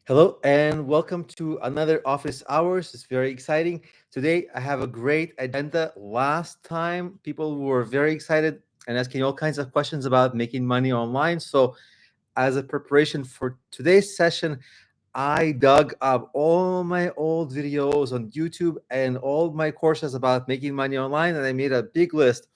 Hello and welcome to another office hours. It's very exciting. Today I have a great agenda. Last time people were very excited and asking all kinds of questions about making money online. So as a preparation for today's session, I dug up all my old videos on YouTube and all my courses about making money online, and I made a big list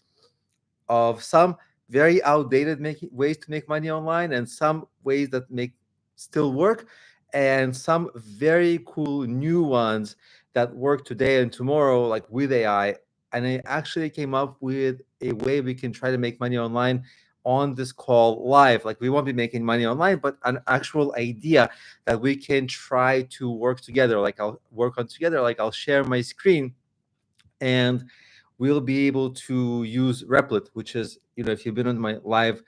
of some very outdated ways to make money online and some ways that make still work and some very cool new ones that work today and tomorrow, like with AI. And I actually came up with a way we can try to make money online on this call live. Like, we won't be making money online, but an actual idea that we can try to work together. Like, I'll work on together, like I'll share my screen and we'll be able to use Replit, which is, if you've been on my live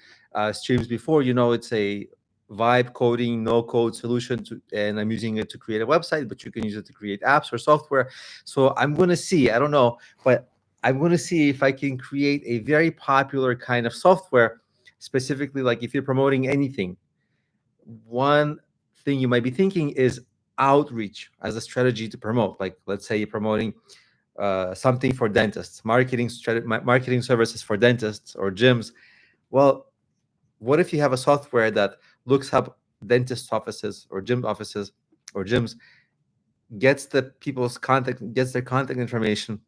streams before, it's a vibe coding, no code solution and I'm using it to create a website, but you can use it to create apps or software. So I'm going to see, I don't know, but I'm going to see if I can create a very popular kind of software, specifically, like if you're promoting anything. One thing you might be thinking is outreach as a strategy to promote. Like, let's say you're promoting something for dentists, marketing services for dentists or gyms. Well, what if you have a software that looks up dentist offices or gym offices or gyms, gets the people's contact, gets their contact information,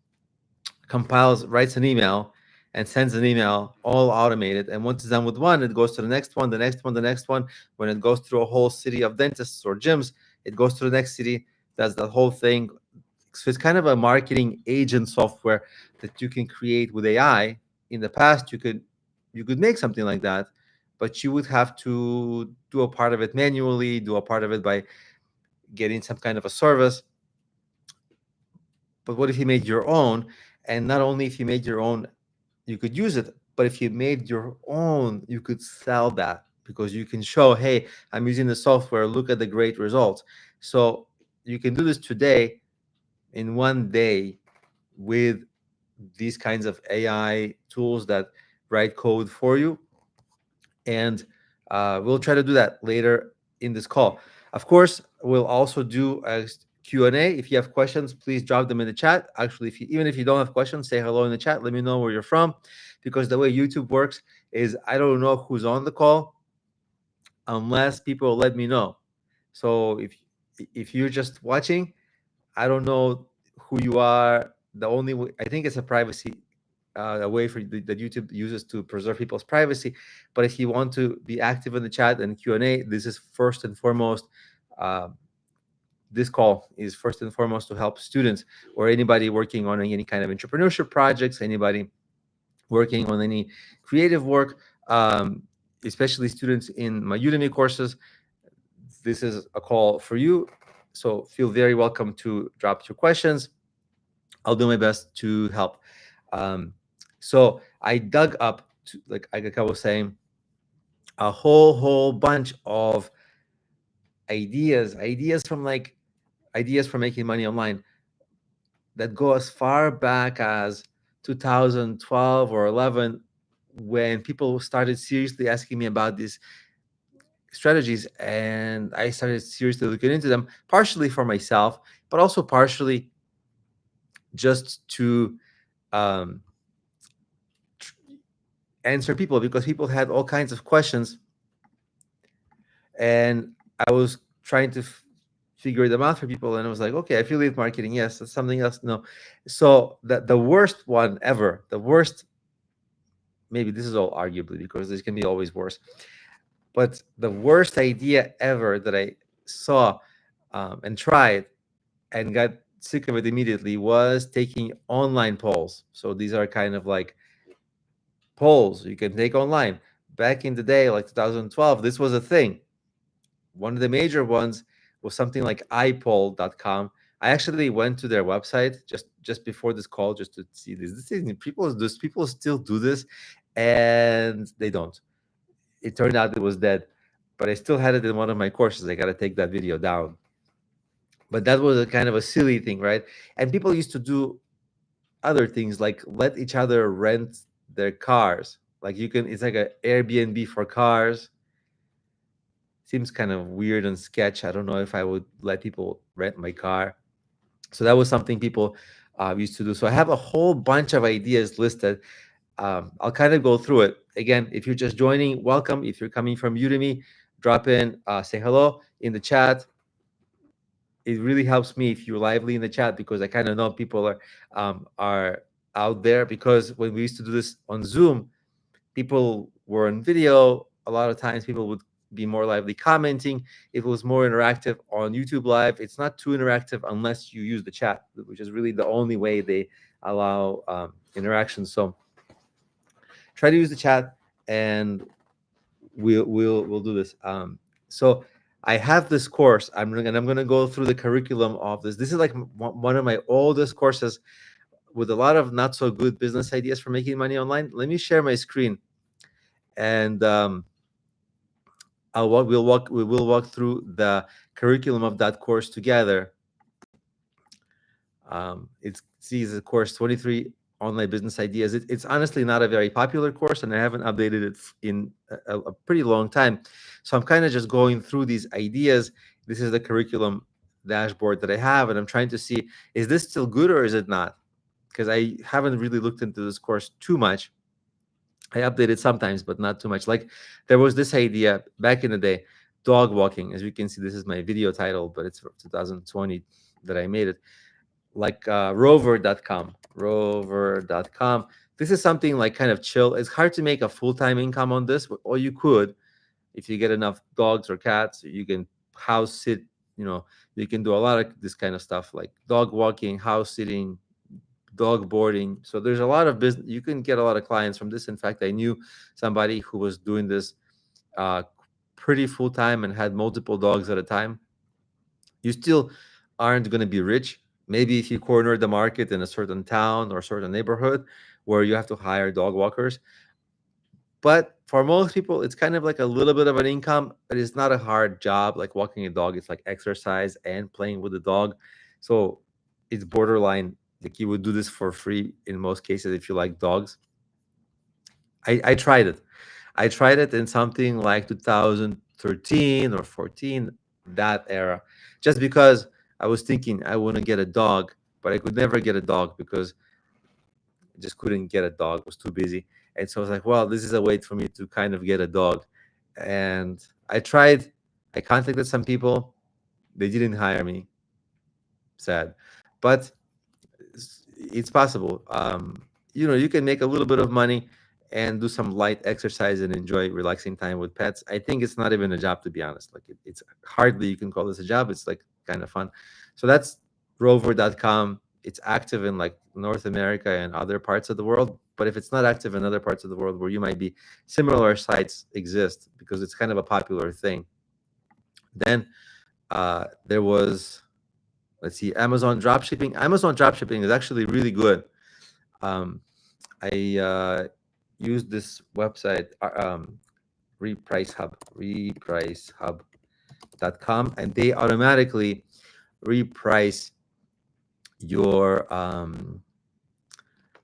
compiles, writes an email, and sends an email, all automated. And once it's done with one, it goes to the next one, the next one, the next one. When it goes through a whole city of dentists or gyms, it goes to the next city, does the whole thing. So it's kind of a marketing agent software that you can create with AI. In the past, you could make something like that, but you would have to do a part of it manually, do a part of it by getting some kind of a service. But what if you made your own? And not only if you made your own, you could use it, but if you made your own, you could sell that because you can show, hey, I'm using the software, look at the great results. So you can do this today in one day with these kinds of AI tools that write code for you. And we'll try to do that later in this call. Of course, we'll also do a Q&A. If you have questions, please drop them in the chat. Actually, even if you don't have questions, say hello in the chat. Let me know where you're from, because the way YouTube works is I don't know who's on the call unless people let me know. So if you're just watching, I don't know who you are. The only way, I think it's a privacy a way for that YouTube uses to preserve people's privacy. But if you want to be active in the chat and Q&A, this is first and foremost. Uh, this call is first and foremost to help students or anybody working on any kind of entrepreneurship projects, anybody working on any creative work, especially students in my Udemy courses. This is a call for you. So feel very welcome to drop your questions. I'll do my best to help. So I dug up, like I was saying, a whole bunch of ideas from ideas for making money online that go as far back as 2012 or 11, when people started seriously asking me about these strategies, and I started seriously looking into them, partially for myself, but also partially just to um, answer people, because people had all kinds of questions and I was trying to figure them out for people. And I was like, okay, affiliate marketing, yes. That's something else, no. So the worst one ever, the worst, maybe this is all arguably because this can be always worse, but the worst idea ever that I saw and tried and got sick of it immediately was taking online polls. So these are kind of like polls you can take online. Back in the day, like 2012, this was a thing. One of the major ones was something like ipoll.com. I actually went to their website just before this call just to see this. People still do this, and they don't. It turned out it was dead, but I still had it in one of my courses. I got to take that video down. But that was a kind of a silly thing, right? And people used to do other things like let each other rent their cars. Like, it's like an Airbnb for cars. Seems kind of weird and sketch. I don't know if I would let people rent my car. So that was something people used to do. So I have a whole bunch of ideas listed. I'll kind of go through it. Again, if you're just joining, welcome. If you're coming from Udemy, drop in, say hello in the chat. It really helps me if you're lively in the chat, because I kind of know people are out there. Because when we used to do this on Zoom, people were on video. A lot of times people would be more lively commenting. It was more interactive on YouTube Live. It's not too interactive unless you use the chat, which is really the only way they allow interaction. So try to use the chat, and we'll do this. So I have this course. I'm going to go through the curriculum of this. This is like one of my oldest courses, with a lot of not so good business ideas for making money online. Let me share my screen, and we will walk through the curriculum of that course together. It's a course 23 online business ideas. It's honestly not a very popular course, and I haven't updated it in a pretty long time. So I'm kind of just going through these ideas. This is the curriculum dashboard that I have, and I'm trying to see, is this still good or is it not? Because I haven't really looked into this course too much. I update it sometimes, but not too much. Like, there was this idea back in the day, dog walking. As you can see, this is my video title, but it's from 2020 that I made it. Like rover.com. Rover.com. This is something like kind of chill. It's hard to make a full-time income on this, or you could, if you get enough dogs or cats. You can house sit, you can do a lot of this kind of stuff, like dog walking, house sitting, dog boarding. So there's a lot of business. You can get a lot of clients from this. In fact, I knew somebody who was doing this uh, pretty full time and had multiple dogs at a time. You still aren't going to be rich. Maybe if you corner the market in a certain town or certain neighborhood where you have to hire dog walkers. But for most people, it's kind of like a little bit of an income, but it's not a hard job. Like walking a dog, it's like exercise and playing with the dog. So it's borderline. Like, you would do this for free in most cases if you like dogs. I tried it. I tried it in something like 2013 or 14, that era, just because I was thinking I want to get a dog, but I could never get a dog because I just couldn't get a dog. I was too busy. And so I was like, well, this is a way for me to kind of get a dog. And I tried, I contacted some people. They didn't hire me. Sad. But it's possible. You can make a little bit of money and do some light exercise and enjoy relaxing time with pets. I think it's not even a job, to be honest. Like, it's hardly you can call this a job. It's like kind of fun. So that's rover.com. It's active in like North America and other parts of the world. But if it's not active in other parts of the world where you might be, similar sites exist because it's kind of a popular thing. Then there was, let's see, Amazon dropshipping. Amazon dropshipping is actually really good. Um, I use this website, repricehub.com, and they automatically reprice your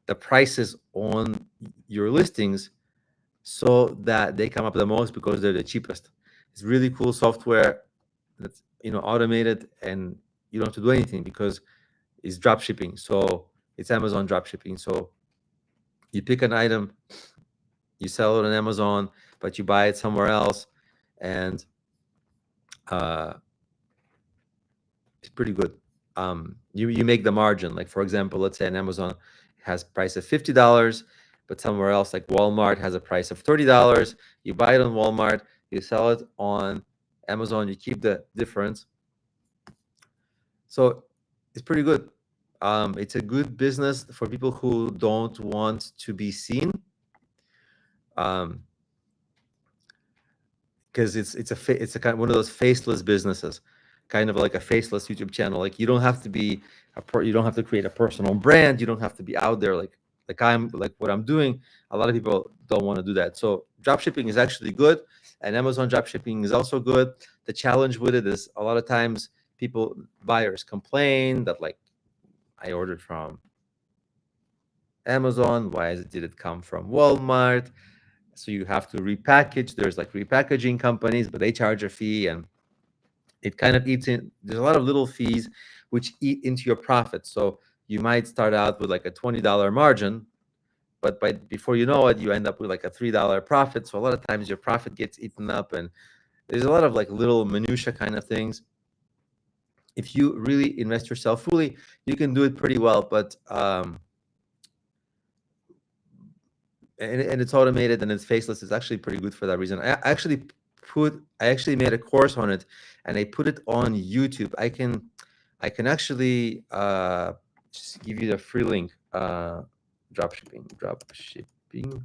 the prices on your listings so that they come up the most because they're the cheapest. It's really cool software that's automated, and you don't have to do anything because it's drop shipping. So it's Amazon drop shipping. So you pick an item, you sell it on Amazon, but you buy it somewhere else, and uh, it's pretty good. You make the margin. Like, for example, let's say on Amazon has price of $50, but somewhere else like Walmart has a price of $30. You buy it on Walmart, you sell it on Amazon, you keep the difference. So it's pretty good. It's a good business for people who don't want to be seen. Because it's a kind of one of those faceless businesses, kind of like a faceless YouTube channel. Like, you don't have to be you don't have to create a personal brand. You don't have to be out there like what I'm doing. A lot of people don't want to do that. So drop shipping is actually good, and Amazon drop shipping is also good. The challenge with it is a lot of times buyers complain that, like, I ordered from Amazon. Why did it come from Walmart? So you have to repackage. There's like repackaging companies, but they charge a fee, and it kind of eats in. There's a lot of little fees which eat into your profit. So you might start out with like a $20 margin, but before you know it, you end up with like a $3 profit. So a lot of times your profit gets eaten up, and there's a lot of like little minutia kind of things. If you really invest yourself fully, you can do it pretty well. But and it's automated and it's faceless. It's actually pretty good for that reason. I actually made a course on it, and I put it on YouTube. I can actually just give you the free link. Drop shipping.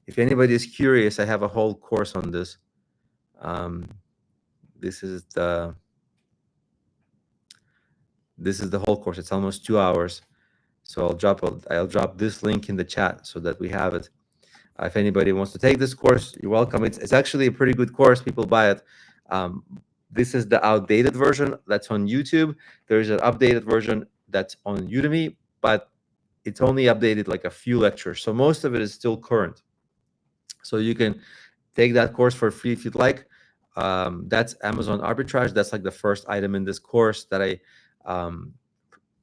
If anybody is curious, I have a whole course on this. Um, this is the whole course. It's almost 2 hours. So I'll drop this link in the chat so that we have it. If anybody wants to take this course, you're welcome. It's actually a pretty good course. People buy it. This is the outdated version that's on YouTube. There's an updated version that's on Udemy, but it's only updated like a few lectures. So most of it is still current. So you can take that course for free if you'd like. That's Amazon arbitrage. That's like the first item in this course that I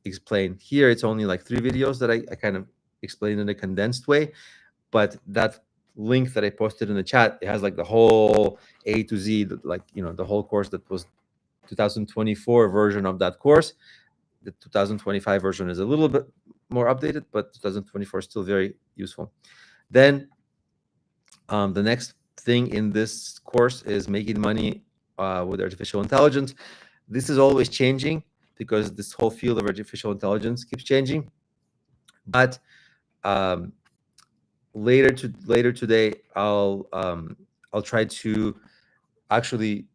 explained here. It's only like 3 videos that I kind of explained in a condensed way. But that link that I posted in the chat, it has like the whole A to Z, like, the whole course. That was 2024 version of that course. The 2025 version is a little bit more updated, but 2024 is still very useful. Then the next thing in this course is making money with artificial intelligence. This is always changing because this whole field of artificial intelligence keeps changing. But later today, I'll try to actually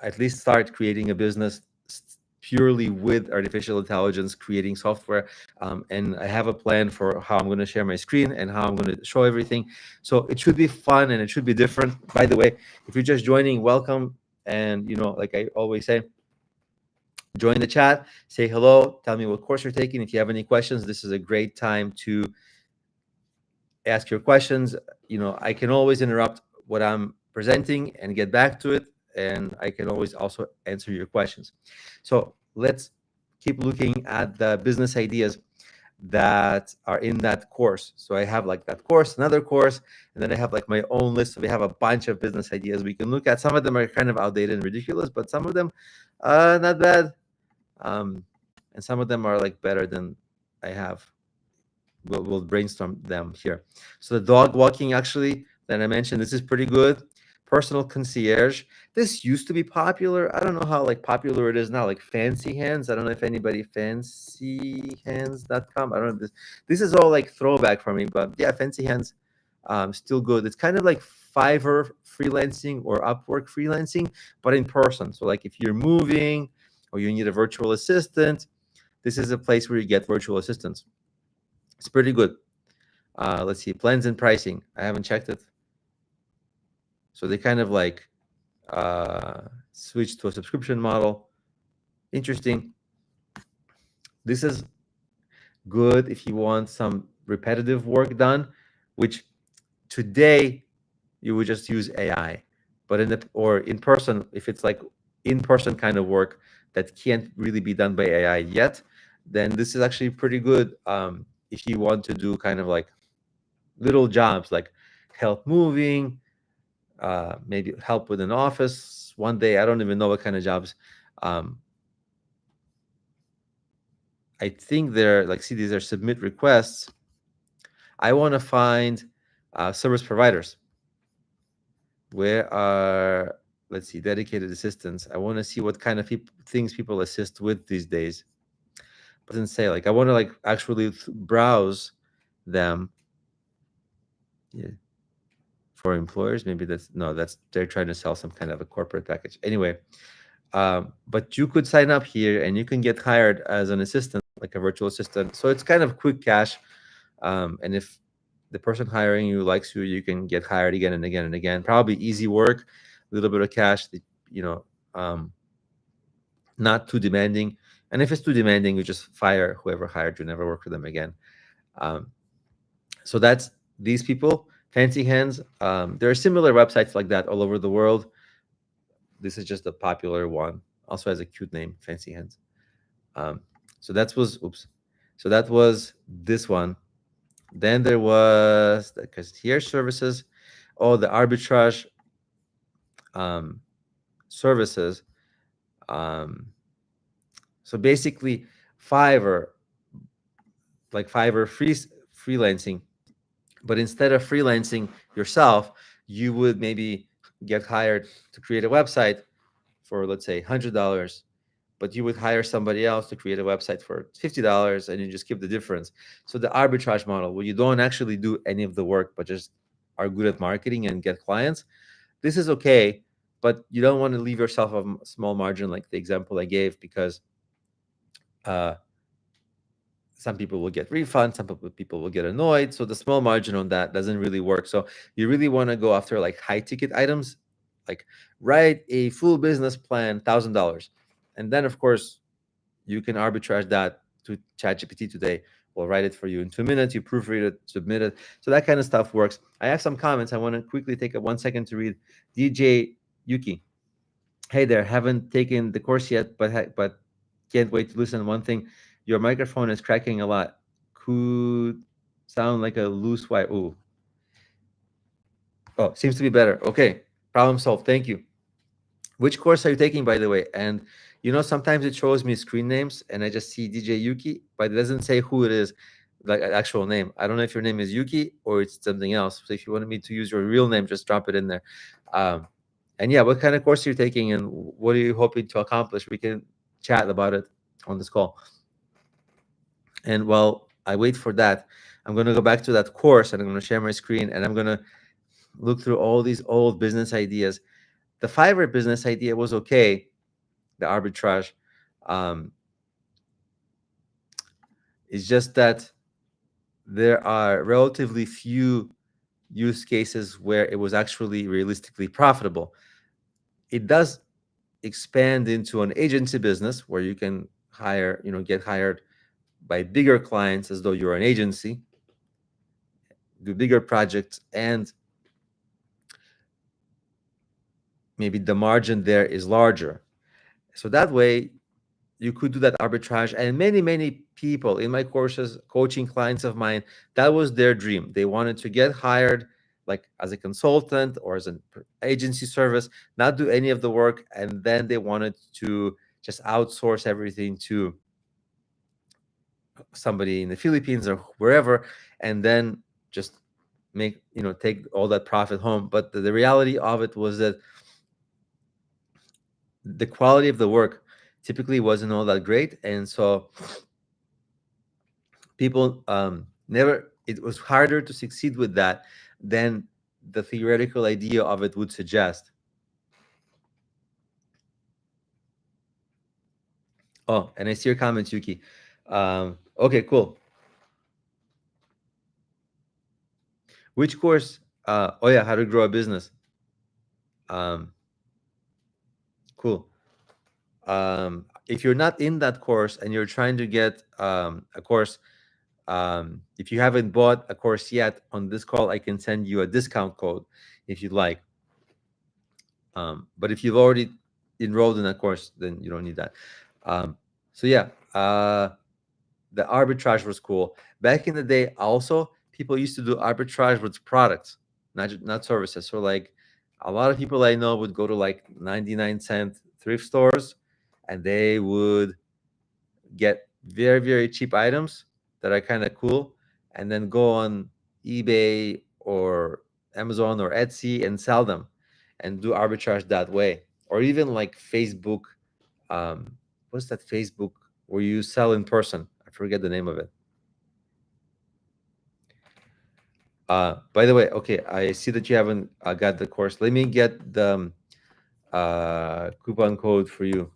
at least start creating a business purely with artificial intelligence, creating software. And I have a plan for how I'm going to share my screen and how I'm going to show everything. So it should be fun and it should be different. By the way, if you're just joining, welcome. And, like I always say, join the chat, say hello, tell me what course you're taking. If you have any questions, this is a great time to ask your questions. I can always interrupt what I'm presenting and get back to it, and I can always also answer your questions. So let's keep looking at the business ideas that are in that course. So I have like that course, another course, and then I have like my own list. So we have a bunch of business ideas we can look at. Some of them are kind of outdated and ridiculous, but some of them not bad. And some of them are like better than I have. We'll brainstorm them here. So the dog walking, actually, that I mentioned, this is pretty good. Personal concierge. This used to be popular. I don't know how like popular it is now. Like Fancy Hands. I don't know if anybody fancyhands.com. I don't know. This is all like throwback for me, but yeah, Fancy Hands, still good. It's kind of like Fiverr freelancing or Upwork freelancing, but in person. So like if you're moving or you need a virtual assistant, this is a place where you get virtual assistants. It's pretty good. Let's see, plans and pricing. I haven't checked it. So they kind of like switched to a subscription model. Interesting. This is good if you want some repetitive work done, which today you would just use AI. But in person, if it's like in-person kind of work that can't really be done by AI yet, then this is actually pretty good. If you want to do kind of like little jobs like help moving, maybe help with an office one day. I don't even know what kind of jobs. I think they're like, see, these are submit requests. I want to find service providers. Where are, let's see, dedicated assistants. I want to see what kind of things people assist with these days. It doesn't say, like, I want to like actually browse them. Yeah. For employers, maybe they're trying to sell some kind of a corporate package. Anyway, but you could sign up here and you can get hired as an assistant, like a virtual assistant. So it's kind of quick cash. And if the person hiring you likes you, you can get hired again and again and again. Probably easy work, a little bit of cash, not too demanding. And if it's too demanding, you just fire whoever hired you, never work with them again. So that's these people, Fancy Hands, there are similar websites like that all over the world. This is just a popular one. Also has a cute name, Fancy Hands. Um, so that was oops. So that was this one. Then there was the concierge services. Oh, the arbitrage um, services. Um, so basically, Fiverr, like Fiverr freelancing, but instead of freelancing yourself, you would maybe get hired to create a website for, let's say, $100, but you would hire somebody else to create a website for $50, and you just keep the difference. So the arbitrage model, where you don't actually do any of the work but just are good at marketing and get clients, this is okay, but you don't want to leave yourself a small margin like the example I gave, because uh, some people will get refunds, some people will get annoyed. So the small margin on that doesn't really work. So you really want to go after like high ticket items, like write a full business plan, $1,000. And then, of course, you can arbitrage that to ChatGPT today. We'll write it for you in 2 minutes. You proofread it, submit it. So that kind of stuff works. I have some comments. I want to quickly take a 1 second to read. DJ Yuki. Hey there, haven't taken the course yet, but can't wait to listen. One thing, your microphone is cracking a lot. Could sound like a loose wire. Ooh. Oh, seems to be better. Okay, problem solved. Thank you. Which course are you taking, by the way? And sometimes it shows me screen names, and I just see DJ Yuki, but it doesn't say who it is, like an actual name. I don't know if your name is Yuki or it's something else. So if you wanted me to use your real name, just drop it in there. Um, and yeah, what kind of course are you taking, and what are you hoping to accomplish? We can chat about it on this call. And while I wait for that, I'm going to go back to that course, and I'm going to share my screen, and I'm going to look through all these old business ideas. The Fiverr business idea was okay, the arbitrage. Um, it's just that there are relatively few use cases where it was actually realistically profitable. It does expand into an agency business where you can get hired by bigger clients as though you're an agency, do bigger projects, and maybe the margin there is larger. So that way, you could do that arbitrage. And many people in my courses, coaching clients of mine, that was their dream. They wanted to get hired like as a consultant or as an agency service, not do any of the work, and then they wanted to just outsource everything to somebody in the Philippines or wherever, and then just take all that profit home. But the reality of it was that the quality of the work typically wasn't all that great, and so people never it was harder to succeed with that than the theoretical idea of it would suggest. Oh, and I see your comments, Yuki. Okay, cool. Which course? Oh yeah, how to grow a business. um, cool. If you're not in that course and you're trying to get a course, if you haven't bought a course yet, on this call I can send you a discount code if you'd like. But if you've already enrolled in a course, then you don't need that. So yeah, the arbitrage was cool. Back in the day, also, people used to do arbitrage with products, not services. So like a lot of people I know would go to like 99-cent thrift stores, and they would get very cheap items that are kind of cool, and then go on eBay or Amazon or Etsy and sell them and do arbitrage that way. Or even like Facebook, um what's that Facebook where you sell in person? I forget the name of it. By the way, okay, I see that you haven't got the course. Let me get the coupon code for you.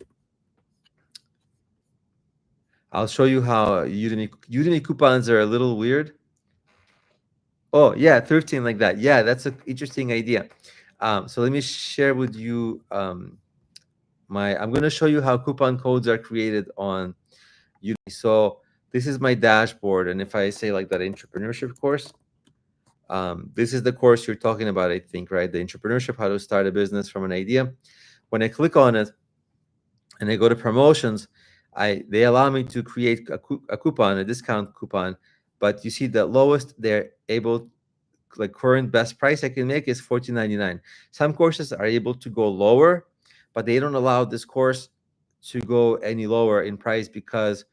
I'll show you how Udemy coupons are a little weird. Oh yeah, 13 like that. Yeah, that's an interesting idea. So let me share with you I'm going to show you how coupon codes are created on Udemy. So this is my dashboard, and if I say like that entrepreneurship course, This is the course you're talking about, I think, right? The Entrepreneurship, how to start a business from an idea. When I click on it and I go to promotions, they allow me to create a coupon, a discount coupon. But you see the lowest they're able, like current best price I can make is $14.99. Some courses are able to go lower, but they don't allow this course to go any lower in price because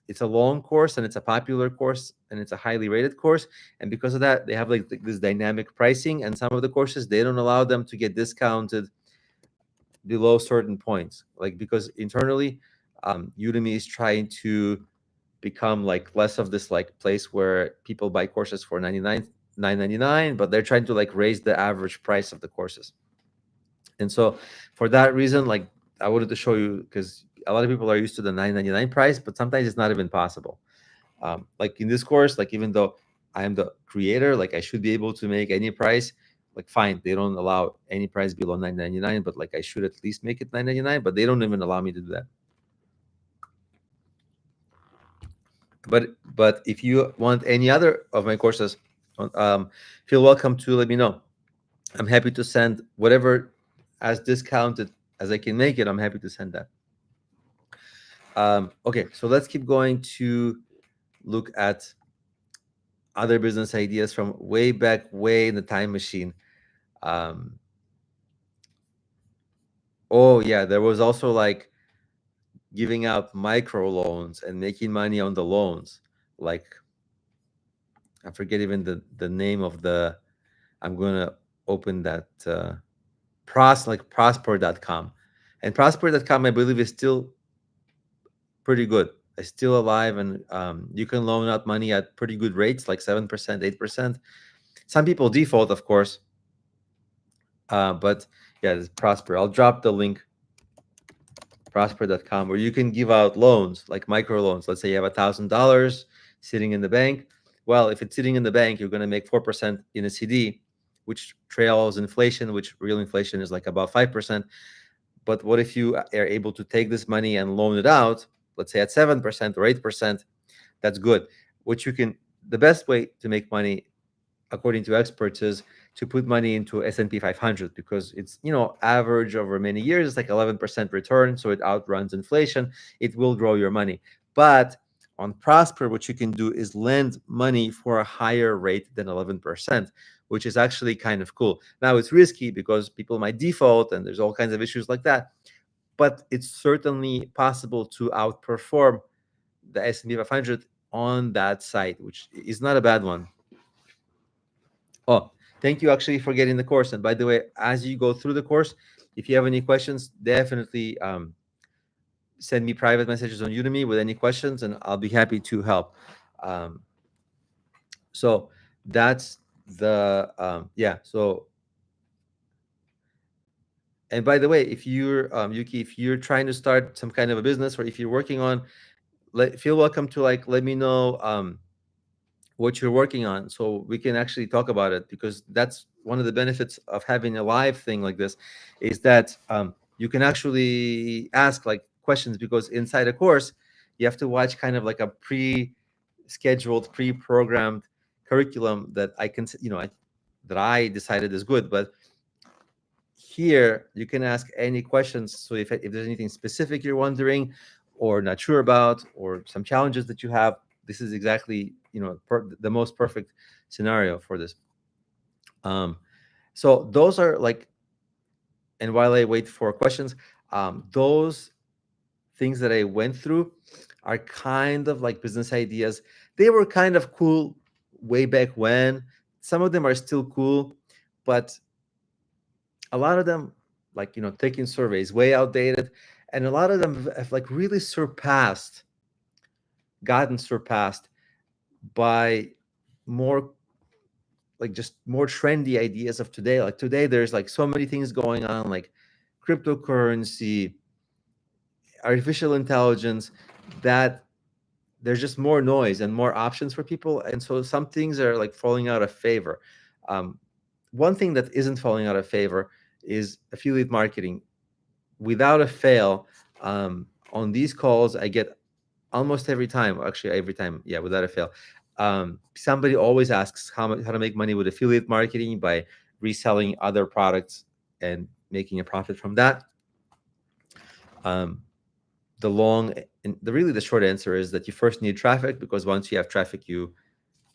it's a long course and it's a popular course and it's a highly rated course. And because of that, they have like this dynamic pricing. And some of the courses, they don't allow them to get discounted below certain points, like because internally, Udemy is trying to become like less of this like place where people buy courses for 9.99, but they're trying to like raise the average price of the courses. And so for that reason, like I wanted to show you, because a lot of people are used to the 9.99 price, but sometimes it's not even possible. Like in this course, like even though I am the creator, like I should be able to make any price. Like fine, they don't allow any price below 9.99, but like I should at least make it 9.99, but they don't even allow me to do that. But if you want any other of my courses, feel welcome to let me know. I'm happy to send whatever as discounted as I can make it. I'm happy to send that. Okay, so let's keep going to look at other business ideas from way back, way in the time machine. Oh yeah, there was also like giving out micro loans and making money on the loans. Like I forget even the name of the. I'm gonna open that prosper.com, and prosper.com I believe is still pretty good. It's still alive, and you can loan out money at pretty good rates, like 7%, 8%. Some people default, of course, but yeah, it's Prosper. I'll drop the link, prosper.com, where you can give out loans, like micro loans. Let's say you have $1,000 sitting in the bank. Well, if it's sitting in the bank, you're going to make 4% in a CD, which trails inflation, which real inflation is like about 5%. But what if you are able to take this money and loan it out, let's say at 7% or 8%? That's good. What you can, the best way to make money, according to experts, is to put money into S&P 500 because it's, average over many years, it's like 11% return. So it outruns inflation. It will grow your money. But on Prosper, what you can do is lend money for a higher rate than 11%, which is actually kind of cool. Now it's risky because people might default and there's all kinds of issues like that. But it's certainly possible to outperform the S&P 500 on that site, which is not a bad one. Oh, thank you actually for getting the course. And by the way, as you go through the course, if you have any questions, definitely send me private messages on Udemy with any questions, and I'll be happy to help. So that's the yeah. So, and by the way, if you're Yuki, if you're trying to start some kind of a business, or if you're working on, feel welcome to like let me know what you're working on so we can actually talk about it, because that's one of the benefits of having a live thing like this, is that you can actually ask like questions, because inside a course you have to watch kind of like a pre-scheduled, pre-programmed curriculum that I can, that I decided is good. But here you can ask any questions. So if there's anything specific you're wondering or not sure about, or some challenges that you have, this is exactly, the most perfect scenario for this. So those are like, and while I wait for questions, those things that I went through are kind of like business ideas. They were kind of cool way back when. Some of them are still cool, but a lot of them, like, taking surveys, way outdated. And a lot of them have like really gotten surpassed by more, like just more trendy ideas of today. Like today, there's like so many things going on, like cryptocurrency, artificial intelligence, that there's just more noise and more options for people. And so some things are like falling out of favor. One thing that isn't falling out of favor is affiliate marketing. Without a fail, on these calls, I get almost every time, actually every time, yeah, without a fail, Somebody always asks how to make money with affiliate marketing by reselling other products and making a profit from that. Um, the long and the short answer is that you first need traffic, because once you have traffic, you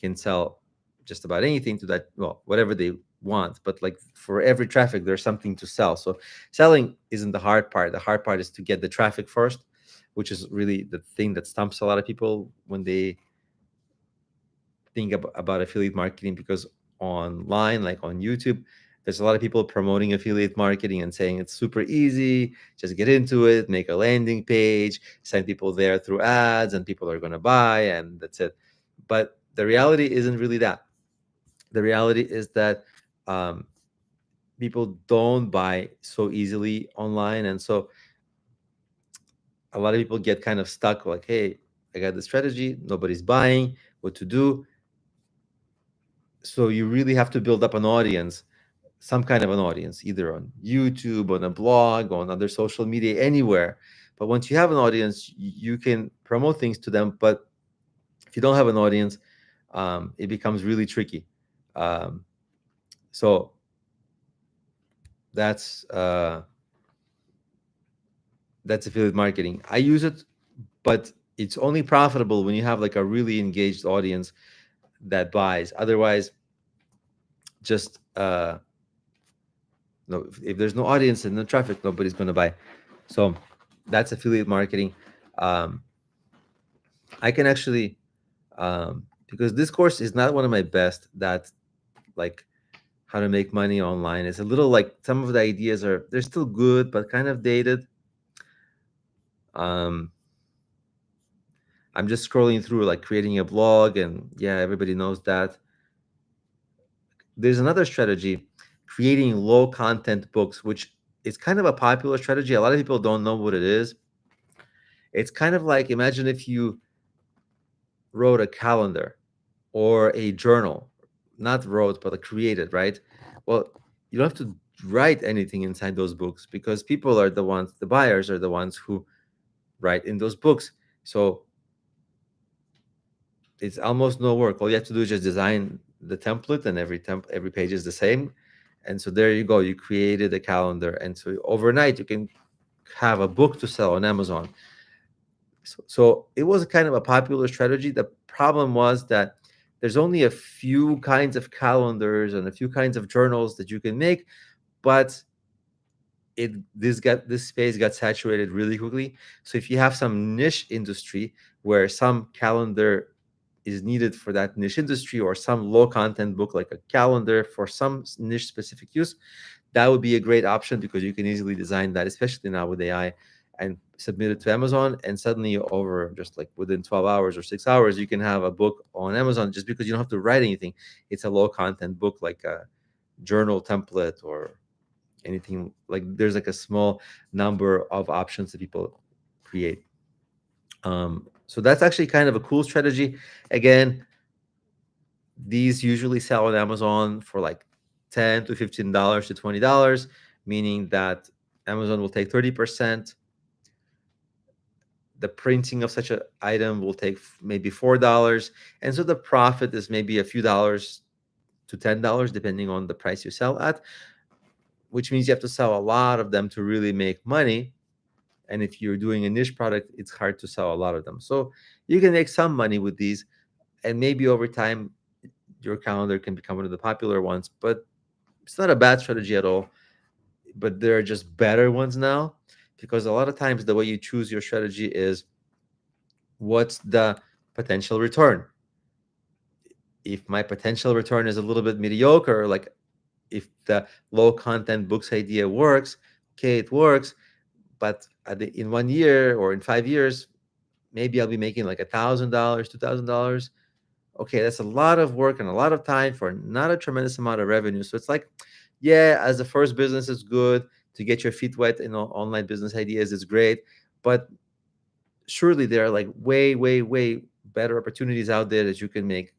can sell just about anything to that, well, whatever they want. But like for every traffic, there's something to sell. So selling isn't the hard part. The hard part is to get the traffic first, which is really the thing that stumps a lot of people when they think about affiliate marketing, because online, like on YouTube, there's a lot of people promoting affiliate marketing and saying it's super easy, just get into it, make a landing page, send people there through ads, and people are going to buy, and that's it. But the reality isn't really that. The reality is that um, people don't buy so easily online. And so a lot of people get kind of stuck, like, hey, I got the strategy, nobody's buying, what to do? So you really have to build up an audience, some kind of an audience, either on YouTube, on a blog, on other social media, anywhere. But once you have an audience, you can promote things to them. But if you don't have an audience, it becomes really tricky. Um, so that's uh, that's affiliate marketing. I use it, but it's only profitable when you have like a really engaged audience that buys. Otherwise, just no. If there's no audience and no traffic, nobody's going to buy. So that's affiliate marketing. Um, I can actually, because this course is not one of my best. That like how to make money online. It's a little like some of the ideas they're still good, but kind of dated. Um, I'm just scrolling through like creating a blog, and yeah, everybody knows that. There's another strategy, creating low content books, which is kind of a popular strategy. A lot of people don't know what it is. It's kind of like, imagine if you wrote a calendar or a journal, not wrote, but created, right? Well, you don't have to write anything inside those books, because people are the ones, the buyers are the ones who write in those books. So it's almost no work. All you have to do is just design the template, and every page is the same. And so there you go. You created a calendar, and so overnight you can have a book to sell on Amazon. So it was kind of a popular strategy. The problem was that there's only a few kinds of calendars and a few kinds of journals that you can make, but this space got saturated really quickly. So if you have some niche industry where some calendar is needed for that niche industry, or some low content book like a calendar for some niche specific use, that would be a great option, because you can easily design that, especially now with AI, and submit it to Amazon. And suddenly, over just like within 12 hours or 6 hours, you can have a book on Amazon, just because you don't have to write anything. It's a low content book, like a journal template or anything. Like there's like a small number of options that people create. So that's actually kind of a cool strategy. Again, these usually sell on Amazon for like $10 to $15 to $20, meaning that Amazon will take 30%. The printing of such an item will take maybe $4. And so the profit is maybe a few dollars to $10, depending on the price you sell at, which means you have to sell a lot of them to really make money. And if you're doing a niche product, it's hard to sell a lot of them. So you can make some money with these, and maybe over time, your calendar can become one of the popular ones. But it's not a bad strategy at all. But there are just better ones now, because a lot of times the way you choose your strategy is, what's the potential return? If my potential return is a little bit mediocre, like if the low content books idea works, okay, it works. But in 1 year or in 5 years, maybe I'll be making like $1,000, $2,000. Okay, that's a lot of work and a lot of time for not a tremendous amount of revenue. So it's like, yeah, as the first business, it's good to get your feet wet in online business ideas. It's great, but surely there are like way, way, way better opportunities out there that you can make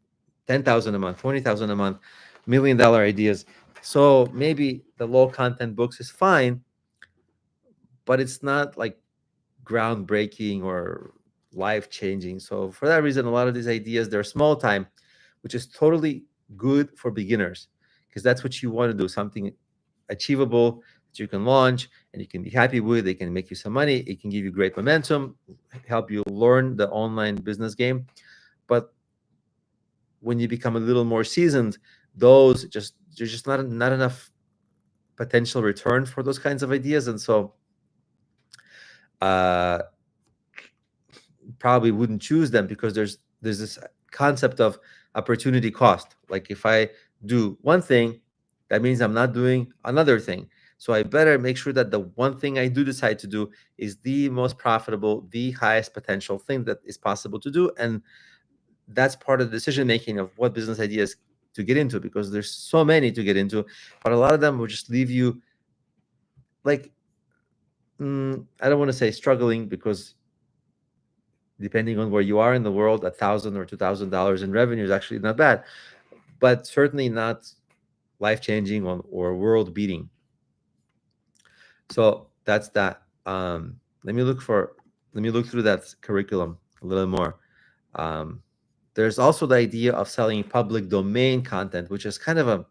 10,000 a month, 20,000 a month, $1 million ideas. So maybe the low content books is fine, but it's not like groundbreaking or life changing. So for that reason, a lot of these ideas, they're small time, which is totally good for beginners, because that's what you want to do, something achievable that you can launch and you can be happy with. They can make you some money. It can give you great momentum, help you learn the online business game. But when you become a little more seasoned, those just there's just not enough potential return for those kinds of ideas, and so uh, probably wouldn't choose them, because there's this concept of opportunity cost. Like if I do one thing, that means I'm not doing another thing. So I better make sure that the one thing I do decide to do is the most profitable, the highest potential thing that is possible to do. And that's part of the decision making of what business ideas to get into, because there's so many to get into, but a lot of them will just leave you like, I don't want to say struggling, because depending on where you are in the world, $1,000 or $2,000 in revenue is actually not bad, but certainly not life changing or world beating. So that's that. Let me look through that curriculum a little more. Um, there's also the idea of selling public domain content, which is kind of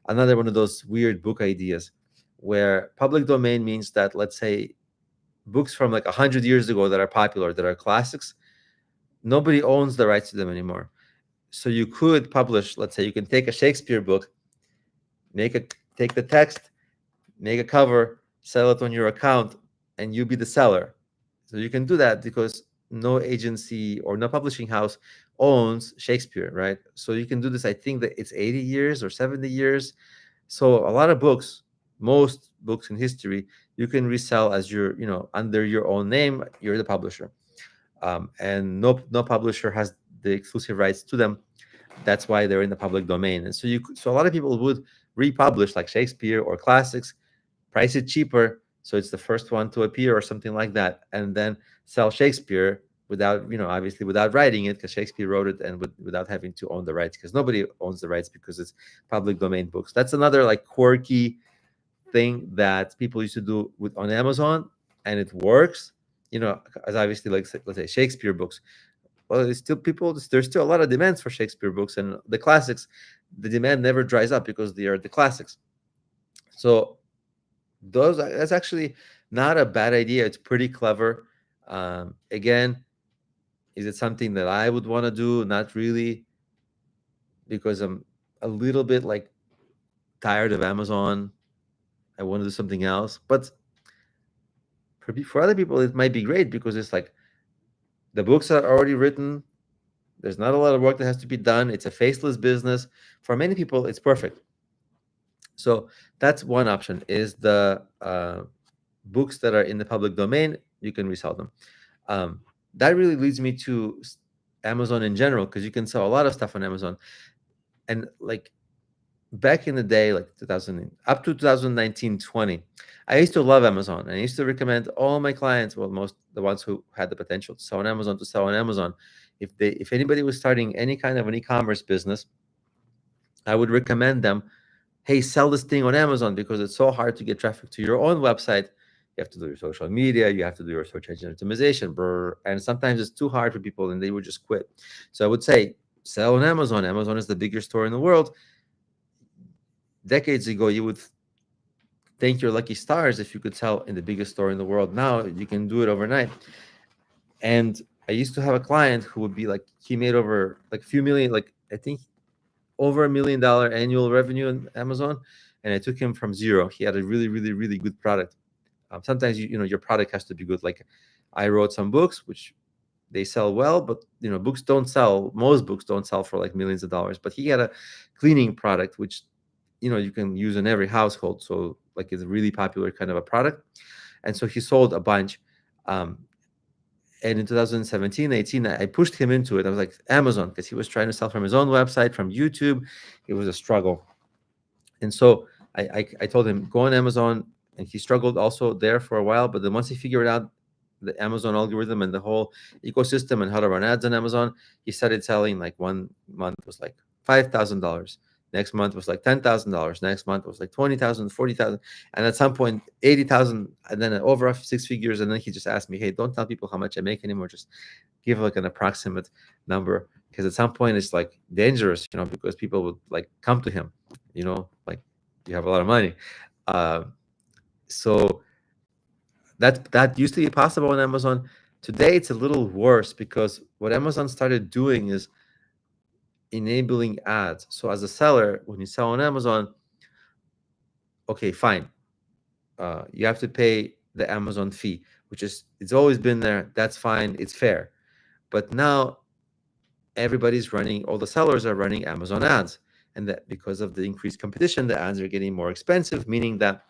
another one of those weird book ideas, where public domain means that, let's say, books from like 100 years ago that are popular, that are classics, nobody owns the rights to them anymore. So you could publish, let's say, you can take a Shakespeare book, take the text, make a cover, sell it on your account, and you be the seller. So you can do that because no agency or no publishing house owns Shakespeare, right? So you can do this. I think that it's 80 years or 70 years. So a lot of books, most books in history, you can resell as under your own name. You're the publisher, and no publisher has the exclusive rights to them. That's why they're in the public domain. And so a lot of people would republish like Shakespeare or classics, price it cheaper, so it's the first one to appear or something like that, and then sell Shakespeare without, obviously without writing it, because Shakespeare wrote it, and without having to own the rights, because nobody owns the rights because it's public domain books. That's another like quirky thing that people used to do on Amazon, and it works. As obviously, like, let's say Shakespeare books. Well, there's still a lot of demands for Shakespeare books, and the classics, the demand never dries up because they are the classics. So that's actually not a bad idea. It's pretty clever. Again, is it something that I would want to do? Not really, because I'm a little bit like tired of Amazon. I want to do something else. But for other people, it might be great, because it's like the books are already written. There's not a lot of work that has to be done. It's a faceless business. For many people, it's perfect. So that's one option, is the books that are in the public domain, you can resell them. That really leads me to Amazon in general, because you can sell a lot of stuff on Amazon. And like back in the day, like 2000 up to 2019, 20, I used to love Amazon, and I used to recommend all my clients, well, most the ones who had the potential to sell on Amazon, to sell on Amazon. If anybody was starting any kind of an e-commerce business, I would recommend them, hey, sell this thing on Amazon, because it's so hard to get traffic to your own website. You have to do your social media, you have to do your search engine optimization, and sometimes it's too hard for people, and they would just quit. So I would say, sell on Amazon. Amazon is the biggest store in the world. Decades ago, you would thank your lucky stars if you could sell in the biggest store in the world. Now you can do it overnight. And I used to have a client who would be like, he made over like a few million, like I think over $1 million annual revenue on Amazon, and I took him from zero. He had a really, really, really good product. Sometimes your product has to be good. Like I wrote some books which they sell well, but books don't sell. Most books don't sell for like millions of dollars. But he had a cleaning product which you can use in every household. So like it's a really popular kind of a product, and so he sold a bunch. And in 2017, 18, I pushed him into it. I was like, Amazon, because he was trying to sell from his own website, from YouTube. It was a struggle. And so I told him, go on Amazon. And he struggled also there for a while. But then once he figured out the Amazon algorithm and the whole ecosystem and how to run ads on Amazon, he started selling. Like 1 month was like $5,000, Next month was like $10,000. Next month was like 20,000, 40,000, and at some point 80,000, and then over 6 figures. And then he just asked me, "Hey, don't tell people how much I make anymore. Just give like an approximate number, because at some point it's like dangerous, because people would like come to him, like you have a lot of money." Uh, so that used to be possible on Amazon. Today it's a little worse, because what Amazon started doing is enabling ads. So as a seller, when you sell on Amazon, okay, fine, you have to pay the Amazon fee, which is, it's always been there. That's fine. It's fair. But now everybody's running, all the sellers are running Amazon ads. And that because of the increased competition, the ads are getting more expensive, meaning that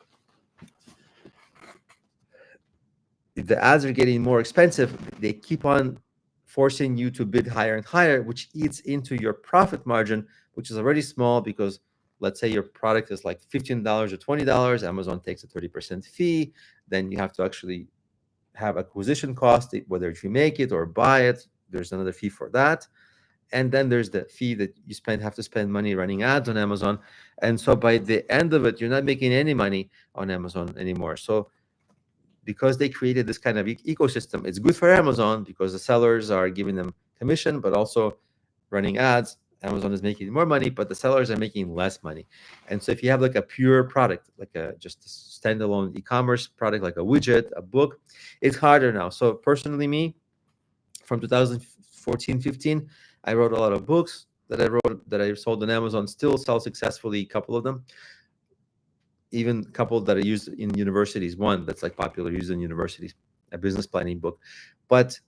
if the ads are getting more expensive, they keep on forcing you to bid higher and higher, which eats into your profit margin, which is already small, because let's say your product is like $15 or $20, Amazon takes a 30% fee. Then you have to actually have acquisition cost, whether if you make it or buy it, there's another fee for that. And then there's the fee that you have to spend money running ads on Amazon. And so by the end of it, you're not making any money on Amazon anymore. So because they created this kind of ecosystem, it's good for Amazon because the sellers are giving them commission, but also running ads, Amazon is making more money, but the sellers are making less money. And so if you have like a pure product, like a just a standalone e-commerce product, like a widget, a book, it's harder now. So personally, me, from 2014, 15, I wrote a lot of books that I sold on Amazon, still sell successfully, a couple of them, even a couple that are used in universities. One that's like popular, used in universities, a business planning book. But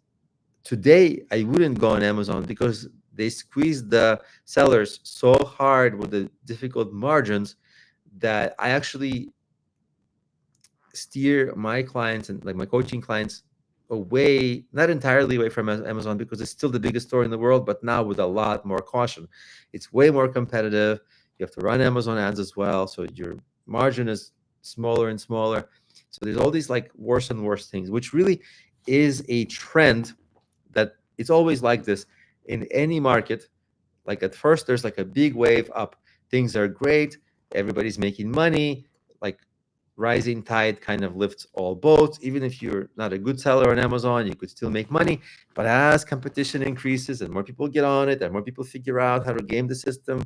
today I wouldn't go on Amazon because they squeeze the sellers so hard with the difficult margins that I actually steer my clients and like my coaching clients away, not entirely away from Amazon, because it's still the biggest store in the world, but now with a lot more caution. It's way more competitive. You have to run Amazon ads as well, so your margin is smaller and smaller. So there's all these like worse and worse things, which really is a trend that it's always like this in any market. Like at first there's like a big wave up, things are great, everybody's making money, like rising tide kind of lifts all boats. Even if you're not a good seller on Amazon, you could still make money. But as competition increases and more people get on it and more people figure out how to game the system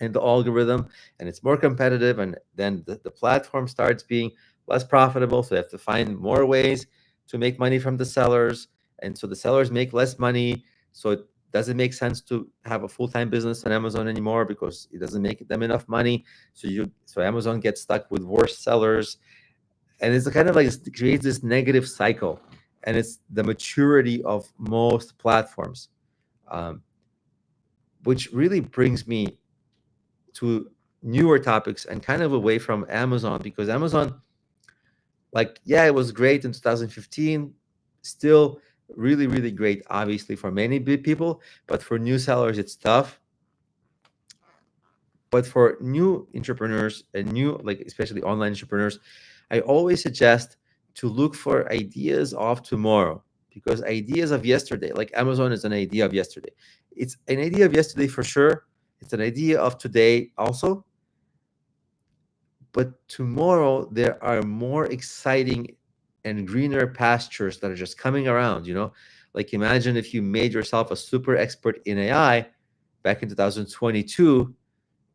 and the algorithm, and it's more competitive, and then the platform starts being less profitable, so they have to find more ways to make money from the sellers, and so the sellers make less money. So it doesn't make sense to have a full-time business on Amazon anymore because it doesn't make them enough money. So Amazon gets stuck with worse sellers, and it's kind of like it creates this negative cycle. And it's the maturity of most platforms, um, which really brings me to newer topics and kind of away from Amazon, because Amazon, like, yeah, it was great in 2015, still really, really great, obviously, for many big people, but for new sellers, it's tough. But for new entrepreneurs and new, like, especially online entrepreneurs, I always suggest to look for ideas of tomorrow, because ideas of yesterday, like Amazon is an idea of yesterday. It's an idea of yesterday for sure. It's an idea of today also. But tomorrow, there are more exciting and greener pastures that are just coming around. Like imagine if you made yourself a super expert in AI back in 2022.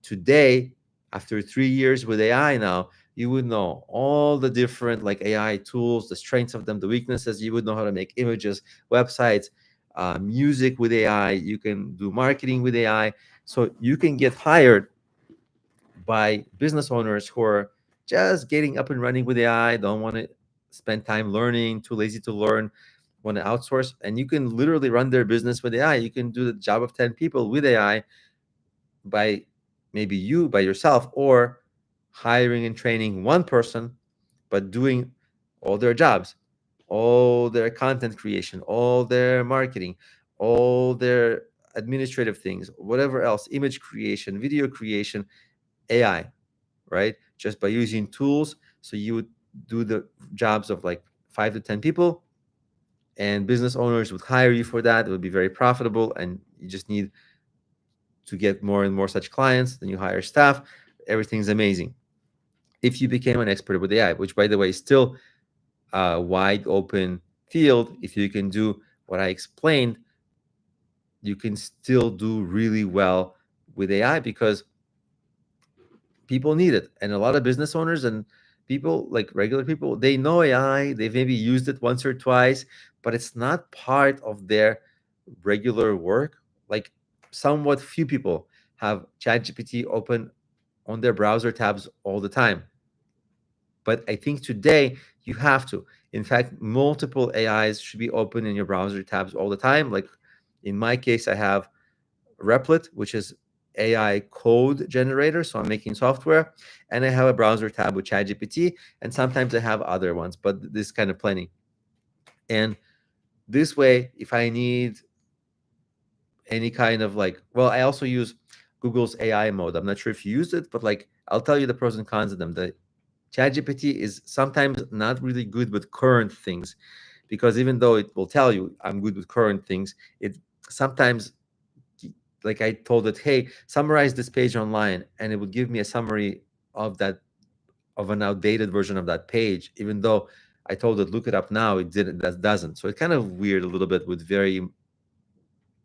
Today, after 3 years with AI now, you would know all the different like AI tools, the strengths of them, the weaknesses. You would know how to make images, websites, music with AI. You can do marketing with AI. So you can get hired by business owners who are just getting up and running with AI, don't want to spend time learning, too lazy to learn, want to outsource. And you can literally run their business with AI. You can do the job of 10 people with AI by maybe you by yourself, or hiring and training one person, but doing all their jobs, all their content creation, all their marketing, all their administrative things, whatever else, image creation, video creation, AI, right? Just by using tools. So you would do the jobs of like 5 to 10 people, and business owners would hire you for that. It would be very profitable, and you just need to get more and more such clients. Then you hire staff. Everything's amazing. If you became an expert with AI, which by the way is still a wide open field, if you can do what I explained, you can still do really well with AI because people need it. And a lot of business owners and people, like regular people, they know AI, they've maybe used it once or twice, but it's not part of their regular work. Like somewhat few people have ChatGPT open on their browser tabs all the time. But I think today you have to. In fact, multiple AIs should be open in your browser tabs all the time. Like in my case, I have Replit, which is AI code generator. So I'm making software, and I have a browser tab with ChatGPT, and sometimes I have other ones, but this kind of plenty. And this way, if I need any kind of like, well, I also use Google's AI mode. I'm not sure if you used it, but like I'll tell you the pros and cons of them. The ChatGPT is sometimes not really good with current things because even though it will tell you I'm good with current things, it sometimes, like I told it, hey, summarize this page online, and it would give me a summary of that, of an outdated version of that page, even though I told it look it up now, it didn't, that doesn't. So it's kind of weird a little bit with very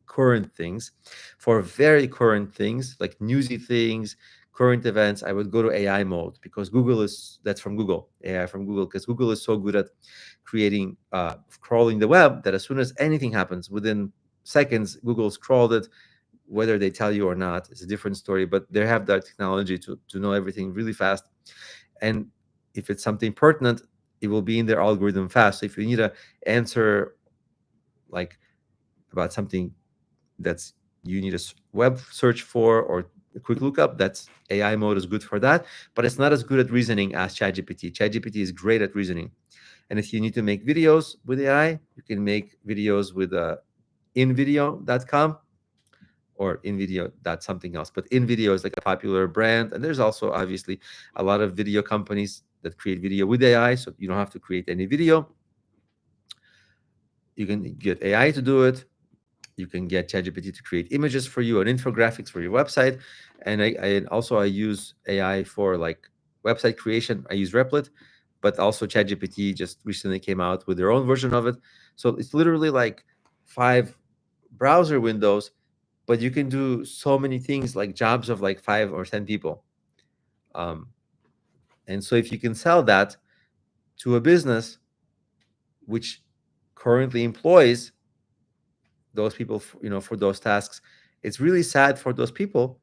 current things. For very current things like newsy things, current events, I would go to AI mode because Google is, that's from Google, AI from Google, because Google is so good at creating crawling the web that as soon as anything happens, within seconds Google scrolled it. Whether they tell you or not is a different story, but they have that technology to know everything really fast. And if it's something pertinent, it will be in their algorithm fast. So if you need an answer like about something that's you need a web search for or a quick lookup, that's AI mode is good for that, but it's not as good at reasoning as ChatGPT. ChatGPT is great at reasoning. And if you need to make videos with AI, you can make videos with invideo.com or InVideo, that's something else. But InVideo is like a popular brand. And there's also obviously a lot of video companies that create video with AI. So you don't have to create any video. You can get AI to do it. You can get ChatGPT to create images for you and infographics for your website. And I use AI for like website creation. I use Replit, but also ChatGPT just recently came out with their own version of it. So it's literally like 5 browser windows, but you can do so many things, like jobs of like 5 or 10 people. Um, and so if you can sell that to a business which currently employs those people, for those tasks, it's really sad for those people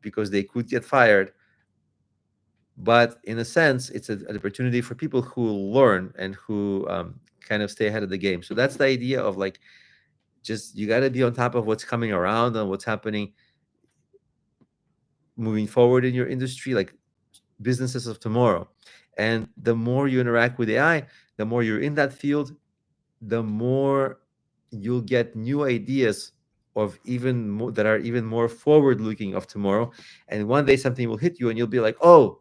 because they could get fired. But in a sense, it's an opportunity for people who learn and who kind of stay ahead of the game. So that's the idea of like, just you got to be on top of what's coming around and what's happening moving forward in your industry, like businesses of tomorrow. And the more you interact with AI, the more you're in that field, the more you'll get new ideas of even more that are even more forward looking of tomorrow. And one day something will hit you and you'll be like, oh,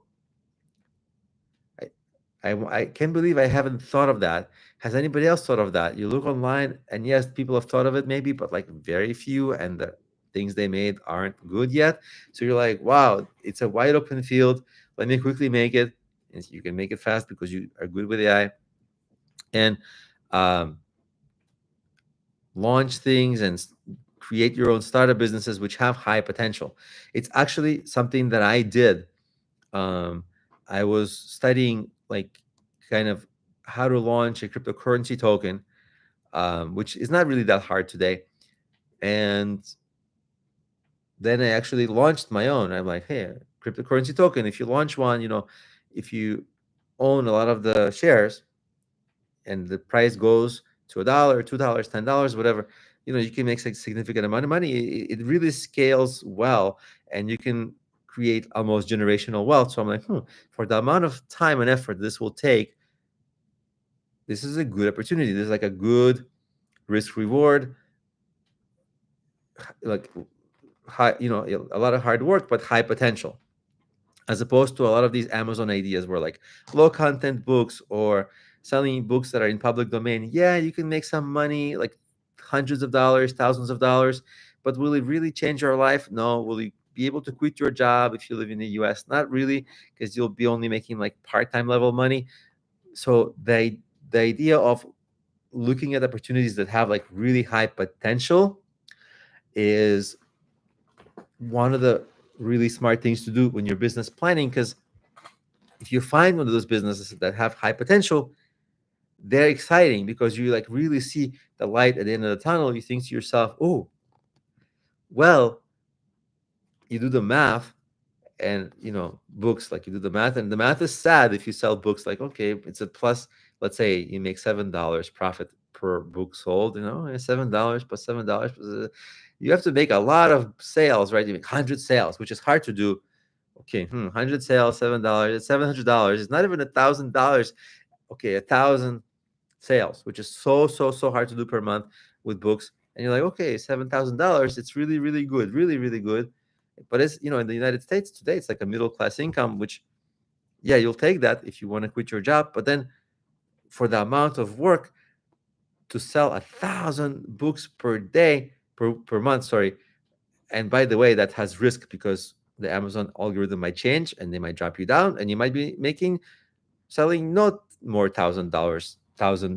I can't believe I haven't thought of that. Has anybody else thought of that? You look online, and yes, people have thought of it maybe, but like very few, and the things they made aren't good yet. So you're like, wow, it's a wide open field. Let me quickly make it. And you can make it fast because you are good with AI, and um, launch things and create your own startup businesses which have high potential. It's actually something that I did. um, I was studying like kind of how to launch a cryptocurrency token, which is not really that hard today. And then I actually launched my own. I'm like, hey, cryptocurrency token. If you launch one, if you own a lot of the shares and the price goes to $1, $2, $10, whatever, you can make a significant amount of money. It really scales well, and you can create almost generational wealth. So I'm like, for the amount of time and effort this will take, this is a good opportunity. This is like a good risk reward, like high, a lot of hard work, but high potential, as opposed to a lot of these Amazon ideas where like low content books or selling books that are in public domain. Yeah, you can make some money, like hundreds of dollars, thousands of dollars, But will it really change your life? No. Will you be able to quit your job if you live in the US? Not really, because you'll be only making like part-time level money. So the idea of looking at opportunities that have like really high potential is one of the really smart things to do when you're business planning, because if you find one of those businesses that have high potential, they're exciting because you like really see the light at the end of the tunnel. You think to yourself, oh, well, you do the math, and books, like, you do the math, and the math is sad. If you sell books, like, okay, it's a plus. Let's say you make $7 profit per book sold, $7 plus $7 you have to make a lot of sales, right? You make 100 sales, which is hard to do. Okay, 100 sales, $7, it's $700. It's not even $1,000. Okay, 1,000 sales, which is so hard to do per month with books. And you're like, okay, $7,000. It's really, really good, really, really good. But it's, in the United States today, it's like a middle class income, which, yeah, you'll take that if you want to quit your job. But then for the amount of work to sell 1,000 books per day, per month, sorry. And by the way, that has risk, because the Amazon algorithm might change and they might drop you down, and you might be selling not more thousand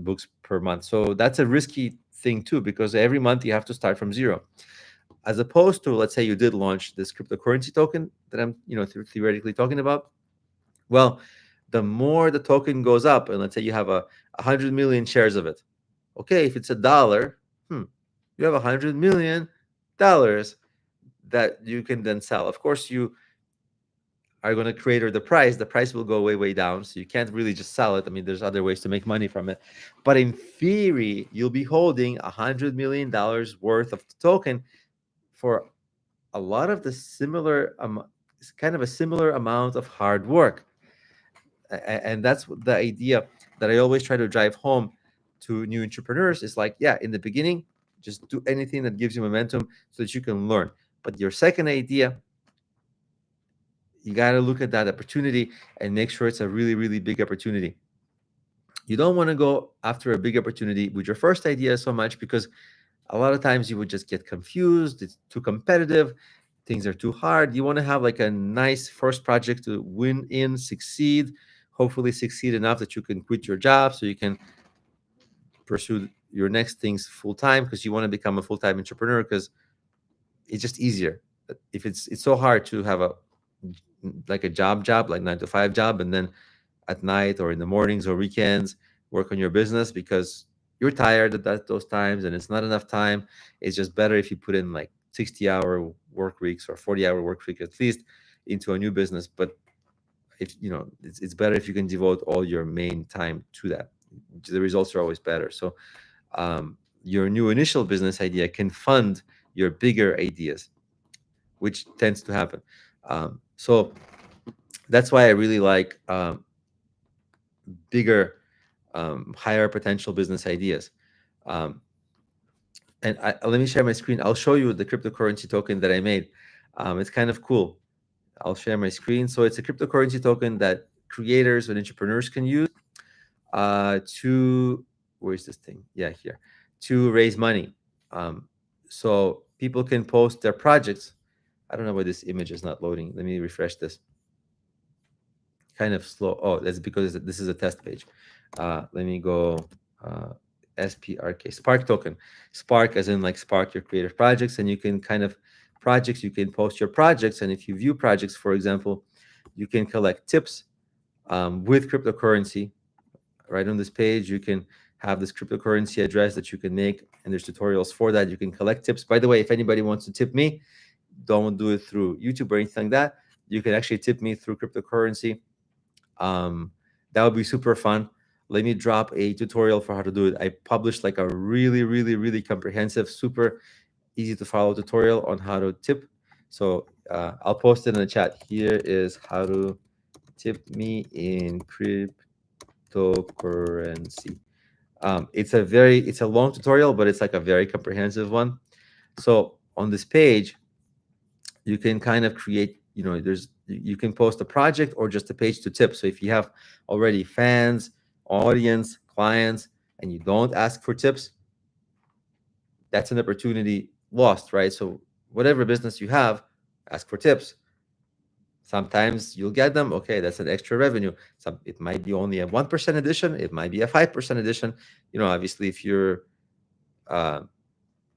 books per month. So that's a risky thing too, because every month you have to start from zero. As opposed to, let's say you did launch this cryptocurrency token that I'm, theoretically talking about. Well, the more the token goes up, and let's say you have 100 million shares of it. Okay, if it's $1, you have $100 million that you can then sell. Of course, you are going to create the price will go way down, so you can't really just sell it. I mean, there's other ways to make money from it, but in theory you'll be holding $100 million worth of the token for a lot of the similar kind of a similar amount of hard work. And that's the idea that I always try to drive home to new entrepreneurs, is like, yeah, in the beginning, just do anything that gives you momentum so that you can learn. But your second idea, you got to look at that opportunity and make sure it's a really, really big opportunity. You don't want to go after a big opportunity with your first idea so much, because a lot of times you would just get confused. It's too competitive. Things are too hard. You want to have like a nice first project to win in, succeed, hopefully succeed enough that you can quit your job so you can pursue your next things full time, because you want to become a full-time entrepreneur, because it's just easier. If it's so hard to have a like a job, like 9 to 5 job, and then at night or in the mornings or weekends work on your business because you're tired at those times and it's not enough time. It's just better if you put in like 60-hour work weeks or 40-hour work week at least into a new business. But if it's better if you can devote all your main time to that. The results are always better. So your new initial business idea can fund your bigger ideas, which tends to happen. So that's why I really like bigger, higher potential business ideas. Um, and let me share my screen. I'll show you the cryptocurrency token that I made. It's kind of cool. I'll share my screen. So it's a cryptocurrency token that creators and entrepreneurs can use to, where's this thing? Yeah, here, to raise money. So people can post their projects. I don't know why this image is not loading. Let me refresh this. Kind of slow. Oh, that's because this is a test page. Let me go SPRK, Spark token. Spark as in like spark your creative projects, and you can you can post your projects, and if you view projects, for example, you can collect tips with cryptocurrency. Right on this page, you can have this cryptocurrency address that you can make, and there's tutorials for that. You can collect tips. By the way, if anybody wants to tip me, don't do it through YouTube or anything like that. You can actually tip me through cryptocurrency. That would be super fun. Let me drop a tutorial for how to do it. I published like a really, really, really comprehensive, super easy to follow tutorial on how to tip. So I'll post it in the chat. Here is how to tip me in cryptocurrency. It's a long tutorial, but it's like a very comprehensive one. So on this page, you can kind of create, you can post a project or just a page to tip. So if you have already fans, audience, clients, and you don't ask for tips, that's an opportunity lost, right? So whatever business you have, ask for tips. Sometimes you'll get them. Okay, that's an extra revenue. It might be only a 1% addition. It might be a 5% addition. Obviously, if you're uh,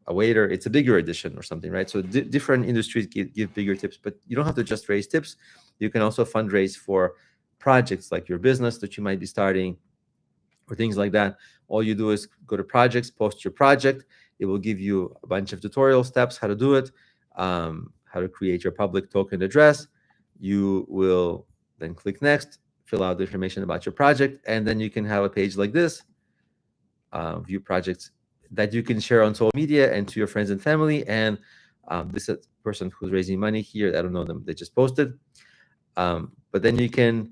a waiter, it's a bigger addition or something, right? So different industries give bigger tips, but you don't have to just raise tips. You can also fundraise for projects like your business that you might be starting or things like that. All you do is go to projects, post your project. It will give you a bunch of tutorial steps how to do it, how to create your public token address. You will then click next, fill out the information about your project, and then you can have a page like this, view projects that you can share on social media and to your friends and family. And this is a person who's raising money here. I don't know them. They just posted. But then you can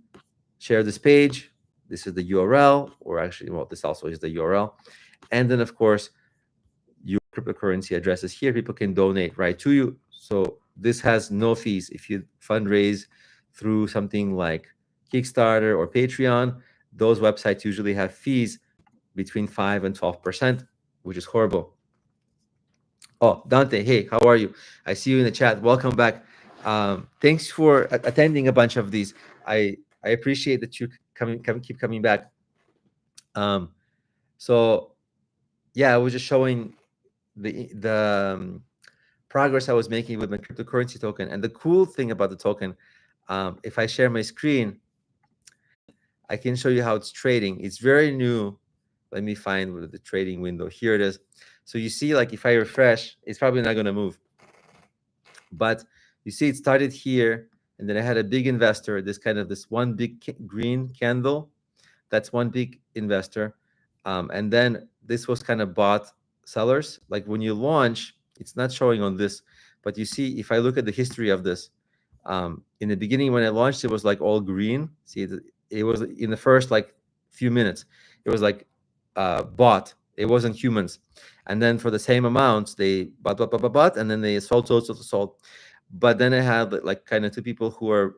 share this page. This is the URL, or actually, well, this also is the URL. And then, of course, your cryptocurrency address is here. People can donate right to you. So this has no fees. If you fundraise through something like Kickstarter or Patreon, those websites usually have fees between 5 and 12%, which is horrible. Oh, Dante, hey, how are you? I see you in the chat. Welcome back. Thanks for attending a bunch of these. I appreciate that you keep coming back. So yeah, I was just showing the progress I was making with my cryptocurrency token. And the cool thing about the token, if I share my screen, I can show you how it's trading. It's very new. Let me find the trading window. Here it is. So you see, like if I refresh, it's probably not going to move. But you see, it started here, and then I had a big investor. This one big green candle. That's one big investor, and then this was kind of bought sellers. Like when you launch, it's not showing on this, but you see, if I look at the history of this, in the beginning when I launched, it was like all green. See, it was in the first like few minutes, it was like bought. It wasn't humans, and then for the same amounts they bought, and then they sold. But then I had like kind of two people who are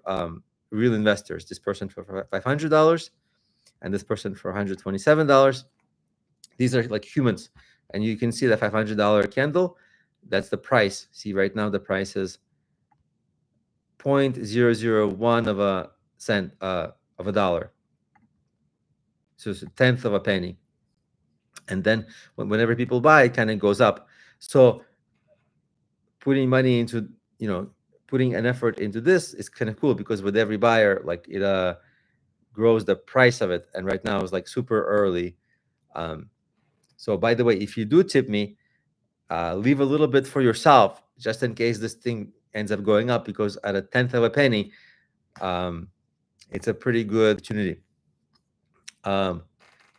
real investors. This person for $500, and this person for $127. These are like humans, and you can see the $500 candle. That's the price. See, right now the price is 0.001 of a cent of a dollar, so it's a tenth of a penny. And then whenever people buy, it kind of goes up. So putting money into, putting an effort into this is kind of cool, because with every buyer, like it grows the price of it. And right now it's like super early. So by the way, if you do tip me, leave a little bit for yourself, just in case this thing ends up going up, because at a tenth of a penny, it's a pretty good opportunity.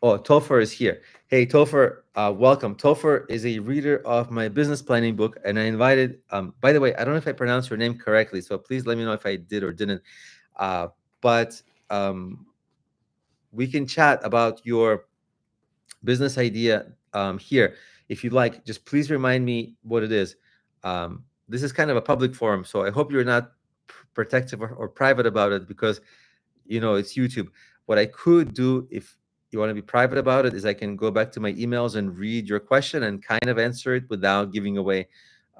Oh, Topher is here. Hey, Topher, welcome. Topher is a reader of my business planning book, and I invited, by the way, I don't know if I pronounced your name correctly, so please let me know if I did or didn't. But we can chat about your business idea here. If you'd like, just please remind me what it is. This is kind of a public forum, so I hope you're not protective or private about it, because it's YouTube. What I could do, if you want to be private about it, is I can go back to my emails and read your question and kind of answer it without giving away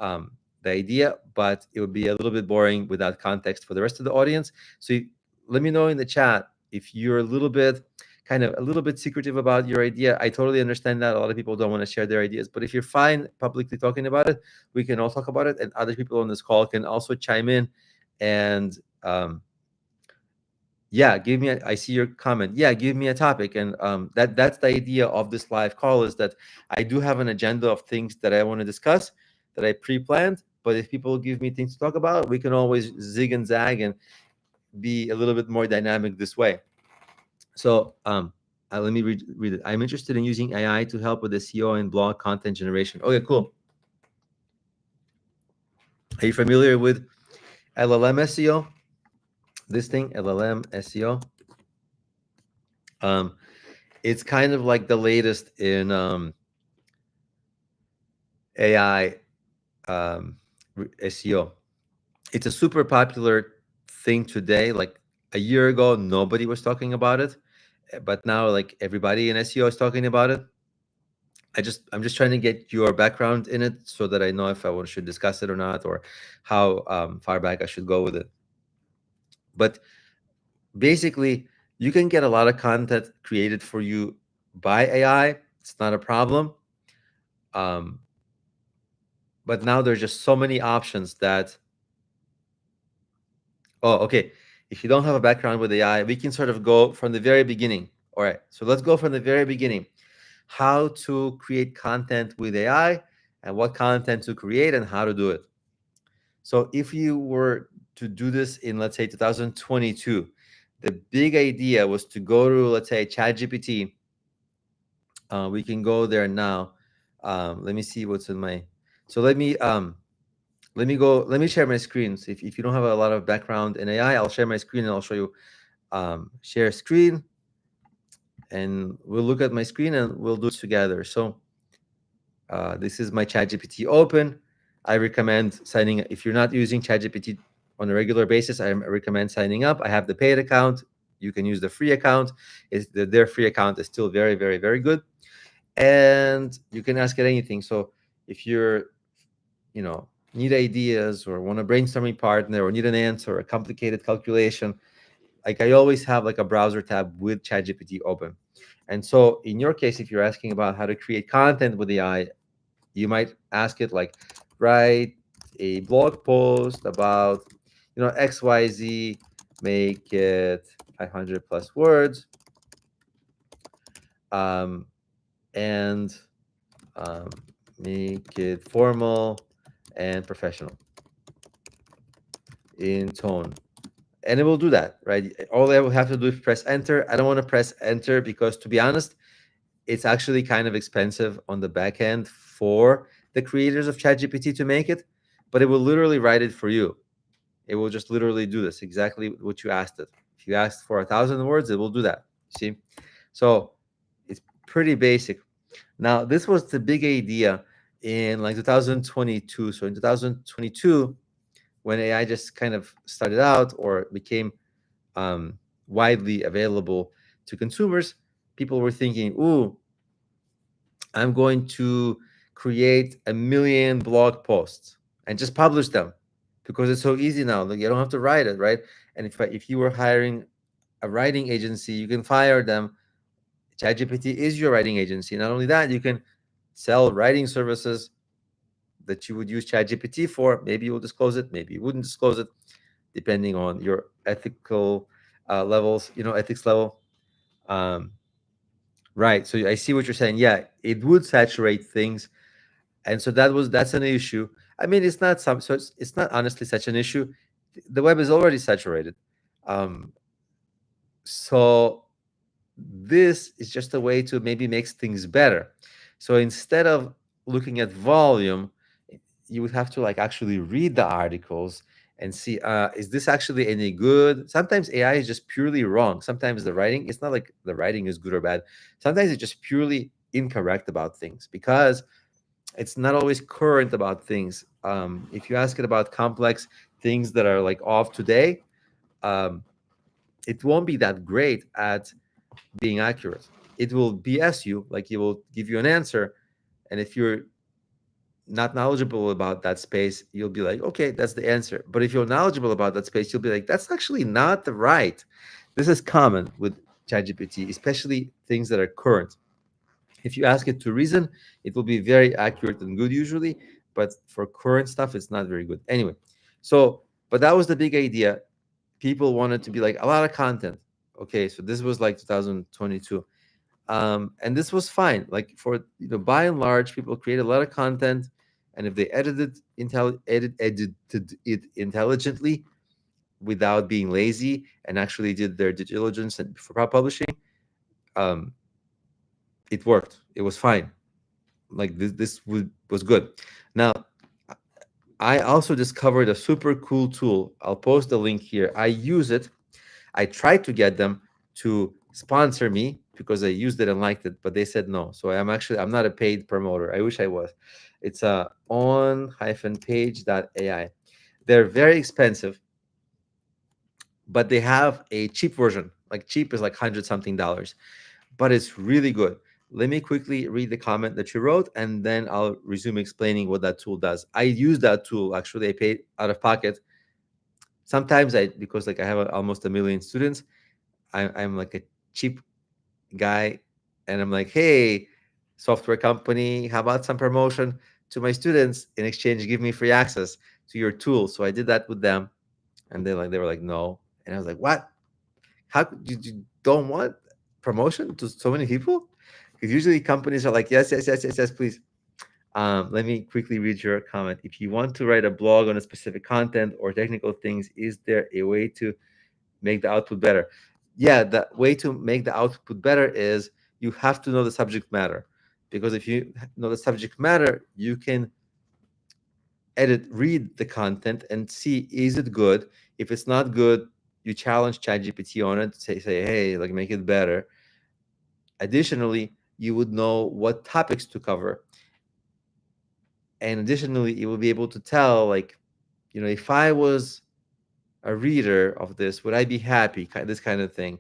the idea, but it would be a little bit boring without context for the rest of the audience. So let me know in the chat if you're a little bit secretive about your idea. I totally understand that a lot of people don't want to share their ideas, but if you're fine publicly talking about it, we can all talk about it, and other people on this call can also chime in. And yeah, I see your comment. Yeah, give me a topic. And that's the idea of this live call, is that I do have an agenda of things that I want to discuss that I pre-planned. But if people give me things to talk about, we can always zig and zag and be a little bit more dynamic this way. So let me read it. I'm interested in using AI to help with SEO and blog content generation. Okay, cool. Are you familiar with LLM SEO? This thing, LLM SEO. It's kind of like the latest in AI SEO. It's a super popular thing today. Like a year ago, nobody was talking about it, but now like everybody in SEO is talking about it. I'm just trying to get your background in it so that I know if should discuss it or not, or how far back I should go with it. But basically, you can get a lot of content created for you by AI. It's not a problem. Um, but now there's just so many options that, oh, okay. If you don't have a background with AI, we can sort of go from the very beginning. All right. So let's go from the very beginning. How to create content with AI, and what content to create, and how to do it. So if you were to do this in, let's say, 2022, the big idea was to go to, let's say, ChatGPT. We can go there now. Let me see what's in my. So let me go. Let me share my screen. So if you don't have a lot of background in AI, I'll share my screen and I'll show you. Share screen, and we'll look at my screen and we'll do it together. So this is my ChatGPT open. I recommend signing. If you're not using ChatGPT on a regular basis, I recommend signing up. I have the paid account. You can use the free account. Their free account is still very, very, very good, and you can ask it anything. So if you're, need ideas or want a brainstorming partner or need an answer or a complicated calculation, like I always have like a browser tab with ChatGPT open. And so in your case, if you're asking about how to create content with AI, you might ask it like, write a blog post about, XYZ, make it 500 plus words, um, and um, make it formal and professional in tone. And it will do that, right? All I will have to do is press enter. I don't want to press enter because, to be honest, it's actually kind of expensive on the back end for the creators of ChatGPT to make it, but it will literally write it for you. It will just literally do this, exactly what you asked it. If you asked for 1,000 words, it will do that. See? So it's pretty basic. Now, this was the big idea in like 2022. So in 2022, when AI just kind of started out or became widely available to consumers, people were thinking, ooh, I'm going to create 1 million blog posts and just publish them because it's so easy now. Like, you don't have to write it, right? And if you were hiring a writing agency, you can fire them. ChatGPT is your writing agency. Not only that, you can sell writing services that you would use ChatGPT for. Maybe you will disclose it, maybe you wouldn't disclose it, depending on your ethical levels, ethics level. Um, right. So I see what you're saying. Yeah, it would saturate things, and so that's an issue. I mean, it's not some, so it's not honestly such an issue. The web is already saturated. Um, so this is just a way to maybe make things better. So instead of looking at volume, you would have to like actually read the articles and see, is this actually any good? Sometimes AI is just purely wrong. Sometimes the writing, it's not like the writing is good or bad. Sometimes it's just purely incorrect about things because it's not always current about things. If you ask it about complex things that are like off today, um, it won't be that great at being accurate. It will BS you, like it will give you an answer, and if you're not knowledgeable about that space, you'll be like, okay, that's the answer. But if you're knowledgeable about that space, you'll be like, that's actually not the right. This is common with ChatGPT, especially things that are current. If you ask it to reason, it will be very accurate and good usually, but for current stuff, it's not very good. Anyway, so, but that was the big idea. People wanted to be like a lot of content. Okay, so this was like 2022. And this was fine. Like for, by and large, people create a lot of content, and if they edited it intelligently without being lazy and actually did their due diligence and for publishing, um, it worked. It was fine. Like was good. Now, I also discovered a super cool tool. I'll post the link here. I use it. I tried to get them to sponsor me because I used it and liked it, but they said no. So I'm not a paid promoter. I wish I was. It's on-page.ai. They're very expensive, but they have a cheap version. Like cheap is like 100 something dollars, but it's really good. Let me quickly read the comment that you wrote, and then I'll resume explaining what that tool does. I use that tool. Actually, I paid out of pocket. Sometimes because like I have almost a million students, I'm like a cheap guy, and I'm like, hey, software company, how about some promotion to my students? In exchange, give me free access to your tool. So I did that with them, and they were like, no. And I was like, what? How you don't want promotion to so many people? Because usually companies are like, yes, yes, yes, yes, yes, please. Let me quickly read your comment. If you want to write a blog on a specific content or technical things, is there a way to make the output better? Yeah, the way to make the output better is you have to know the subject matter. Because if you know the subject matter, you can read the content and see, is it good? If it's not good, you challenge ChatGPT on it, say, hey, like make it better. Additionally, you would know what topics to cover. And additionally, you will be able to tell, like, if I was a reader of this, would I be happy? This kind of thing.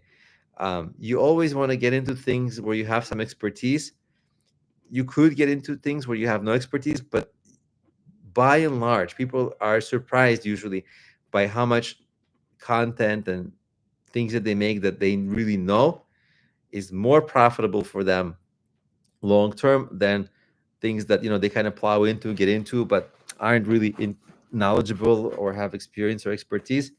You always want to get into things where you have some expertise. You could get into things where you have no expertise, but by and large, people are surprised usually by how much content and things that they make that they really know is more profitable for them long term than things that they kind of plow into, get into, but aren't really knowledgeable or have experience or expertise.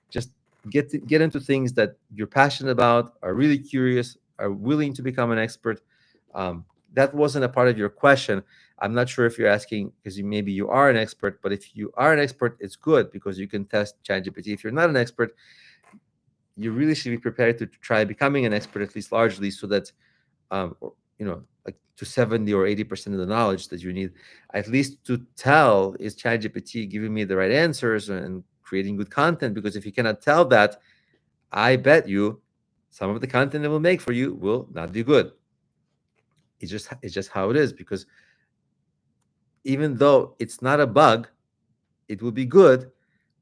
Just get into things that you're passionate about, are really curious, are willing to become an expert. That wasn't a part of your question. I'm not sure if you're asking because maybe you are an expert, but if you are an expert, it's good because you can test ChatGPT. If you're not an expert, you really should be prepared to try becoming an expert, at least largely, so that like to 70 or 80% of the knowledge that you need, at least to tell, is ChatGPT giving me the right answers and creating good content? Because if you cannot tell that, I bet you some of the content it will make for you will not be good. It's just how it is, because even though it's not a bug, it will be good,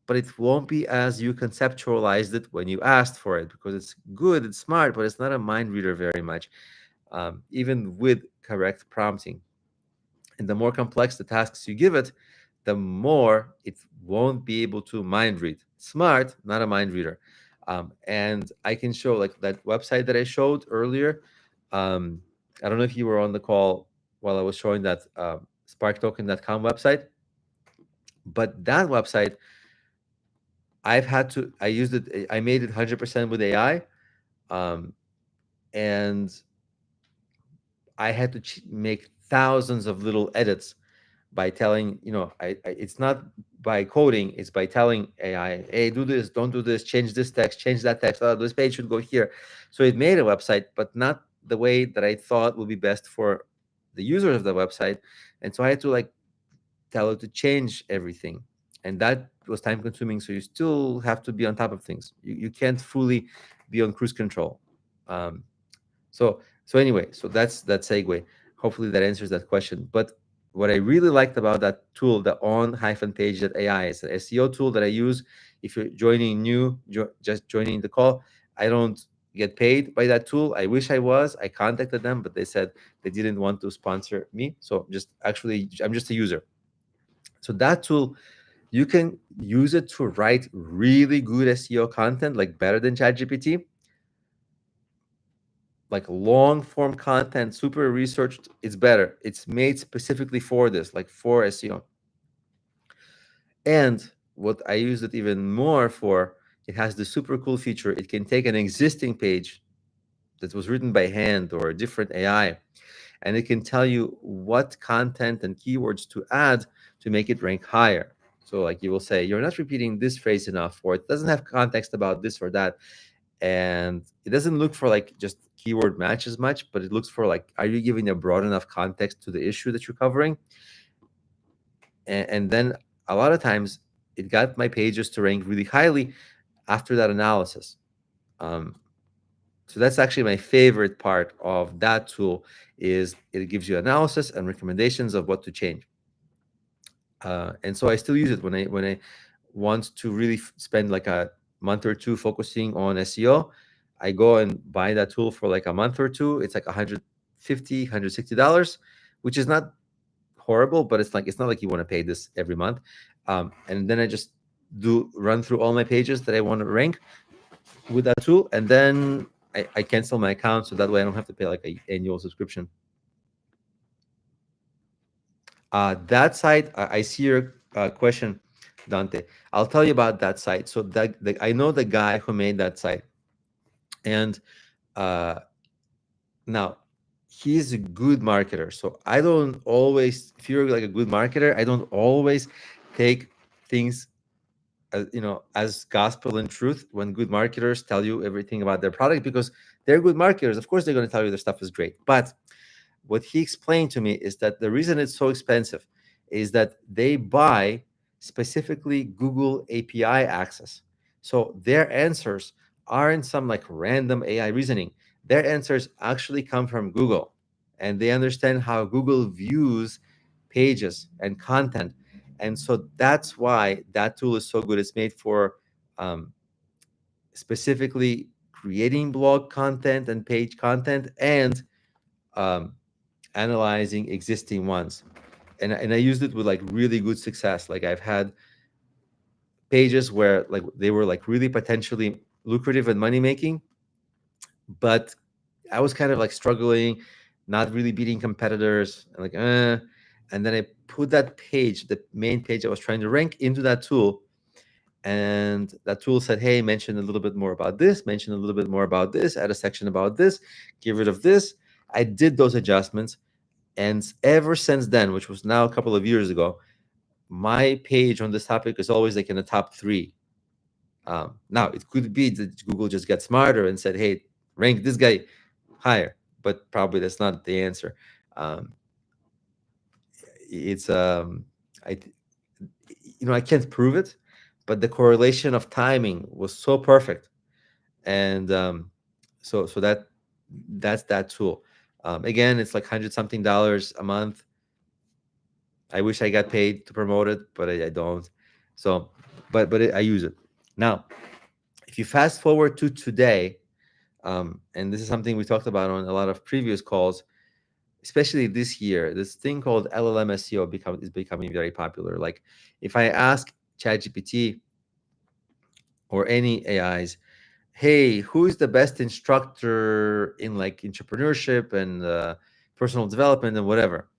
but it won't be as you conceptualized it when you asked for it, because it's good, it's smart, but it's not a mind reader very much, even with correct prompting. And the more complex the tasks you give it, the more it won't be able to mind read. Smart, not a mind reader. And I can show, like, that website that I showed earlier. I don't know if you were on the call while I was showing that sparktoken.com website, but that website, I used it, I made it 100% with AI. Um, and I had to make thousands of little edits by telling, it's not by coding, it's by telling AI, hey, do this, don't do this, change this text, change that text, oh, this page should go here. So it made a website, but not the way that I thought would be best for the users of the website. And so I had to, like, tell it to change everything. And that was time consuming. So you still have to be on top of things. You can't fully be on cruise control. Um, so anyway, so that's that segue. Hopefully that answers that question. But what I really liked about that tool, the on-page.ai, is an SEO tool that I use. If you're joining new, just joining the call, I don't get paid by that tool. I wish I was. I contacted them, but they said they didn't want to sponsor me. So I'm just a user. So that tool, you can use it to write really good SEO content, like better than ChatGPT, like long form content, super researched. It's better. It's made specifically for this, like for SEO. And what I use it even more for, it has the super cool feature. It can take an existing page that was written by hand or a different AI, and it can tell you what content and keywords to add to make it rank higher. So, like, you will say, you're not repeating this phrase enough, or it doesn't have context about this or that. And it doesn't look for, like, just keyword matches much, but it looks for, like, are you giving a broad enough context to the issue that you're covering? And then a lot of times it got my pages to rank really highly after that analysis. um, so that's actually my favorite part of that tool, is it gives you analysis and recommendations of what to change. And so I still use it when I want to really spend like a month or two focusing on SEO. I go and buy that tool for like a month or two. It's like $160, which is not horrible, but it's not like you want to pay this every month. And then I just do run through all my pages that I want to rank with that tool, and then I cancel my account, so that way I don't have to pay like an annual subscription. That site, I see your question, Dante. I'll tell you about that site. So I know the guy who made that site, and uh, now he's a good marketer. So I don't always, if you're like a good marketer, I don't always take things as gospel and truth when good marketers tell you everything about their product, because they're good marketers. Of course, they're going to tell you their stuff is great, but what he explained to me is that the reason it's so expensive is that they buy specifically Google API access. So their answers aren't some like random AI reasoning. Their answers actually come from Google, and they understand how Google views pages and content. And so that's why that tool is so good. It's made for um, specifically creating blog content and page content, and um, analyzing existing ones. And I used it with like really good success. Like I've had pages where like they were like really potentially lucrative and money making, but I was kind of like struggling, not really beating competitors, and and then I put that page, the main page I was trying to rank, into that tool, and that tool said, hey, mention a little bit more about this, mention a little bit more about this, add a section about this, get rid of this. I did those adjustments. And ever since then, which was now a couple of years ago, my page on this topic is always like in the top 3. Now, it could be that Google just got smarter and said, hey, rank this guy higher, but probably that's not the answer. Um, it's, I, I can't prove it, but the correlation of timing was so perfect. And so that's that tool. Again, it's like $100-something a month. I wish I got paid to promote it, but I don't. So, but I use it. Now, if you fast forward to today, and this is something we talked about on a lot of previous calls, especially this year, this thing called LLM SEO is becoming very popular. Like if I ask ChatGPT or any AIs, hey, who is the best instructor in like entrepreneurship and personal development and whatever,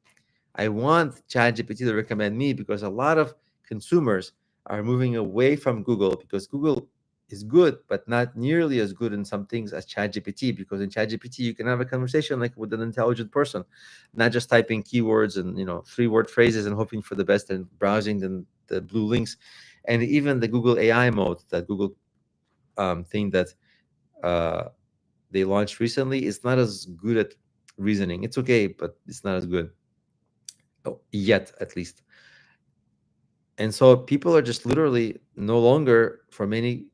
I want ChatGPT to recommend me, because a lot of consumers are moving away from Google, because Google is good, but not nearly as good in some things as ChatGPT. Because in ChatGPT, you can have a conversation like with an intelligent person, not just typing keywords and 3-word phrases and hoping for the best and browsing the blue links. And even the Google AI mode, that Google thing that uh, they launched recently, is not as good at reasoning. It's okay, but it's not as good. Yet, at least. And so people are just literally no longer, for many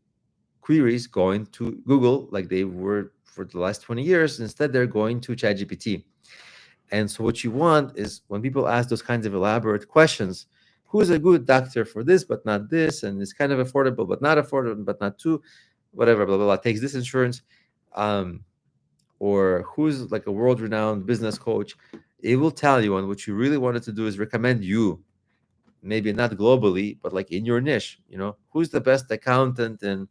queries, going to Google like they were for the last 20 years. Instead, they're going to ChatGPT. And so what you want is, when people ask those kinds of elaborate questions, who's a good doctor for this but not this, and it's kind of affordable but not affordable but not too, whatever, blah blah blah, takes this insurance, or who's like a world-renowned business coach, it will tell you. And what you really wanted to do is recommend you, maybe not globally, but like in your niche. Who's the best accountant in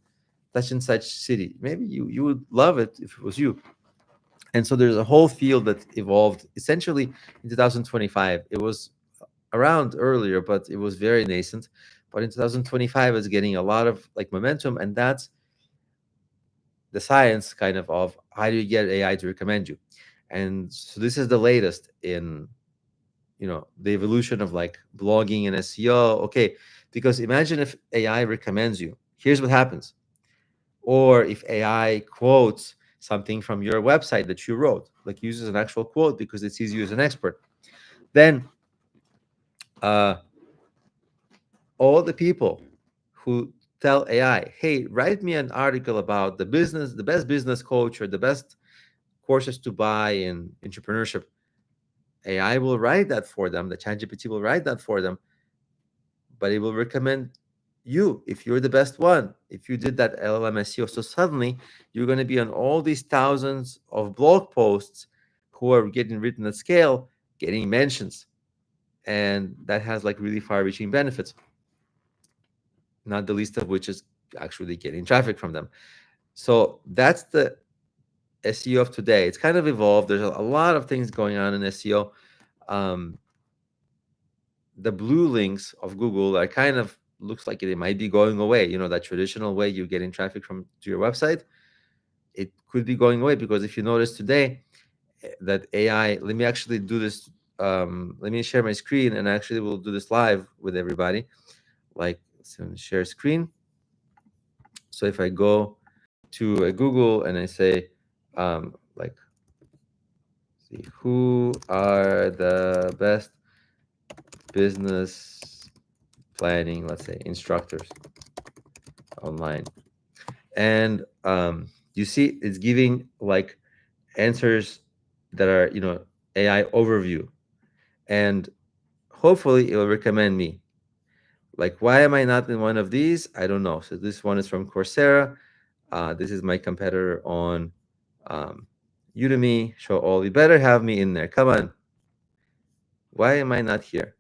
such and such city? Maybe you would love it if it was you. And so there's a whole field that evolved essentially in 2025. It was around earlier, but it was very nascent. But in 2025, it's getting a lot of like momentum, and that's the science kind of how do you get AI to recommend you. And so this is the latest in the evolution of like blogging and SEO. Okay, because imagine if AI recommends you. Here's what happens. Or if AI quotes something from your website that you wrote, like uses an actual quote because it sees you as an expert, then uh, all the people who tell AI, hey, write me an article about the best business coach or the best courses to buy in entrepreneurship, AI will write that for them. The ChatGPT will write that for them, but it will recommend you if you're the best one, if you did that LLM SEO. So suddenly you're going to be on all these thousands of blog posts who are getting written at scale getting mentions, and that has like really far-reaching benefits, not the least of which is actually getting traffic from them. So that's the SEO of today. It's kind of evolved. There's a lot of things going on in SEO. Um, the blue links of Google are kind of looks like it might be going away. You know, that traditional way you getting traffic from to your website, it could be going away, because if you notice today that AI, let me actually do this. Let me share my screen, and actually we'll do this live with everybody. Like, so share screen. So if I go to a Google and I say, like, see, who are the best business planning, let's say, instructors online, and you see it's giving like answers that are, you know, AI overview, and hopefully it will recommend me. Like, why am I not in one of these? I don't know. So this one is from Coursera. This is my competitor on um, Udemy. Show all. You better have me in there. Come on. Why am I not here?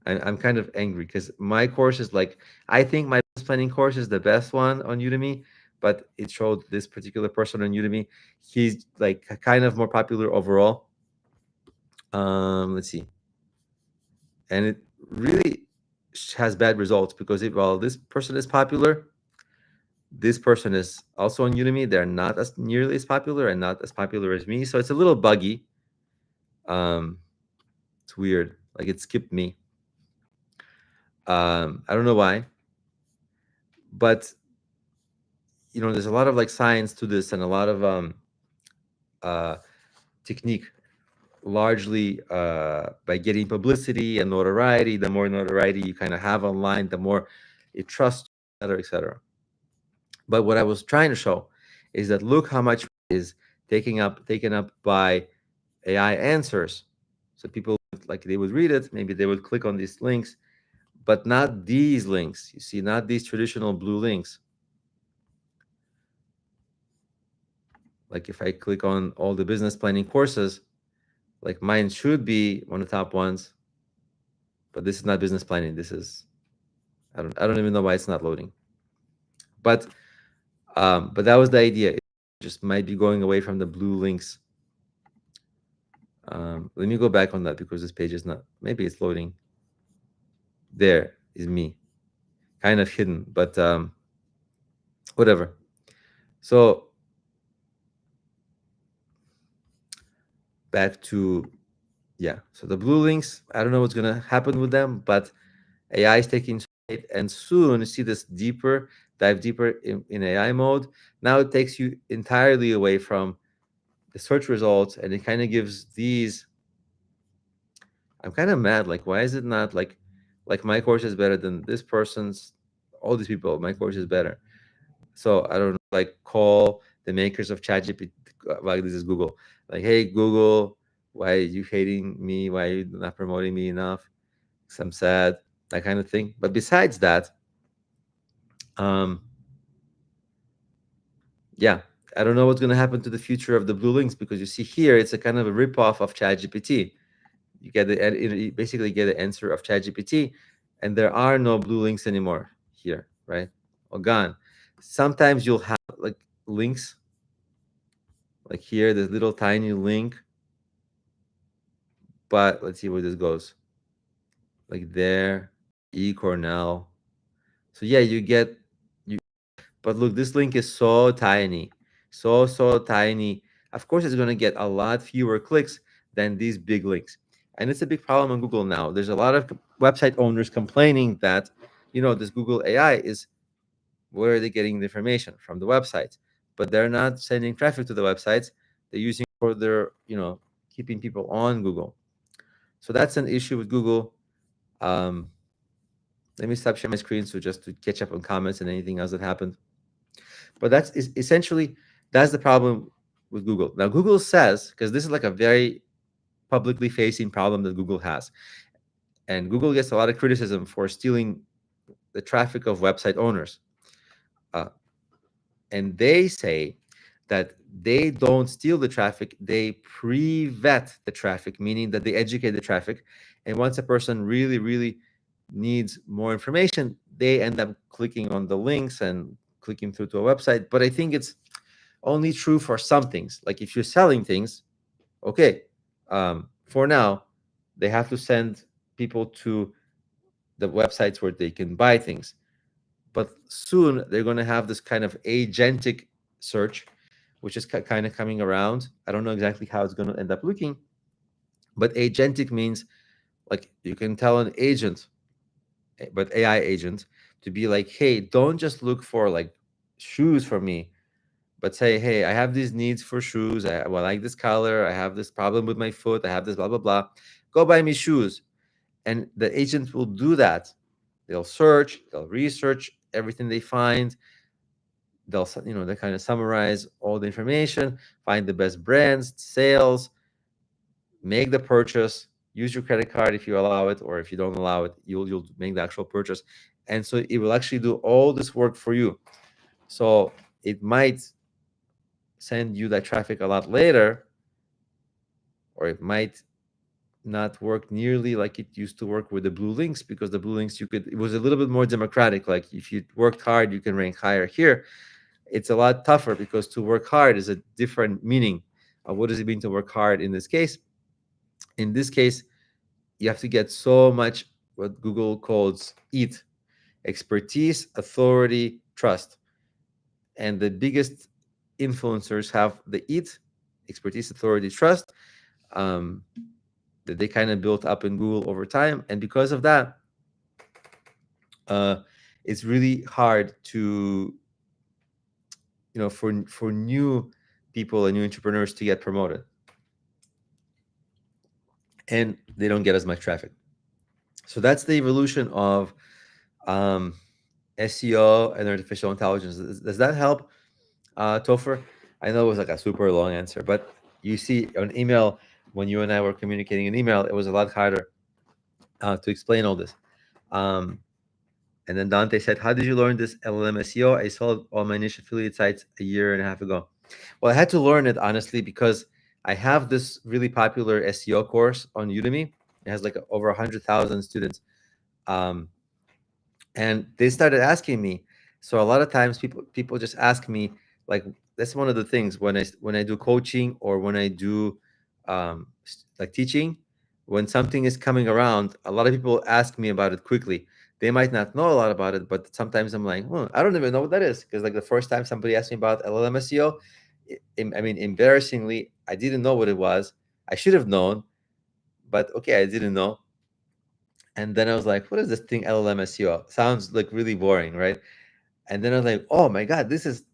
I'm kind of angry because my course is like, I think my business planning course is the best one on Udemy, but it showed this particular person on Udemy. He's like kind of more popular overall. Let's see. And it really has bad results, because while this person is popular, this person is also on Udemy. They're not as nearly as popular and not as popular as me. So it's a little buggy. It's weird. Like, it skipped me. I don't know why, but you know, there's a lot of like science to this, and a lot of uh, technique, largely by getting publicity and notoriety. The more notoriety you kind of have online, the more it trusts, etc., etc. But what I was trying to show is that look how much is taken up by AI answers. So people, like, they would read it, maybe they would click on these links, but not these links. You see, not these traditional blue links. Like, if I click on all the business planning courses, like, mine should be one of the top ones, but this is not business planning. This is, I don't even know why it's not loading. But that was the idea. It just might be going away from the blue links. Let me go back on that, because this page is not, maybe it's loading. There is me, kind of hidden, but whatever. So back to, yeah, so the blue links, I don't know what's gonna happen with them, but AI is taking shape, and soon you see this dive deeper in AI mode. Now it takes you entirely away from the search results, and it kind of gives these. I'm kind of mad. Like, why is it not like my course is better than this person's? All these people, my course is better. So I don't know, like, call the makers of ChatGPT. Like, this is Google. Like, hey Google, why are you hating me? Why are you not promoting me enough? 'Cause I'm sad. That kind of thing. But besides that, yeah, I don't know what's going to happen to the future of the blue links, because you see here it's a kind of a ripoff of ChatGPT. You get you basically get the answer of ChatGPT, and there are no blue links anymore here, right? Or gone. Sometimes you'll have like links, like here, this little tiny link. But let's see where this goes. Like there, eCornell. So yeah, you get you. But look, this link is so tiny, so tiny. Of course, it's going to get a lot fewer clicks than these big links, and it's a big problem on Google now. There's a lot of website owners complaining that, you know, this Google AI is, where are they getting the information from? The websites, but they're not sending traffic to the websites. They're using for their, you know, keeping people on Google. So that's an issue with Google. Um, Let me stop sharing my screen so just to catch up on comments and anything else that happened. But that's essentially, that's the problem with Google. Now, Google says, because this is like a very publicly facing problem that Google has, and Google gets a lot of criticism for stealing the traffic of website owners. And they say that they don't steal the traffic, they pre-vet the traffic, meaning that they educate the traffic. And once a person really, really needs more information, they end up clicking on the links and clicking through to a website. But I think it's only true for some things. Like if you're selling things, okay, for now, they have to send people to the websites where they can buy things. But soon they're going to have this kind of agentic search, which is kind of coming around. I don't know exactly how it's going to end up looking, but agentic means like you can tell an agent, but AI agent, to be like, hey, don't just look for like shoes for me, but say, hey, I have these needs for shoes. Well, I like this color. I have this problem with my foot. I have this blah, blah, blah. Go buy me shoes. And the agent will do that. They'll search, they'll research everything they find. They'll, they kind of summarize all the information, find the best brands, sales, make the purchase, use your credit card if you allow it, or if you don't allow it, you'll make the actual purchase. And so it will actually do all this work for you. So it might send you that traffic a lot later, or it might not work nearly like it used to work with the blue links, because the blue links, it was a little bit more democratic. Like if you worked hard, you can rank higher. Here it's a lot tougher, because to work hard is a different meaning of what does it mean to work hard in this case. In this case, you have to get so much what Google calls EAT: expertise, authority, trust. And the biggest influencers have the EAT: expertise, authority, trust, um, that they kind of built up in Google over time. And because of that, uh, it's really hard to, for new people and new entrepreneurs to get promoted, and they don't get as much traffic. So that's the evolution of SEO and artificial intelligence. Does that help, Topher? I know it was like a super long answer, but you see, on email, when you and I were communicating in email, it was a lot harder to explain all this. And then Dante said, how did you learn this LLM SEO? I sold all my niche affiliate sites a year and a half ago. Well, I had to learn it, honestly, because I have this really popular SEO course on Udemy. It has like over 100,000 students. Um, and they started asking me. So a lot of times people just ask me, like, that's one of the things when I do coaching, or when I do like teaching, when something is coming around, a lot of people ask me about it quickly. They might not know a lot about it, but sometimes I'm like, I don't even know what that is, because like the first time somebody asked me about LLM SEO, I mean, embarrassingly, I didn't know what it was. I should have known, but okay, I didn't know. And then I was like, what is this thing, LLM SEO? Sounds like really boring, right? And then I was like, oh my God, this is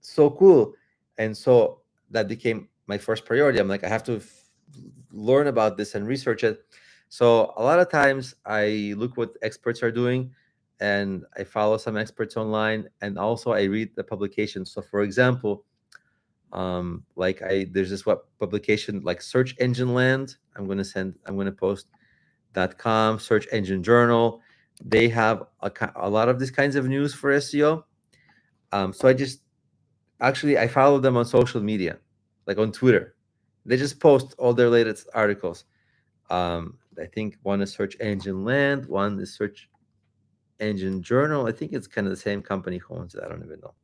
so cool. And so that became my first priority. I'm like, I have to learn about this and research it. So a lot of times I look what experts are doing, and I follow some experts online, and also I read the publications. So for example, like there's this publication like Search Engine Land. I'm going to post .com, Search Engine Journal. They have a lot of these kinds of news for SEO. So I follow them on social media, like on Twitter. They just post all their latest articles. I think one is Search Engine Land, one is Search Engine Journal. I think it's kind of the same company who owns it. I don't even know.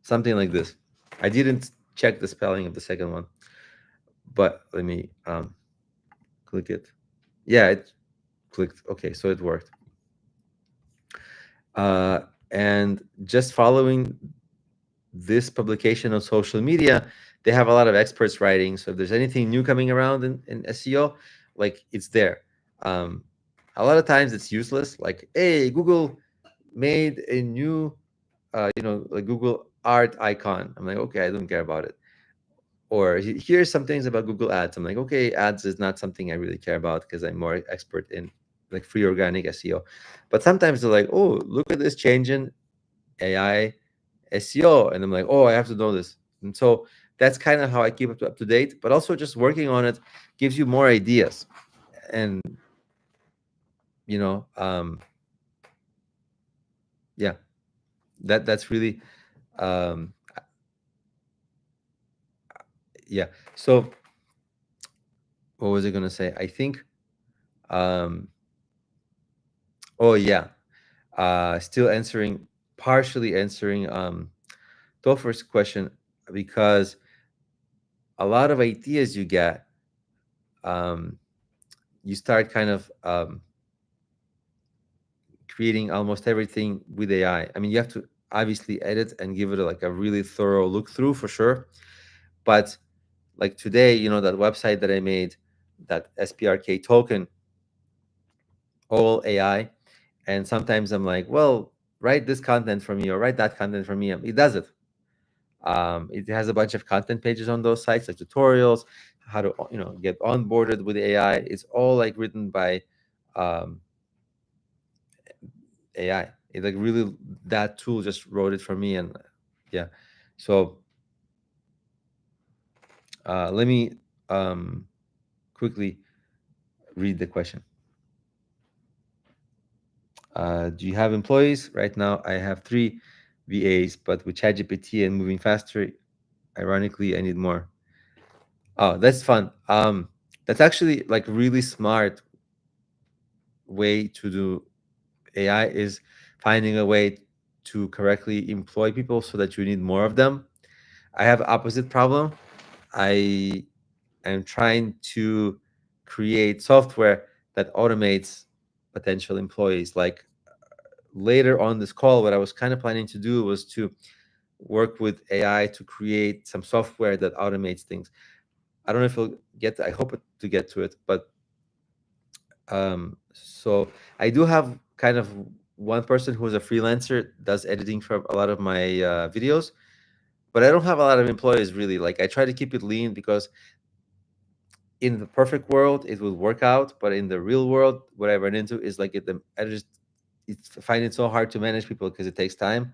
Something like this. I didn't check the spelling of the second one, but let me click it. Yeah, it clicked. Okay, so it worked. And just following this publication on social media, they have a lot of experts writing. So if there's anything new coming around in SEO, like it's there. A lot of times it's useless. Like, hey, Google made a new, like Google art icon. I'm like, okay, I don't care about it. Or here's some things about Google Ads. I'm like, okay, ads is not something I really care about, because I'm more expert in like free organic SEO. But sometimes they're like, oh, look at this change in AI SEO. And I'm like, oh, I have to know this. And so that's kind of how I keep up to date. But also just working on it gives you more ideas. And, yeah, that's really, Yeah. So what was I gonna say? I think um oh yeah. Still answering, partially answering Topher's question, because a lot of ideas you get, um you start kind of creating almost everything with AI. I mean, you have to obviously edit and give it like a really thorough look through for sure. But like today, that website that I made, that SPRK token, all AI. And sometimes I'm like, well, write this content for me or write that content for me. It does it. It has a bunch of content pages on those sites, like tutorials, how to get onboarded with AI. It's all like written by um, AI. It like really, that tool just wrote it for me, and yeah. So let me quickly read the question. Do you have employees? Right now, I have 3 VAs, but with ChatGPT and moving faster, ironically, I need more. Oh, that's fun. That's actually like really smart way to do AI, is finding a way to correctly employ people so that you need more of them. I have opposite problem. I am trying to create software that automates potential employees. Like later on this call, what I was kind of planning to do was to work with AI to create some software that automates things. I don't know if you'll get I hope to get to it, but so I do have kind of one person who is a freelancer, does editing for a lot of my videos, but I don't have a lot of employees really. Like I try to keep it lean because in the perfect world it would work out, but in the real world, what I run into is like I just it's find it so hard to manage people because it takes time,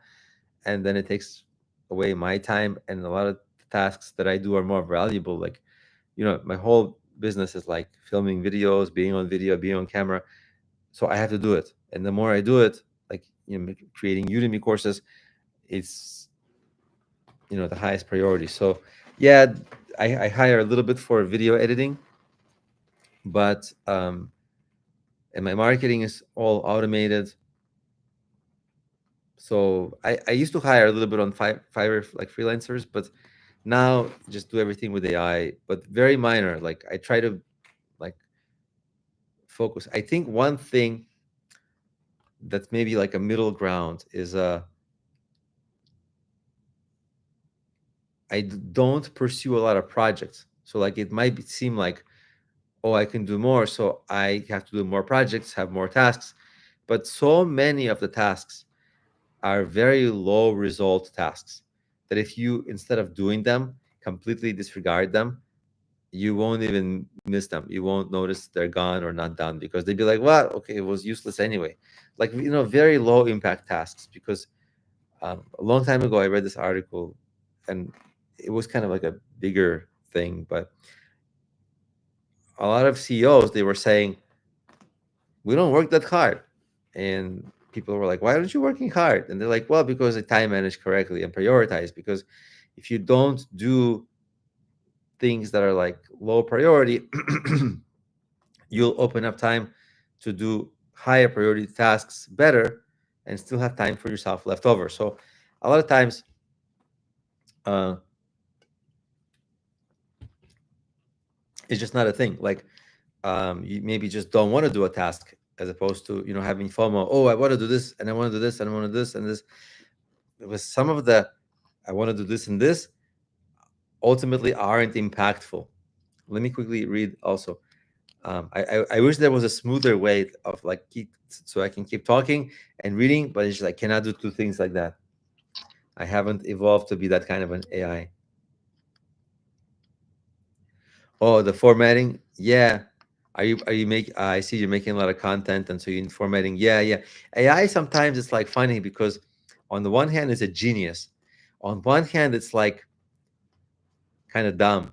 and then it takes away my time, and a lot of tasks that I do are more valuable. Like my whole business is like filming videos, being on video, being on camera, so I have to do it. And the more I do it, like creating Udemy courses, it's the highest priority. So yeah, I hire a little bit for video editing, but and my marketing is all automated. So I used to hire a little bit on Fiverr, like freelancers, but now just do everything with AI, but very minor. Like I try to like focus. I think one thing that's maybe like a middle ground is don't pursue a lot of projects. So like it might seem like, oh, I can do more, so I have to do more projects, have more tasks. But so many of the tasks are very low result tasks that if you, instead of doing them, completely disregard them, you won't even miss them. You won't notice they're gone or not done because they'd be like, well, okay, it was useless anyway. Like, very low impact tasks. Because a long time ago, I read this article, and it was kind of like a bigger thing, but a lot of CEOs, they were saying, we don't work that hard. And people were like, why aren't you working hard? And they're like, well, because I time manage correctly and prioritize. Because if you don't do things that are like low priority, you'll open up time to do higher priority tasks better and still have time for yourself left over. So a lot of times, uh, it's just not a thing. Like you maybe just don't want to do a task, as opposed to having FOMO. Oh, I want to do this, and I want to do this, and I want to do this, and this. With some of the, I want to do this and this, ultimately aren't impactful. Let me quickly read also. I wish there was a smoother way of like so I can keep talking and reading, but it's just I cannot do two things like that. I haven't evolved to be that kind of an AI. Oh, the formatting, yeah. Are you make? I see you're making a lot of content, and so you're formatting. Yeah, yeah. AI sometimes it's like funny because, on the one hand, it's a genius. On one hand, it's like kind of dumb.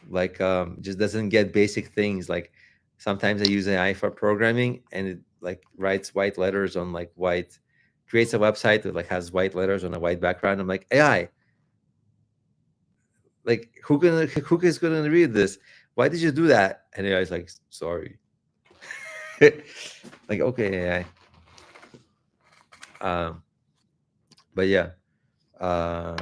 Like just doesn't get basic things. Like sometimes I use AI for programming, and it like writes white letters on like white, creates a website that like has white letters on a white background. I'm like, AI, Like who is gonna read this? Why did you do that? And AI is like, sorry. Like, okay, AI. But yeah, uh,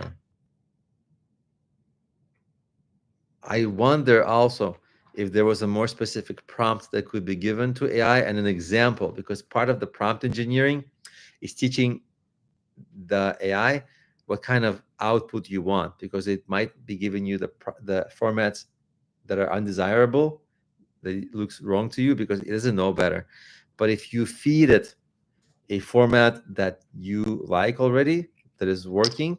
I wonder also if there was a more specific prompt that could be given to AI and an example, because part of the prompt engineering is teaching the AI what kind of output you want, because it might be giving you the formats that are undesirable, that it looks wrong to you because it doesn't know better. But if you feed it a format that you like already, that is working,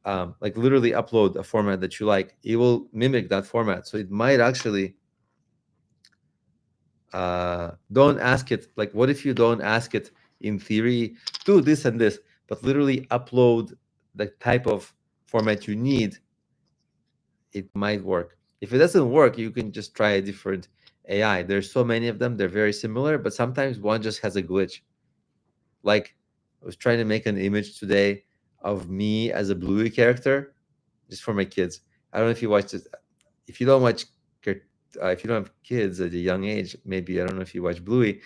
like literally upload a format that you like, it will mimic that format. So it might actually, don't ask it, like, what if you don't ask it in theory, do this and this, but literally upload the type of format you need, it might work. If it doesn't work, you can just try a different AI. There's so many of them, they're very similar, but sometimes one just has a glitch. Like, I was trying to make an image today of me as a Bluey character, just for my kids. I don't know if you watched it. If you don't watch, if you don't have kids at a young age, maybe I don't know if you watch Bluey.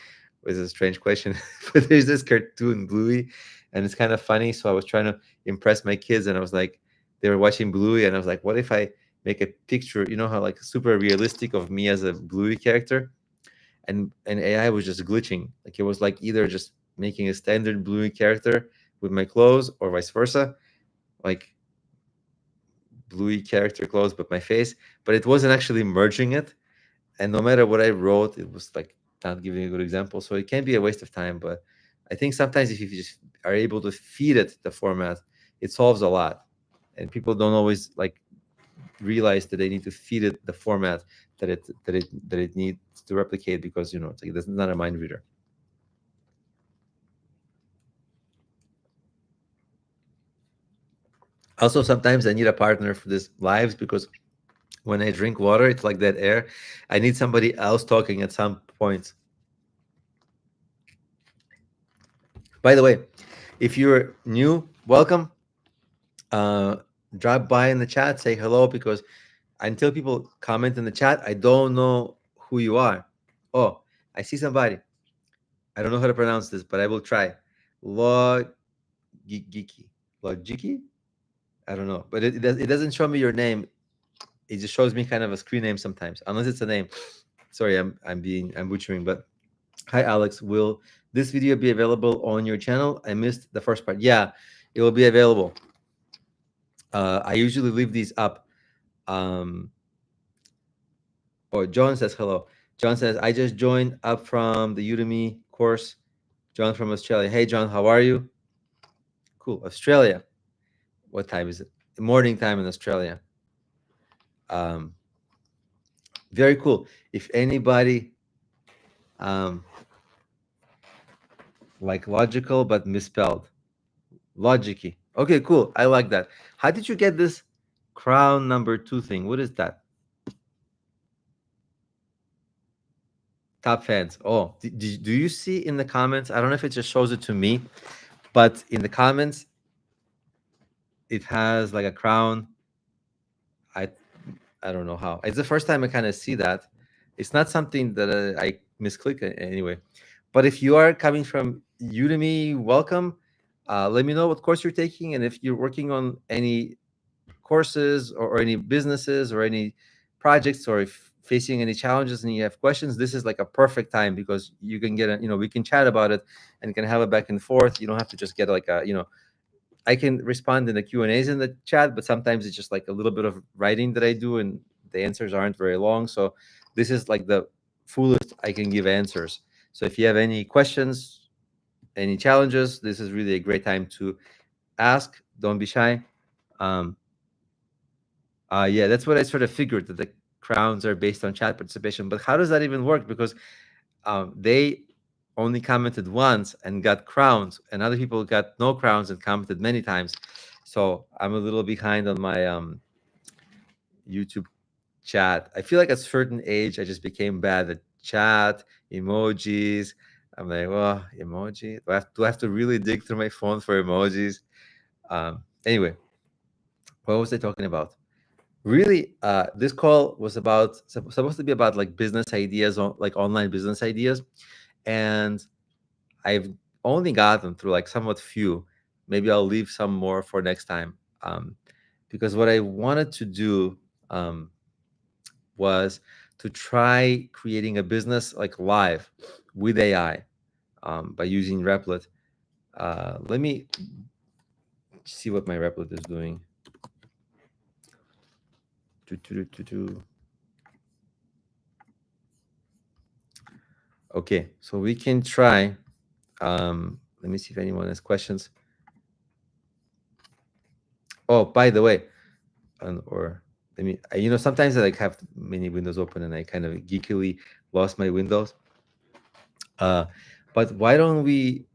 It's a strange question, but there's this cartoon Bluey, and it's kind of funny. So I was trying to impress my kids, and I was like, they were watching Bluey, and I was like, what if I make a picture? You know how like super realistic of me as a Bluey character, and AI was just glitching. Like it was like either just making a standard Bluey character with my clothes, or vice versa, like Bluey character clothes but my face, but it wasn't actually merging it. And no matter what I wrote, it was like not giving a good example. So it can be a waste of time. But I think sometimes if you just are able to feed it the format, it solves a lot. And people don't always like realize that they need to feed it the format that it needs to replicate, because it's like it's not a mind reader. Also, sometimes I need a partner for this lives, because when I drink water, it's like that air. I need somebody else talking at some point. By the way, if you're new, welcome. Uh, drop by in the chat, say hello, because until people comment in the chat, I don't know who you are. Oh, I see somebody. I don't know how to pronounce this, but I will try. Logiki. Logiki? I don't know, but it doesn't show me your name. It just shows me kind of a screen name sometimes, unless it's a name. Sorry, I'm butchering, but hi Alex. Will this video be available on your channel? I missed the first part. Yeah, it will be available. I usually leave these up. Oh, John says hello. John says, I just joined up from the Udemy course. John from Australia. Hey, John, how are you? Cool. Australia. What time is it? Morning time in Australia. Um, very cool. If anybody like logical but misspelled, logicy. Okay, cool. I like that. How did you get this crown number 2 thing? What is that? Top fans. Oh, do you see in the comments? I don't know if it just shows it to me, but in the comments, it has like a crown. I I don't know how. It's the first time I kind of see that. It's not something that I misclick anyway. But if you are coming from Udemy, welcome. Let me know what course you're taking, and if you're working on any courses, or any businesses, or any projects, or if facing any challenges and you have questions, this is like a perfect time, because you can get we can chat about it and can have a back and forth. You don't have to just get like a I can respond in the Q&As in the chat, but sometimes it's just like a little bit of writing that I do, and the answers aren't very long. So this is like the fullest I can give answers. So if you have any questions, any challenges, this is really a great time to ask. Don't be shy. Um, yeah, that's what I sort of figured, that the crowns are based on chat participation. But how does that even work? Because they only commented once and got crowns, and other people got no crowns and commented many times. So I'm a little behind on my YouTube chat. I feel like at a certain age, I just became bad at chat, emojis. I'm like, well, emoji. Do I have to really dig through my phone for emojis? Anyway, what was I talking about? Really, this call was supposed to be about like business ideas, like online business ideas, and I've only gotten through like somewhat few. Maybe I'll leave some more for next time, um, because what I wanted to do um, was to try creating a business like live with AI by using Replit. Let me see what my Replit is doing. Do, do, do, do, do. Okay, so we can try. Let me see if anyone has questions. Oh, by the way, or let me. Sometimes I like have many windows open and I kind of geekily lost my windows. Uh, but why don't we?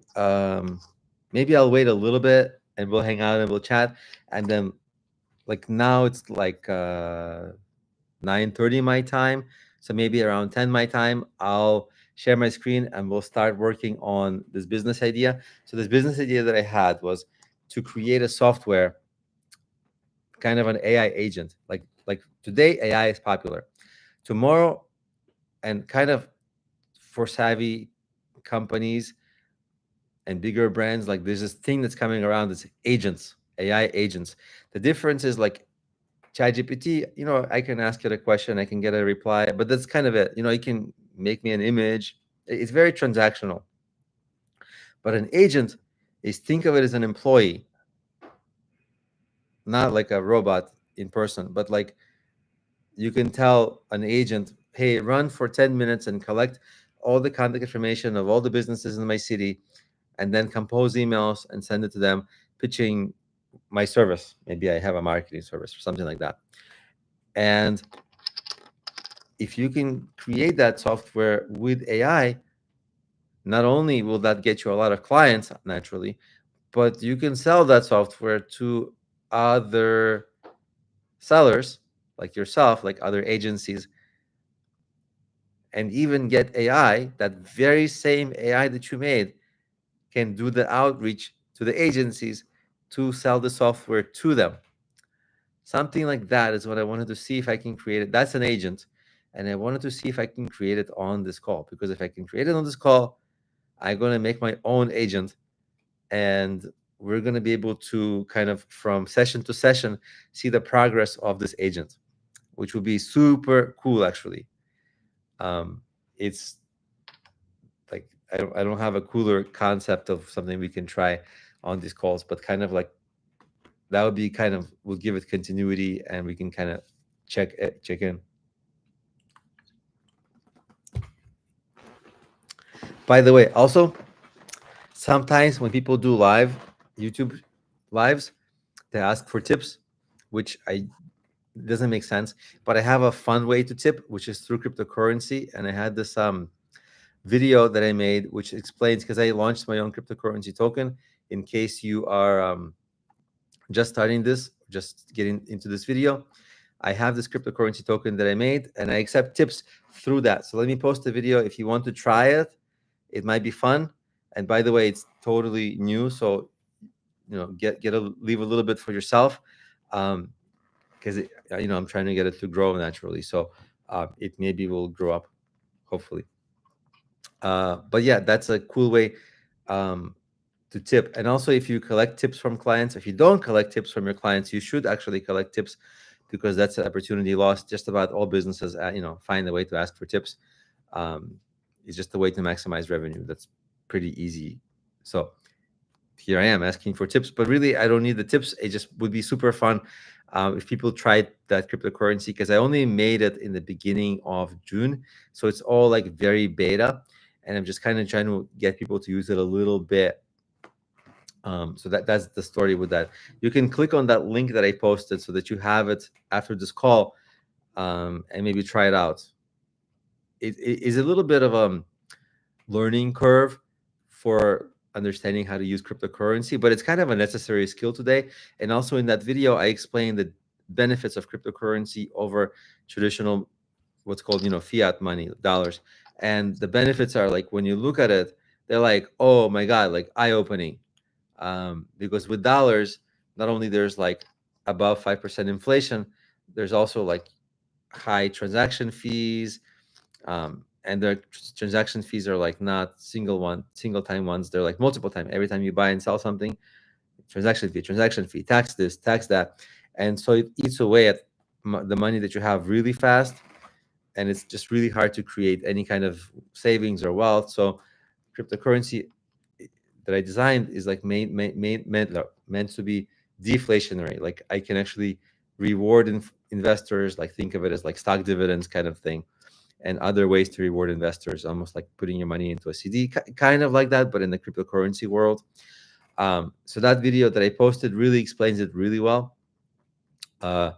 Maybe I'll wait a little bit and we'll hang out and we'll chat, and then like now it's like 9:30 my time, so maybe around 10 my time I'll share my screen and we'll start working on this business idea. So this business idea that I had was to create a software, kind of an AI agent. Like today AI is popular. Tomorrow, and kind of for savvy companies and bigger brands, like there's this thing that's coming around, it's agents, AI agents. The difference is like ChatGPT, I can ask it a question, I can get a reply, but that's kind of it. You can make me an image. It's very transactional. But an agent is, think of it as an employee, not like a robot in person, but like you can tell an agent, hey, run for 10 minutes and collect all the contact information of all the businesses in my city, and then compose emails and send it to them, pitching my service. Maybe I have a marketing service or something like that. And if you can create that software with AI, not only will that get you a lot of clients naturally, but you can sell that software to other sellers like yourself, like other agencies, and even get AI, that very same AI that you made can do the outreach to the agencies to sell the software to them. Something like that is what I wanted to see if I can create it. That's an agent. And I wanted to see if I can create it on this call, because if I can create it on this call, I'm going to make my own agent, and we're going to be able to kind of from session to session see the progress of this agent, which would be super cool actually. It's like I don't have a cooler concept of something we can try on these calls, but kind of like that would be kind of, will give it continuity and we can kind of check in. By the way, also sometimes when people do live YouTube lives, they ask for tips, which I doesn't make sense. But I have a fun way to tip, which is through cryptocurrency. And I had this video that I made, which explains, because I launched my own cryptocurrency token. In case you are just starting this, just getting into this video, I have this cryptocurrency token that I made, and I accept tips through that. So let me post a video if you want to try it. It might be fun. And by the way, it's totally new, so leave a little bit for yourself, because I'm trying to get it to grow naturally. So it maybe will grow up, hopefully. But yeah, that's a cool way um, to tip. And also, if you collect tips from clients, if you don't collect tips from your clients, you should actually collect tips, because that's an opportunity lost. Just about all businesses, find a way to ask for tips. Um, it's just a way to maximize revenue. That's pretty easy. So here I am asking for tips, but really I don't need the tips. It just would be super fun if people tried that cryptocurrency, because I only made it in the beginning of June, so it's all like very beta, and I'm just kind of trying to get people to use it a little bit. So that's the story with that. You can click on that link that I posted so that you have it after this call, and maybe try it out. It is a little bit of a learning curve for understanding how to use cryptocurrency, but it's kind of a necessary skill today. And also in that video, I explained the benefits of cryptocurrency over traditional, what's called, fiat money, dollars. And the benefits are like, when you look at it, they're like, oh my God, like eye opening. Because with dollars, not only there's like above 5% inflation, there's also like high transaction fees, and the transaction fees are like not single time ones. They're like multiple time. Every time you buy and sell something, transaction fee, tax this, tax that, and so it eats away at the money that you have really fast, and it's just really hard to create any kind of savings or wealth. So cryptocurrency that I designed is like meant to be deflationary. Like I can actually reward investors, like think of it as like stock dividends kind of thing, and other ways to reward investors, almost like putting your money into a CD, kind of like that, but in the cryptocurrency world. So that video that I posted really explains it really well. Uh,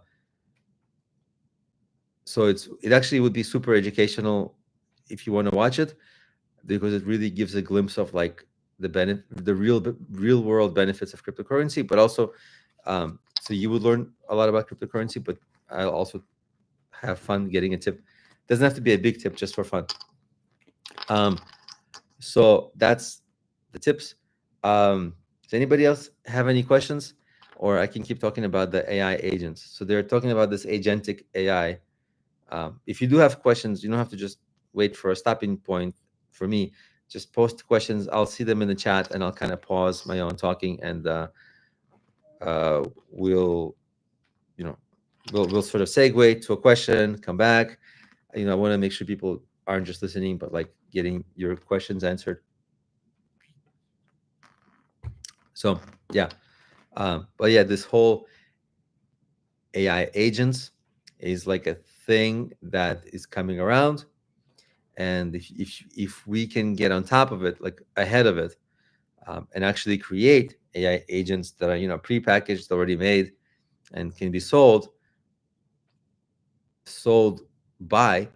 so it actually would be super educational if you want to watch it, because it really gives a glimpse of like the real world benefits of cryptocurrency, but also so you would learn a lot about cryptocurrency, but I'll also have fun getting a tip. Doesn't have to be a big tip, just for fun. So that's the tips. Does anybody else have any questions, or I can keep talking about the AI agents? So they're talking about this agentic AI. If you do have questions, you don't have to just wait for a stopping point for me. Just post questions. I'll see them in the chat, and I'll kind of pause my own talking, and we'll, you know, we'll sort of segue to a question, come back. I want to make sure people aren't just listening, but like getting your questions answered. So yeah, but yeah, this whole AI agents is like a thing that is coming around, and if we can get on top of it, like ahead of it, and actually create AI agents that are prepackaged, already made, and can be sold by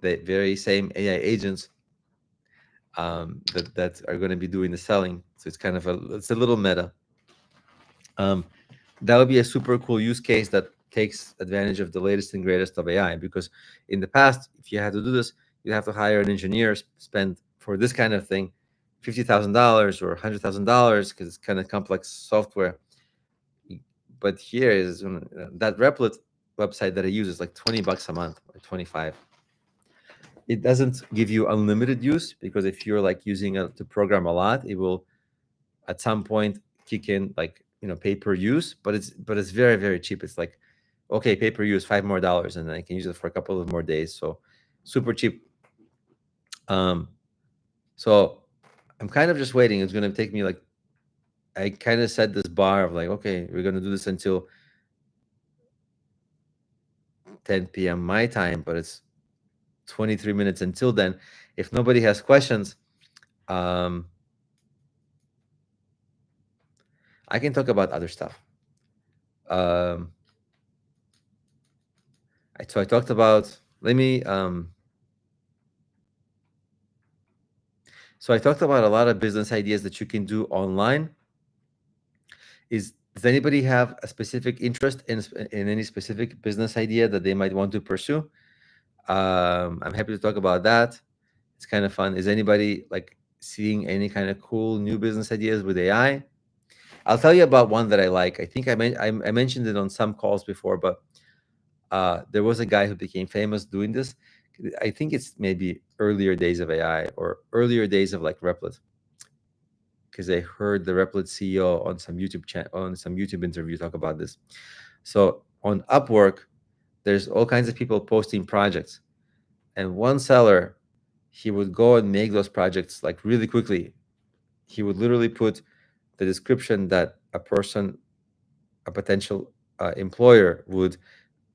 the very same AI agents that are going to be doing the selling. So it's a little meta. That would be a super cool use case that takes advantage of the latest and greatest of AI. Because in the past, if you had to do this, you have to hire an engineer, spend for this kind of thing $50,000 or $100,000, because it's kind of complex software. But here is that Replit website that I use is like $20 a month, or 25. It doesn't give you unlimited use, because if you're like using it to program a lot, it will at some point kick in like pay per use, but it's very, very cheap. It's like, okay, pay per use $5 more, and then I can use it for a couple of more days. So super cheap. So I'm kind of just waiting. It's going to take me like, I kind of set this bar of like, okay, we're going to do this until 10 p.m. my time, but it's 23 minutes until then. If nobody has questions, I can talk about other stuff. Um, so I talked about, let me, so I talked about a lot of business ideas that you can do online. Does anybody have a specific interest in any specific business idea that they might want to pursue? I'm happy to talk about that. It's kind of fun. Is anybody like seeing any kind of cool new business ideas with AI? I'll tell you about one that I like. I think I mentioned it on some calls before, but there was a guy who became famous doing this. I think it's maybe earlier days of AI or earlier days of like Replit, because I heard the Replit CEO on some YouTube interview talk about this. So on Upwork, there's all kinds of people posting projects, and one seller, he would go and make those projects like really quickly. He would literally put the description that a potential employer would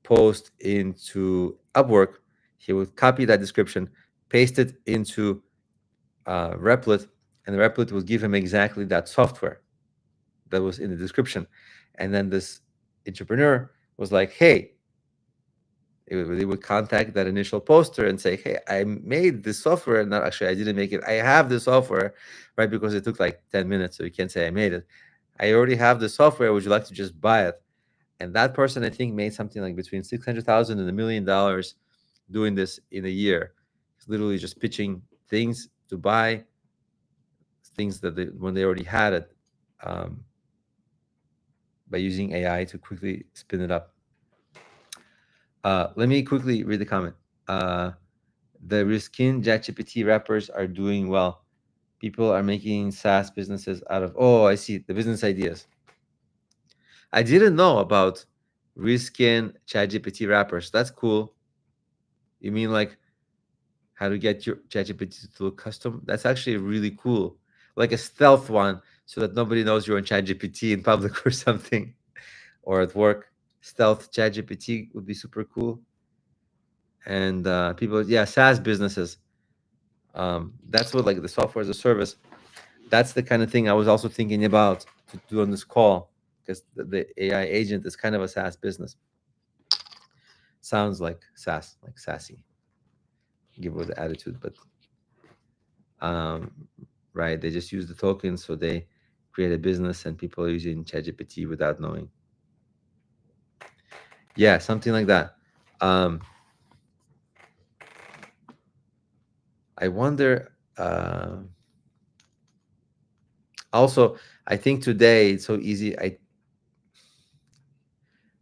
post into Upwork. He would copy that description, paste it into Replit, and the Replit would give him exactly that software that was in the description. And then this entrepreneur was like, hey, they would contact that initial poster and say, hey, I made this software. Not actually, I didn't make it. I have the software, right? Because it took like 10 minutes. So you can't say I made it. I already have the software. Would you like to just buy it? And that person, I think, made something like between 600,000 and $1 million doing this in a year. It's literally just pitching things to buy, things that when they already had it, by using AI to quickly spin it up. Let me quickly read the comment. The reskin ChatGPT wrappers are doing well. People are making SaaS businesses out of. Oh, I see the business ideas. I didn't know about reskin ChatGPT wrappers. That's cool. You mean like how to get your ChatGPT to look custom? That's actually really cool. Like a stealth one, so that nobody knows you're on ChatGPT in public or something, or at work. Stealth ChatGPT would be super cool. And people, yeah, SaaS businesses. That's what, like, the software as a service. That's the kind of thing I was also thinking about to do on this call, because the AI agent is kind of a SaaS business. Sounds like SaaS, like sassy, give it the attitude, but um, right, they just use the tokens, so they create a business, and people are using ChatGPT without knowing. Yeah, something like that. Um, I wonder. Also, I think today it's so easy.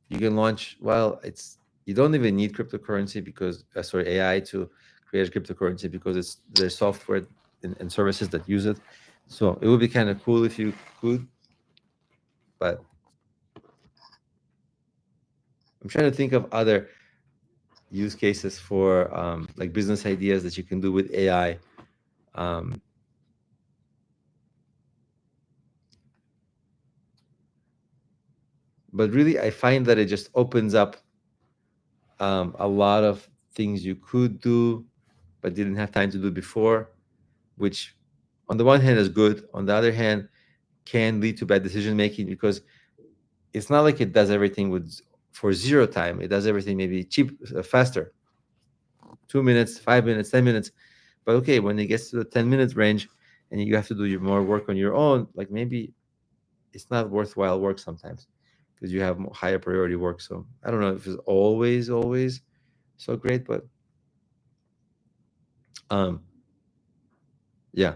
You can launch. Well, it's you don't even need cryptocurrency because sorry, AI to create cryptocurrency, because there's software and services that use it. So it would be kind of cool if you could, but I'm trying to think of other use cases for like business ideas that you can do with AI. Um, but really, I find that it just opens up a lot of things you could do, but didn't have time to do before, which on the one hand is good. On the other hand, can lead to bad decision making, because it's not like it does everything with for zero time. It does everything maybe faster, 2 minutes, 5 minutes, 10 minutes. But okay, when it gets to the 10 minutes range, and you have to do more work on your own, like maybe it's not worthwhile work sometimes, because you have higher priority work. So I don't know if it's always so great, but um, yeah.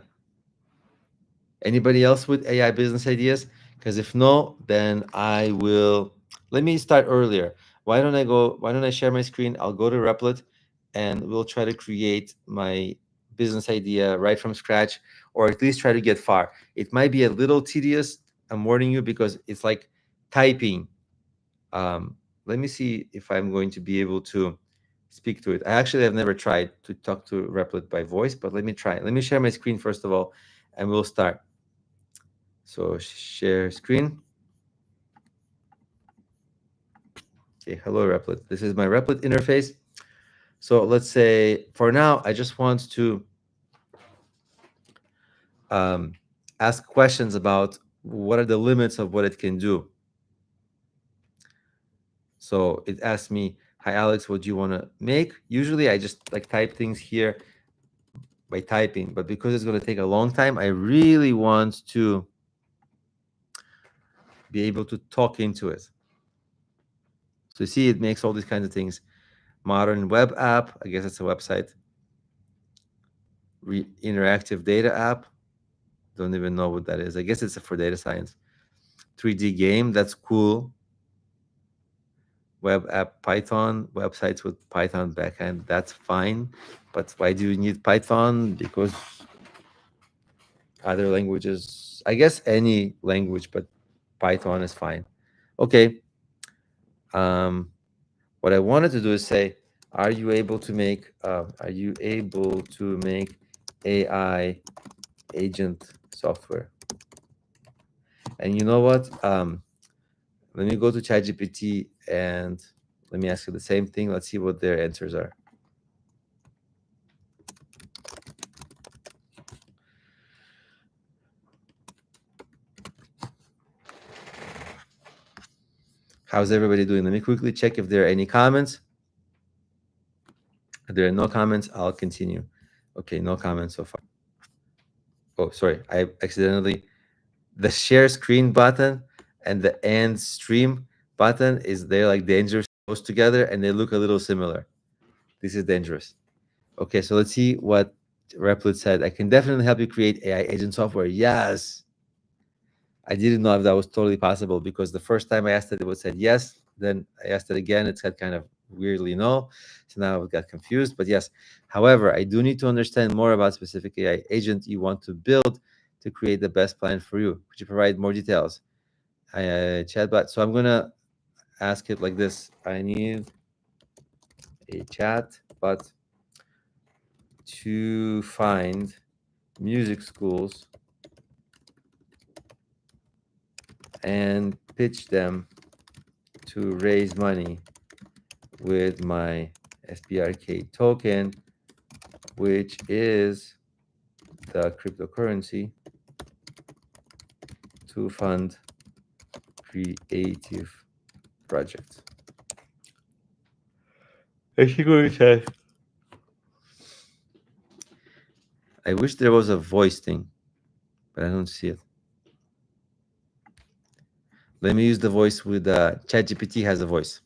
Anybody else with AI business ideas? Because if no, then I will. Let me start earlier. Why don't I share my screen? I'll go to Replit, and we'll try to create my business idea right from scratch, or at least try to get far. It might be a little tedious. I'm warning you, because it's like typing. Let me see if I'm going to be able to speak to it. I actually have never tried to talk to Replit by voice, but let me try. Let me share my screen first of all, and we'll start. So share screen. Okay, hello Replit. This is my Replit interface. So let's say for now, I just want to um, ask questions about what are the limits of what it can do. So it asked me, hi Alex, what do you want to make? Usually I just like type things here by typing, but because it's going to take a long time, I really want to be able to talk into it. So you see, it makes all these kinds of things. Modern web app, I guess it's a website. Interactive data app, don't even know what that is. I guess it's for data science. 3D game, that's cool. Web app Python, websites with Python backend, that's fine. But why do you need Python? Because other languages, I guess any language, but Python is fine. Okay. What I wanted to do is say, are you able to make AI agent software? And you know what? Let me go to ChatGPT and let me ask you the same thing. Let's see what their answers are. How's everybody doing? Let me quickly check if there are any comments. If there are no comments, I'll continue. Okay, no comments so far. Oh, sorry. I accidentally, the share screen button and the end stream button they're like dangerous close together, and they look a little similar. This is dangerous. Okay, so let's see what Replit said. I can definitely help you create AI agent software. Yes. I didn't know if that was totally possible, because the first time I asked it, it said yes. Then I asked it again. It said kind of weirdly null. So now I got confused. But yes, however, I do need to understand more about specific AI agent you want to build to create the best plan for you. Could you provide more details? Chatbot. So I'm gonna ask it like this. I need a chatbot to find music schools and pitch them to raise money with my SBRK token, which is the cryptocurrency to fund creative projects. I wish there was a voice thing, but I don't see it. Let me use the voice with ChatGPT has a voice.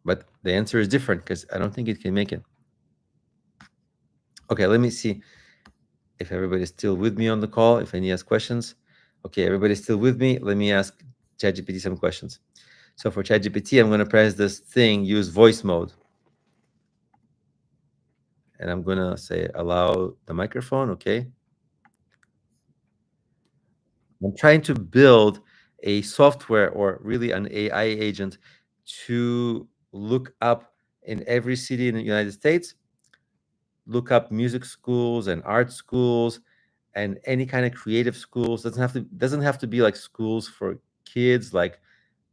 But the answer is different because I don't think it can make it. Okay, let me see if everybody's still with me on the call, if any has questions. Okay, everybody's still with me. Let me ask ChatGPT some questions. So for ChatGPT, I'm going to press this thing, use voice mode. And I'm going to say, allow the microphone, okay? I'm trying to build a software or really an AI agent to look up in every city in the United States, look up music schools and art schools and any kind of creative schools. Doesn't have to be like schools for kids like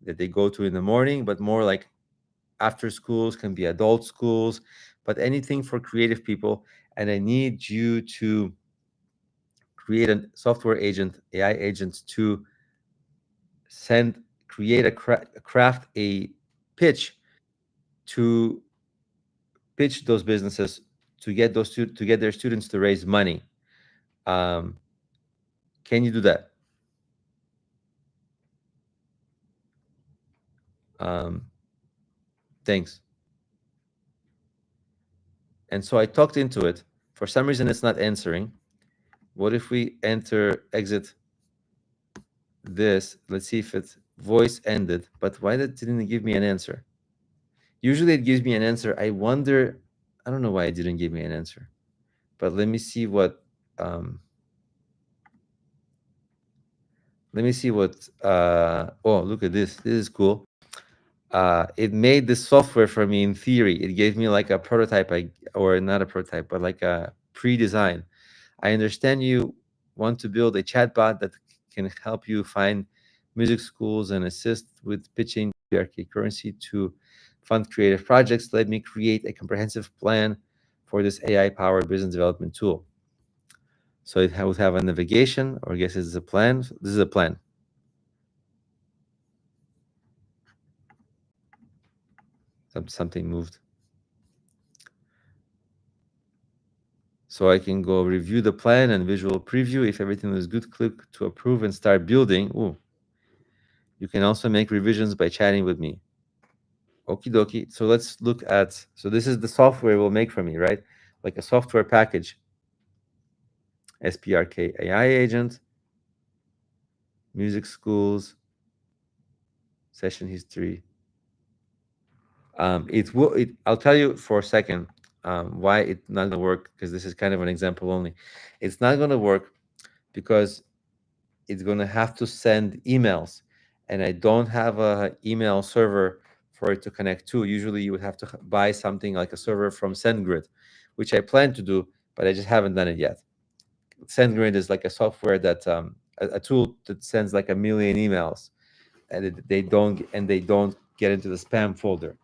that they go to in the morning, but more like after schools, can be adult schools, but anything for creative people. And I need you to create a software agent, AI agent to create craft a pitch to pitch those businesses to get to get their students to raise money. Um, can you do that? Um, thanks. And so I talked into it. For some reason, it's not answering. What if we exit this? Let's see if it's voice ended. But why didn't it give me an answer? Usually it gives me an answer. I wonder, I don't know why it didn't give me an answer. But let me see what, oh, look at this. This is cool. It made this software for me in theory. It gave me like a prototype, or not a prototype, but like a pre-design. I understand you want to build a chatbot that can help you find music schools and assist with pitching PRK currency to fund creative projects. Let me create a comprehensive plan for this AI-powered business development tool. So it would have a navigation, or I guess it's a plan. This is a plan. Something moved. So I can go review the plan and visual preview. If everything is good, click to approve and start building. Ooh. You can also make revisions by chatting with me. Okie dokie. So let's look at, so this is the software it will make for me, right? Like a software package. SPRK AI agent, music schools, session history. I'll tell you for a second why it's not gonna work, because this is kind of an example only. It's not gonna work because it's gonna have to send emails, and I don't have a email server for it to connect to. Usually you would have to buy something like a server from SendGrid, which I plan to do, but I just haven't done it yet. SendGrid is like a software that a tool that sends like a million emails, and they don't get into the spam folder,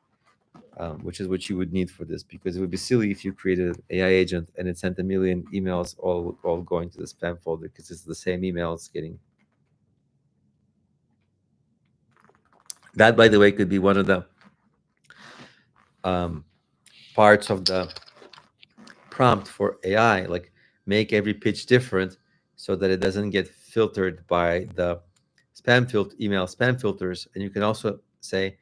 which is what you would need for this, because it would be silly if you created an AI agent and it sent a million emails all going to the spam folder, because it's the same emails getting. That, by the way, could be one of the parts of the prompt for AI, like make every pitch different so that it doesn't get filtered by the email spam filters. And you can also say,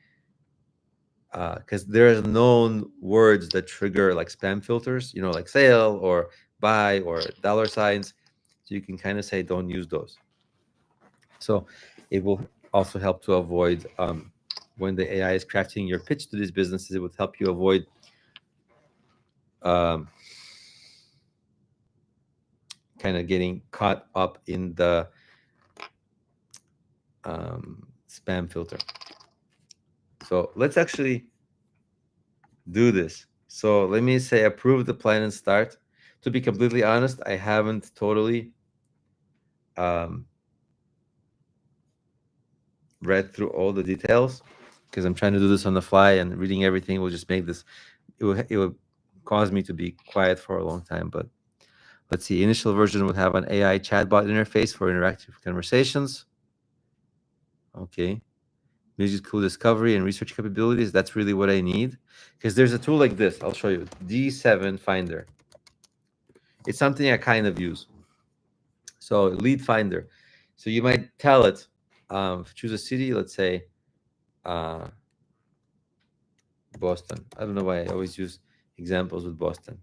because there are known words that trigger like spam filters, like sale or buy or dollar signs. So you can kind of say, don't use those. So it will also help to avoid when the AI is crafting your pitch to these businesses. It would help you avoid um, kind of getting caught up in the spam filter. So let's actually do this. So let me say approve the plan and start. To be completely honest, I haven't totally um, read through all the details because I'm trying to do this on the fly, and reading everything will just make this, it will cause me to be quiet for a long time. But let's see, initial version would have an AI chatbot interface for interactive conversations. Okay. Musical discovery and research capabilities. That's really what I need. Because there's a tool like this. I'll show you. D7 Finder. It's something I kind of use. So lead finder. So you might tell it, choose a city, let's say Boston. I don't know why I always use examples with Boston.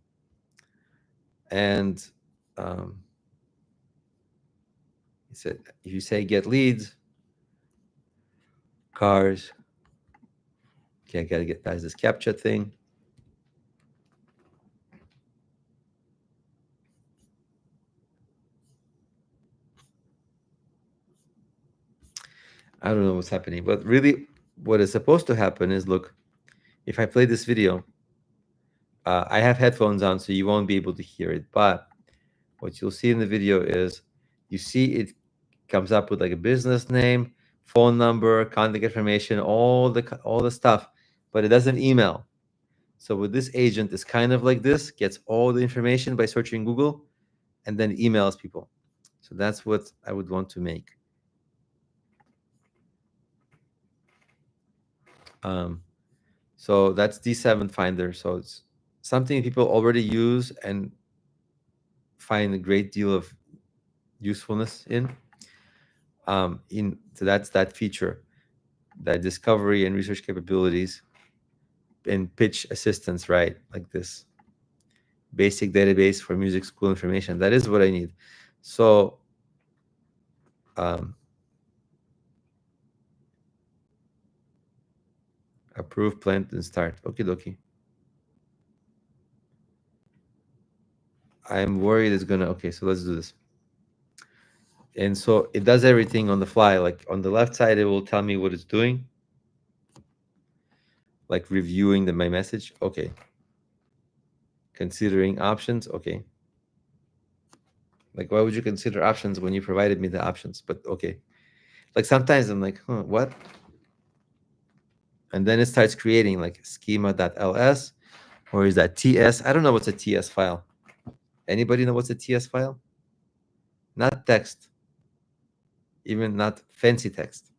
And if you say get leads, cars. Okay, I gotta get past this CAPTCHA thing. I don't know what's happening, but really what is supposed to happen is, look, if I play this video, I have headphones on, so you won't be able to hear it. But what you'll see in the video is you see it comes up with like a business name, phone number, contact information, all the stuff, but it doesn't email. So with this agent, it's kind of like this, gets all the information by searching Google, and then emails people. So that's what I would want to make. So that's D7 Finder. So it's something people already use and find a great deal of usefulness in. So that's that feature, that discovery and research capabilities and pitch assistance, right? Like this basic database for music school information. That is what I need. So approve, plant, and start. Okie dokie. I'm worried it's gonna, okay, so let's do this. And so it does everything on the fly. Like on the left side, it will tell me what it's doing, like reviewing my message. Okay. Considering options. Okay. Like, why would you consider options when you provided me the options? But okay. Like sometimes I'm like, huh, what? And then it starts creating like schema.ls, or is that TS? I don't know what's a TS file. Anybody know what's a TS file? Not text, even not fancy text.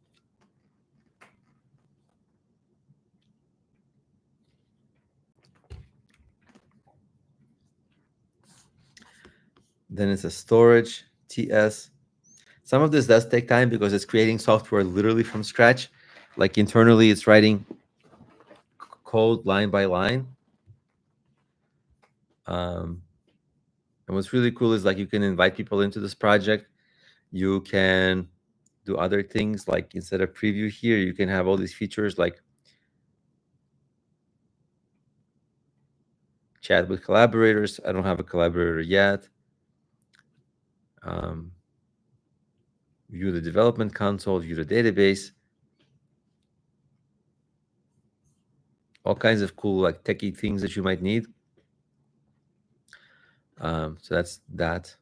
Then it's a storage, TS. Some of this does take time because it's creating software literally from scratch. Like internally, it's writing code line by line. And what's really cool is like you can invite people into this project. You can do other things, like instead of preview here, you can have all these features like chat with collaborators. I don't have a collaborator yet. View the development console, view the database. All kinds of cool like techie things that you might need. So that's that.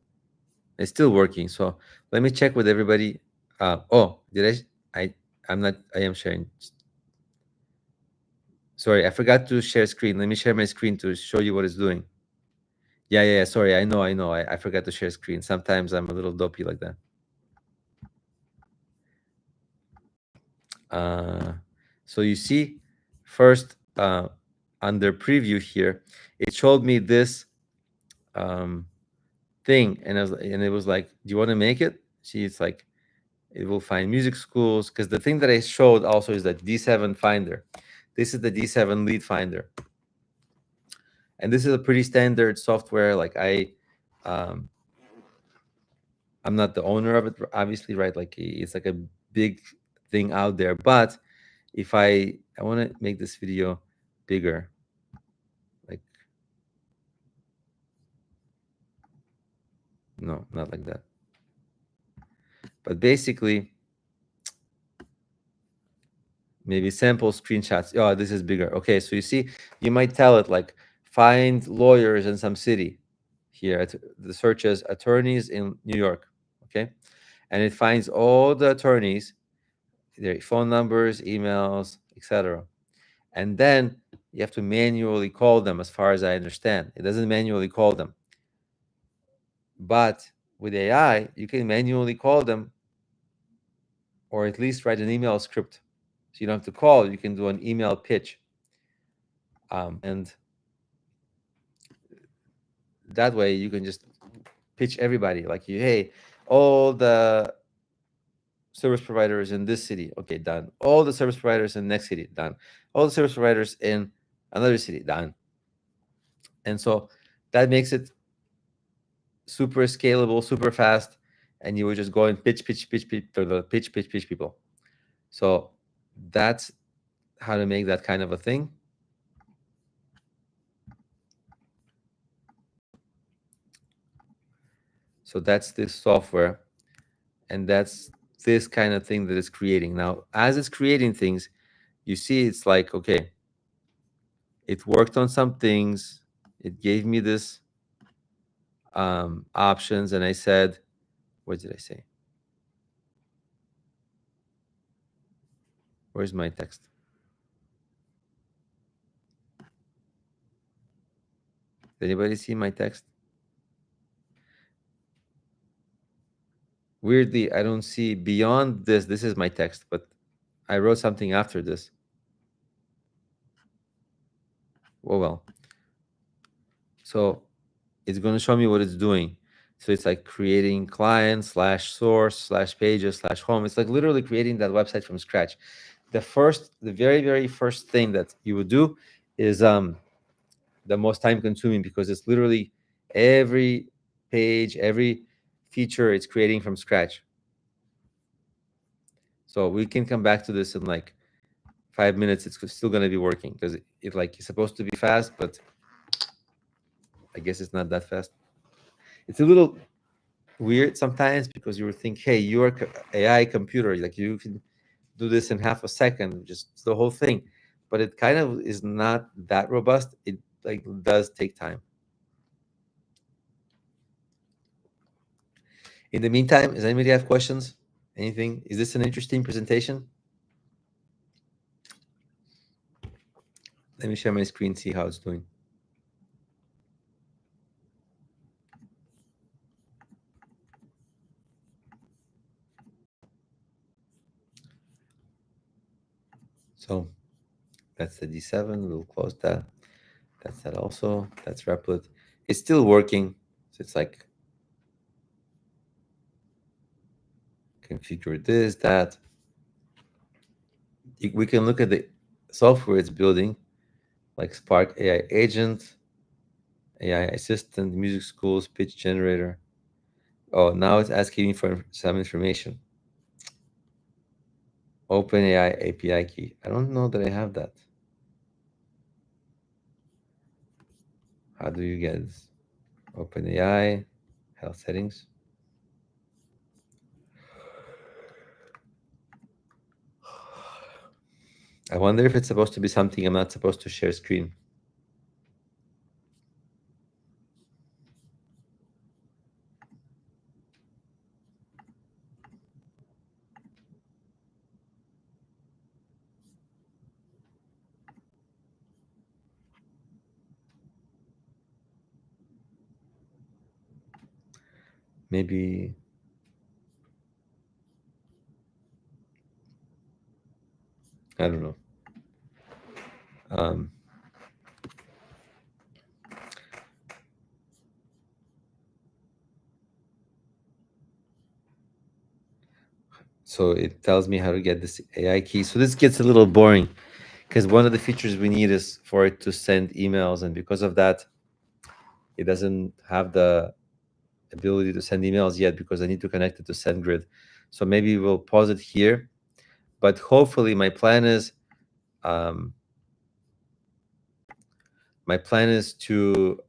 It's still working. So let me check with everybody. Oh, did I'm not, I am sharing. Sorry, I forgot to share screen. Let me share my screen to show you what it's doing. Yeah. Sorry, I know. I forgot to share screen. Sometimes I'm a little dopey like that. So you see, first under preview here, it showed me this thing, and it was like, do you want to make it? See, it's like it will find music schools, because the thing that I showed also is that D7 Finder. This is the D7 Lead Finder, and this is a pretty standard software. Like I'm not the owner of it, obviously, right? Like it's like a big thing out there. But if I want to make this video bigger, like, no, not like that. But basically, maybe sample screenshots. Oh, this is bigger. Okay, so you see, you might tell it like, find lawyers in some city. Here, the search is attorneys in New York. Okay, and it finds all the attorneys, their phone numbers, emails, etc. And then you have to manually call them, as far as I understand. It doesn't manually call them. But with AI, you can manually call them, or at least write an email script. So you don't have to call, you can do an email pitch. And that way you can just pitch everybody, like, you, hey, all the service providers in this city, okay, done. All the service providers in the next city, done. All the service providers in another city, done. And so that makes it super scalable, super fast, and you would just go and pitch people. So that's how to make that kind of a thing. So that's this software, and that's this kind of thing that it's creating. Now, as it's creating things, you see it's like, okay, it worked on some things, it gave me this options, and I said, what did I say? Where's my text? Did anybody see my text? Weirdly, I don't see beyond this. This is my text, but I wrote something after this. Oh, well. So it's going to show me what it's doing. So it's like creating client / source / pages / home. It's like literally creating that website from scratch. The very first thing that you would do is the most time consuming, because it's literally every page, every feature it's creating from scratch. So we can come back to this in like 5 minutes. It's still going to be working, because it's supposed to be fast, but I guess it's not that fast. It's a little weird sometimes, because you would think, hey, you're AI computer, like you can do this in half a second, just the whole thing. But it kind of is not that robust. It like does take time. In the meantime, does anybody have questions? Anything? Is this an interesting presentation? Let me share my screen, see how it's doing. So that's the D7. We'll close that. That's that also. That's Replit. It's still working. So it's like configure this, that. We can look at the software it's building, like Spark AI Agent, AI Assistant, Music School, Speech Generator. Oh, now it's asking me for some information. OpenAI API key. I don't know that I have that. How do you get this? OpenAI, health settings. I wonder if it's supposed to be something I'm not supposed to share screen. Maybe I don't know. So it tells me how to get this AI key. So this gets a little boring, because one of the features we need is for it to send emails, and because of that, it doesn't have the ability to send emails yet, because I need to connect it to SendGrid. So maybe we'll pause it here. But hopefully, um, my plan is to.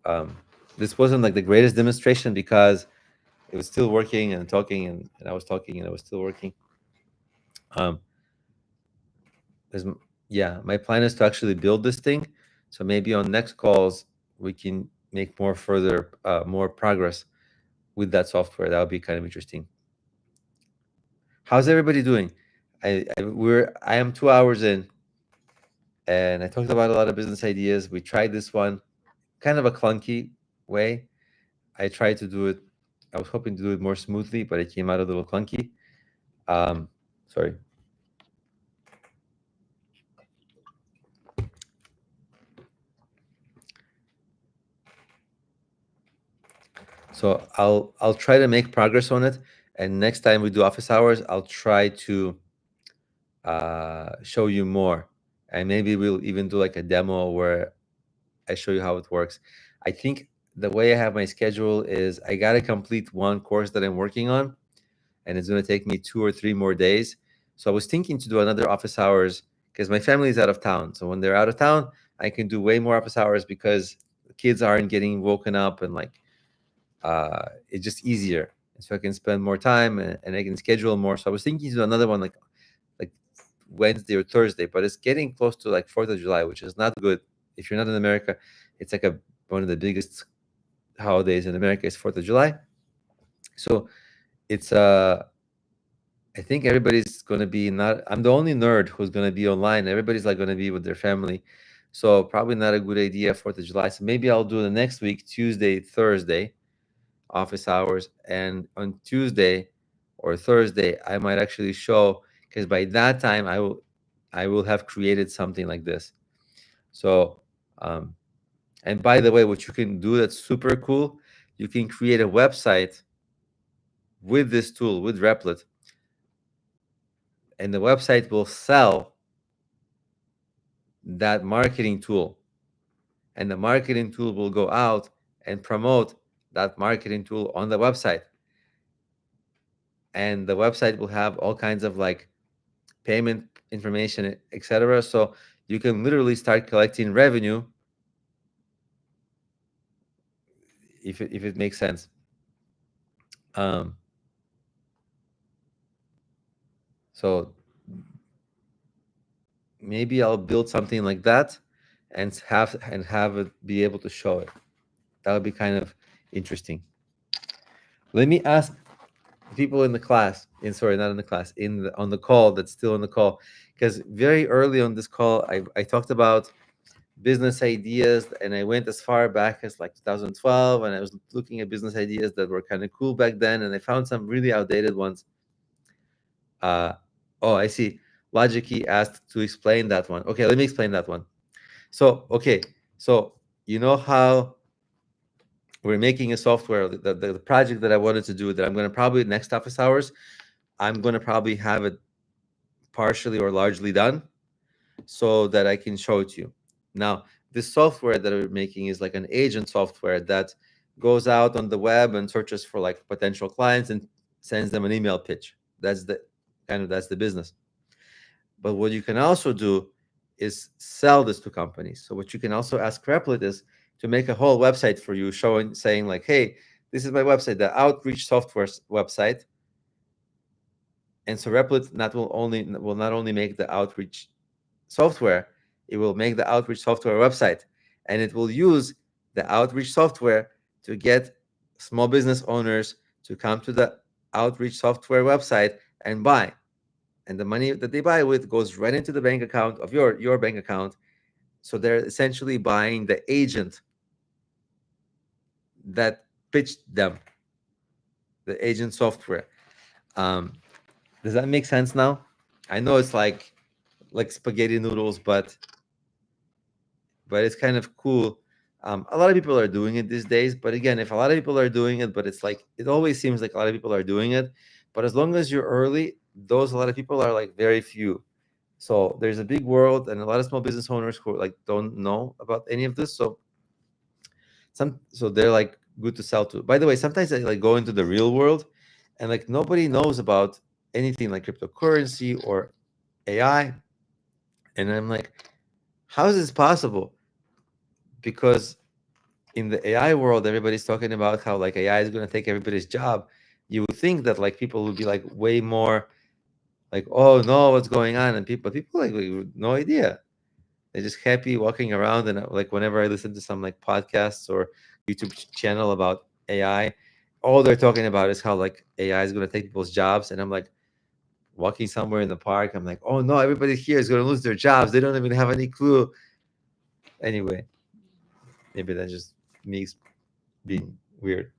This wasn't like the greatest demonstration because it was still working and talking, and I was talking and I was still working. Um, there's, yeah, my plan is to actually build this thing. So maybe on next calls we can make more progress with that software. That would be kind of interesting. How's everybody doing? I am 2 hours in, and I talked about a lot of business ideas. We tried this one, kind of a clunky way. I tried to do it. I was hoping to do it more smoothly, but it came out a little clunky. Sorry. So I'll try to make progress on it, and next time we do office hours, I'll try to show you more, and maybe we'll even do like a demo where I show you how it works. I think the way I have my schedule is I got to complete one course that I'm working on, and it's going to take me 2 or 3 more days. So I was thinking to do another office hours because my family is out of town. So when they're out of town, I can do way more office hours because the kids aren't getting woken up, and like it's just easier. And so I can spend more time, and I can schedule more. So I was thinking to do another one like Wednesday or Thursday, but it's getting close to like 4th of July, which is not good. If you're not in America, it's like one of the biggest holidays in America is 4th of July. So it's I think everybody's going to be not. I'm the only nerd who's going to be online. Everybody's like going to be with their family, so probably not a good idea 4th of July. So maybe I'll do the next week, Tuesday, Thursday, office hours, and on Tuesday or Thursday I might actually show, because by that time I will have created something like this. So and by the way, what you can do that's super cool, you can create a website with this tool, with Replit, and the website will sell that marketing tool, and the marketing tool will go out and promote that marketing tool on the website, and the website will have all kinds of like payment information, etc. So you can literally start collecting revenue if it makes sense. So maybe I'll build something like that and have it be able to show it. That would be kind of interesting. Let me ask people in the class, not in the class, on the call, that's still on the call, because very early on this call, I talked about business ideas, and I went as far back as like 2012, and I was looking at business ideas that were kind of cool back then, and I found some really outdated ones. Oh, I see. Logikey asked to explain that one. Okay, let me explain that one. So you know how we're making a software, the project that I wanted to do, that I'm going to probably next office hours, I'm going to probably have it partially or largely done so that I can show it to you. Now, this software that we're making is like an agent software that goes out on the web and searches for like potential clients and sends them an email pitch. That's the business. But what you can also do is sell this to companies. So what you can also ask Replit is to make a whole website for you, saying like, hey, this is my website, the outreach software website. And so Replit will not only make the outreach software, it will make the outreach software website, and it will use the outreach software to get small business owners to come to the outreach software website and buy. And the money that they buy with goes right into the bank account of your bank account. So they're essentially buying the agent that pitched them, the agent software. Does that make sense now? I know it's like spaghetti noodles, but it's kind of cool. A lot of people are doing it these days, but again, if a lot of people are doing it, but it's like it always seems like a lot of people are doing it, but as long as you're early, those a lot of people are like very few. So there's a big world and a lot of small business owners who like don't know about any of this. So they're like good to sell to. By the way, sometimes I like go into the real world and like nobody knows about anything like cryptocurrency or AI. And I'm like, how is this possible? Because in the AI world, everybody's talking about how like AI is going to take everybody's job. You would think that like people would be like way more like, oh no, what's going on? And people like with no idea. They're just happy walking around. And like whenever I listen to some like podcasts or YouTube channel about AI, all they're talking about is how like AI is going to take people's jobs. And I'm like walking somewhere in the park. I'm like, oh no, everybody here is going to lose their jobs. They don't even have any clue. Anyway, maybe that's just me being weird.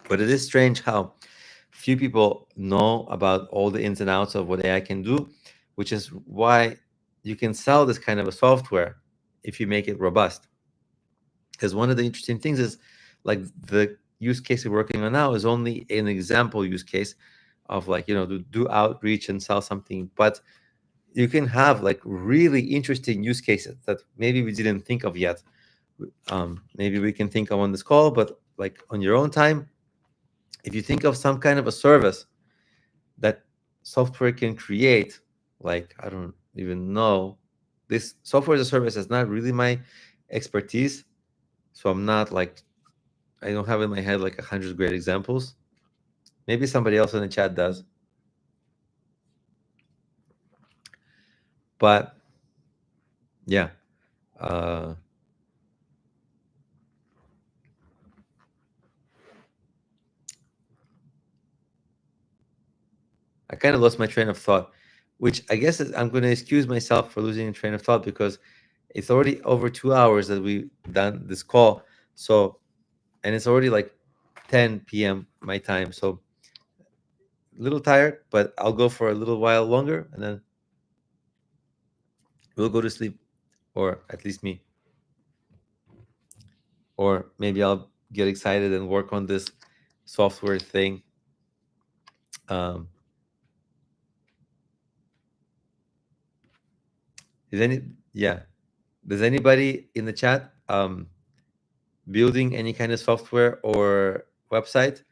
But it is strange how few people know about all the ins and outs of what AI can do, which is why you can sell this kind of a software if you make it robust. Because one of the interesting things is like the use case we're working on now is only an example use case of like, do outreach and sell something. But you can have like really interesting use cases that maybe we didn't think of yet. Maybe we can think of on this call, but like on your own time, if you think of some kind of a service that software can create, like I don't even know, this software as a service is not really my expertise, so I'm not like, I don't have in my head like 100 great examples. Maybe somebody else in the chat does, but yeah. uh I kind of lost my train of thought, which I guess I'm going to excuse myself for losing a train of thought because it's already over 2 hours that we've done this call. So, and it's already like 10 p.m. my time. So, a little tired, but I'll go for a little while longer and then we'll go to sleep, or at least me. Or maybe I'll get excited and work on this software thing. Um, is any, yeah. Does anybody in the chat building any kind of software or website?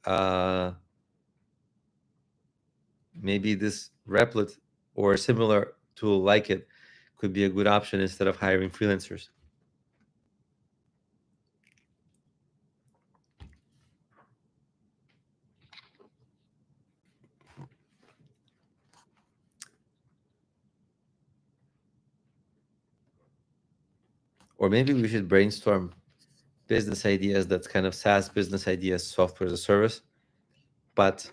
Uh, Maybe this Replit or a similar tool like it could be a good option instead of hiring freelancers. Or maybe we should brainstorm business ideas that's kind of SaaS business ideas, software as a service, but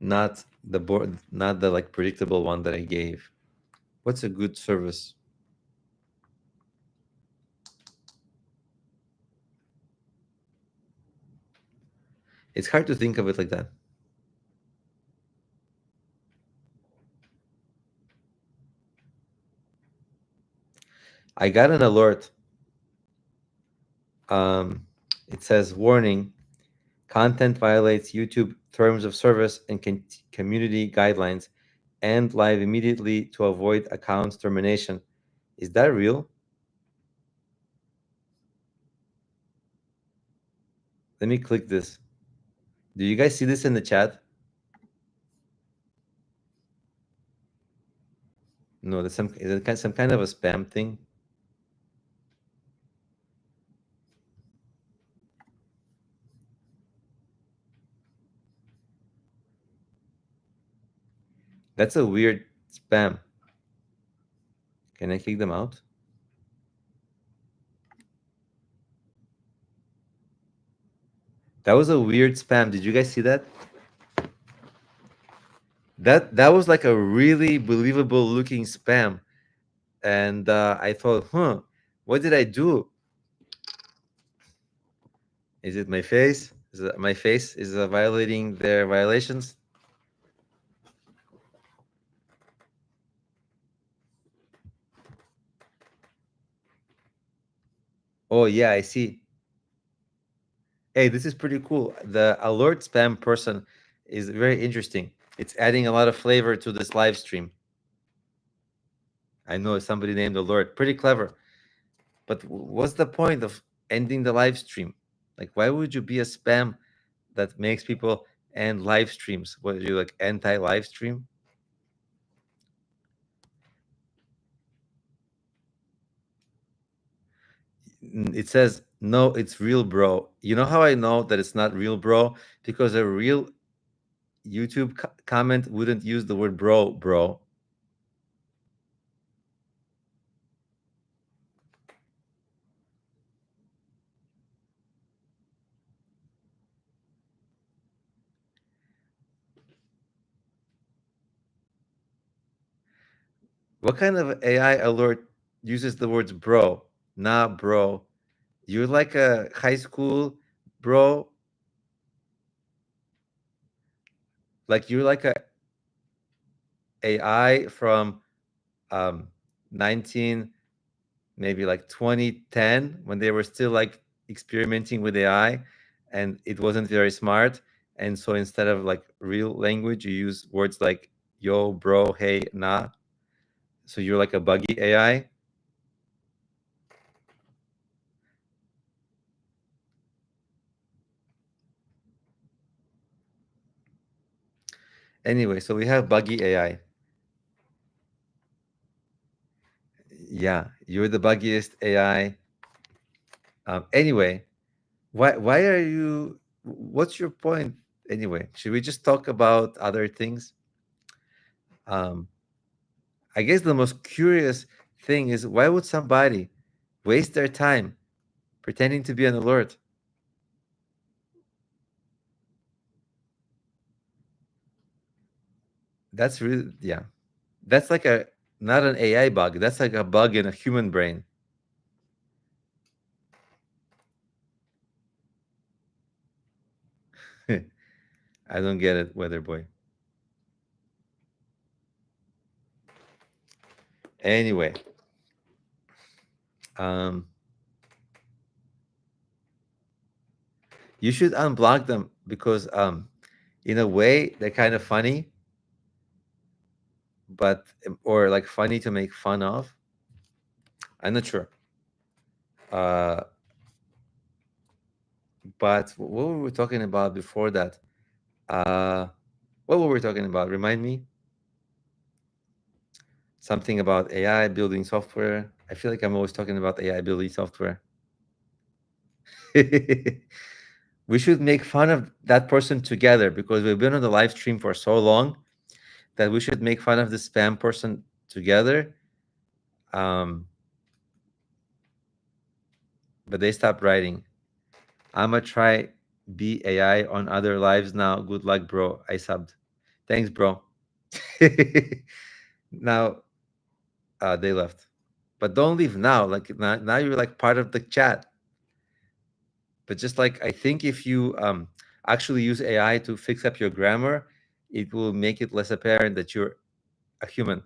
not the board, not the like predictable one that I gave. What's a good service? It's hard to think of it like that. I got an alert. Um, it says warning: content violates YouTube terms of service and community guidelines, and live immediately to avoid account termination. Is that real? Let me click this. Do you guys see this in the chat? No, there's some, is it some kind of a spam thing? That's a weird spam. Can I kick them out? That was a weird spam. Did you guys see that? That was like a really believable looking spam. And I thought, what did I do? Is it my face? Is it my face is violating their violations? Oh yeah, I see. Hey, this is pretty cool. The alert spam person is very interesting. It's adding a lot of flavor to this live stream. I know somebody named Alert. Pretty clever. But what's the point of ending the live stream? Like, why would you be a spam that makes people end live streams? What are you, like, anti live stream? It says no, it's real, bro. You know how I know that it's not real, bro? Because a real YouTube comment wouldn't use the word bro. What kind of AI alert uses the words bro? Nah, bro. You're like a high school bro. Like you're like a AI from 19, maybe like 2010, when they were still like experimenting with AI and it wasn't very smart. And so instead of like real language, you use words like yo, bro, hey, nah. So you're like a buggy AI. Anyway, so we have buggy AI. Yeah, you're the buggiest AI. Anyway, why are you? What's your point? Anyway, should we just talk about other things? Um, I guess the most curious thing is why would somebody waste their time pretending to be an alert? That's really, yeah. That's like a not an AI bug. That's like a bug in a human brain. I don't get it, weather boy. Anyway, um, you should unblock them because in a way they're kind of funny, but or like funny to make fun of. I'm not sure. Uh, but what were we talking about before that? Uh, what were we talking about? Remind me. Something about AI building software. I feel like I'm always talking about AI building software. We should make fun of that person together because we've been on the live stream for so long that we should make fun of the spam person together. Um, but they stopped writing. I'ma try be AI on other lives now. Good luck, bro. I subbed. Thanks, bro. Now they left. But don't leave now. Like now you're like part of the chat. But just like I think if you actually use AI to fix up your grammar, it will make it less apparent that you're a human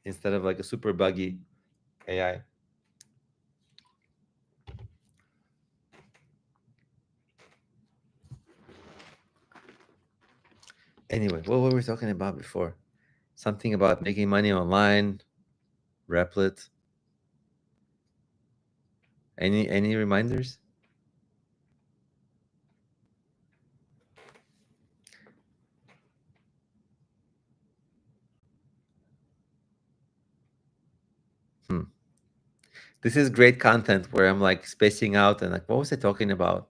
instead of like a super buggy AI. Anyway, what were we talking about before? Something about making money online, Replit. Any reminders? Hmm. This is great content where I'm like spacing out and like, what was I talking about?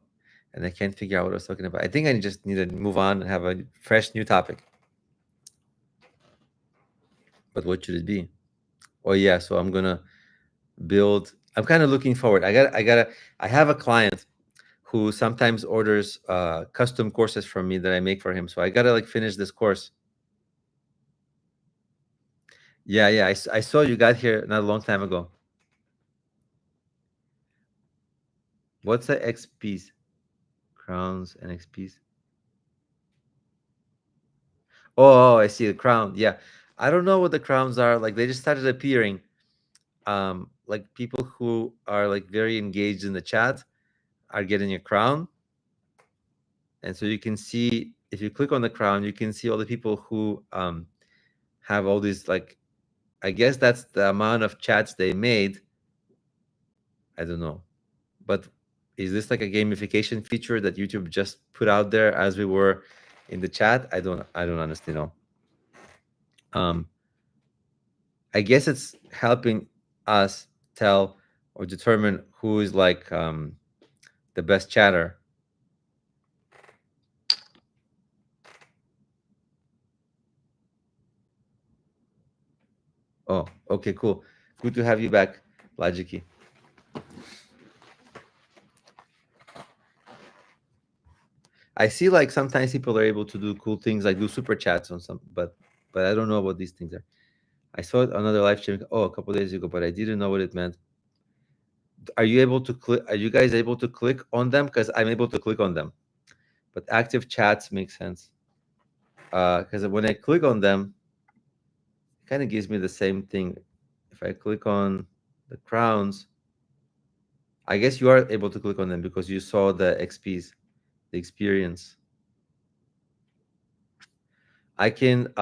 And I can't figure out what I was talking about. I think I just need to move on and have a fresh new topic. But what should it be? Oh yeah, so I'm gonna build. I'm kind of looking forward. I have a client who sometimes orders custom courses from me that I make for him. So I gotta like finish this course. Yeah, yeah. I saw you got here not a long time ago. What's the XPs? Crowns and XPs. Oh, I see the crown. Yeah. I don't know what the crowns are. Like they just started appearing. Like people who are like very engaged in the chat are getting a crown. And so you can see if you click on the crown, you can see all the people who have all these like I guess that's the amount of chats they made. I don't know. But is this like a gamification feature that YouTube just put out there as we were in the chat? I don't honestly know. Um, I guess it's helping us tell or determine who is like the best chatter. Oh, okay, cool. Good to have you back, Logiki. I see like sometimes people are able to do cool things like do super chats on some, but I don't know what these things are. I saw it another live stream a couple days ago, but I didn't know what it meant. Are you able to click? Are you guys able to click on them? Because I'm able to click on them, but active chats make sense. Because when I click on them, it kind of gives me the same thing. If I click on the crowns, I guess you are able to click on them because you saw the XPs, the experience. I can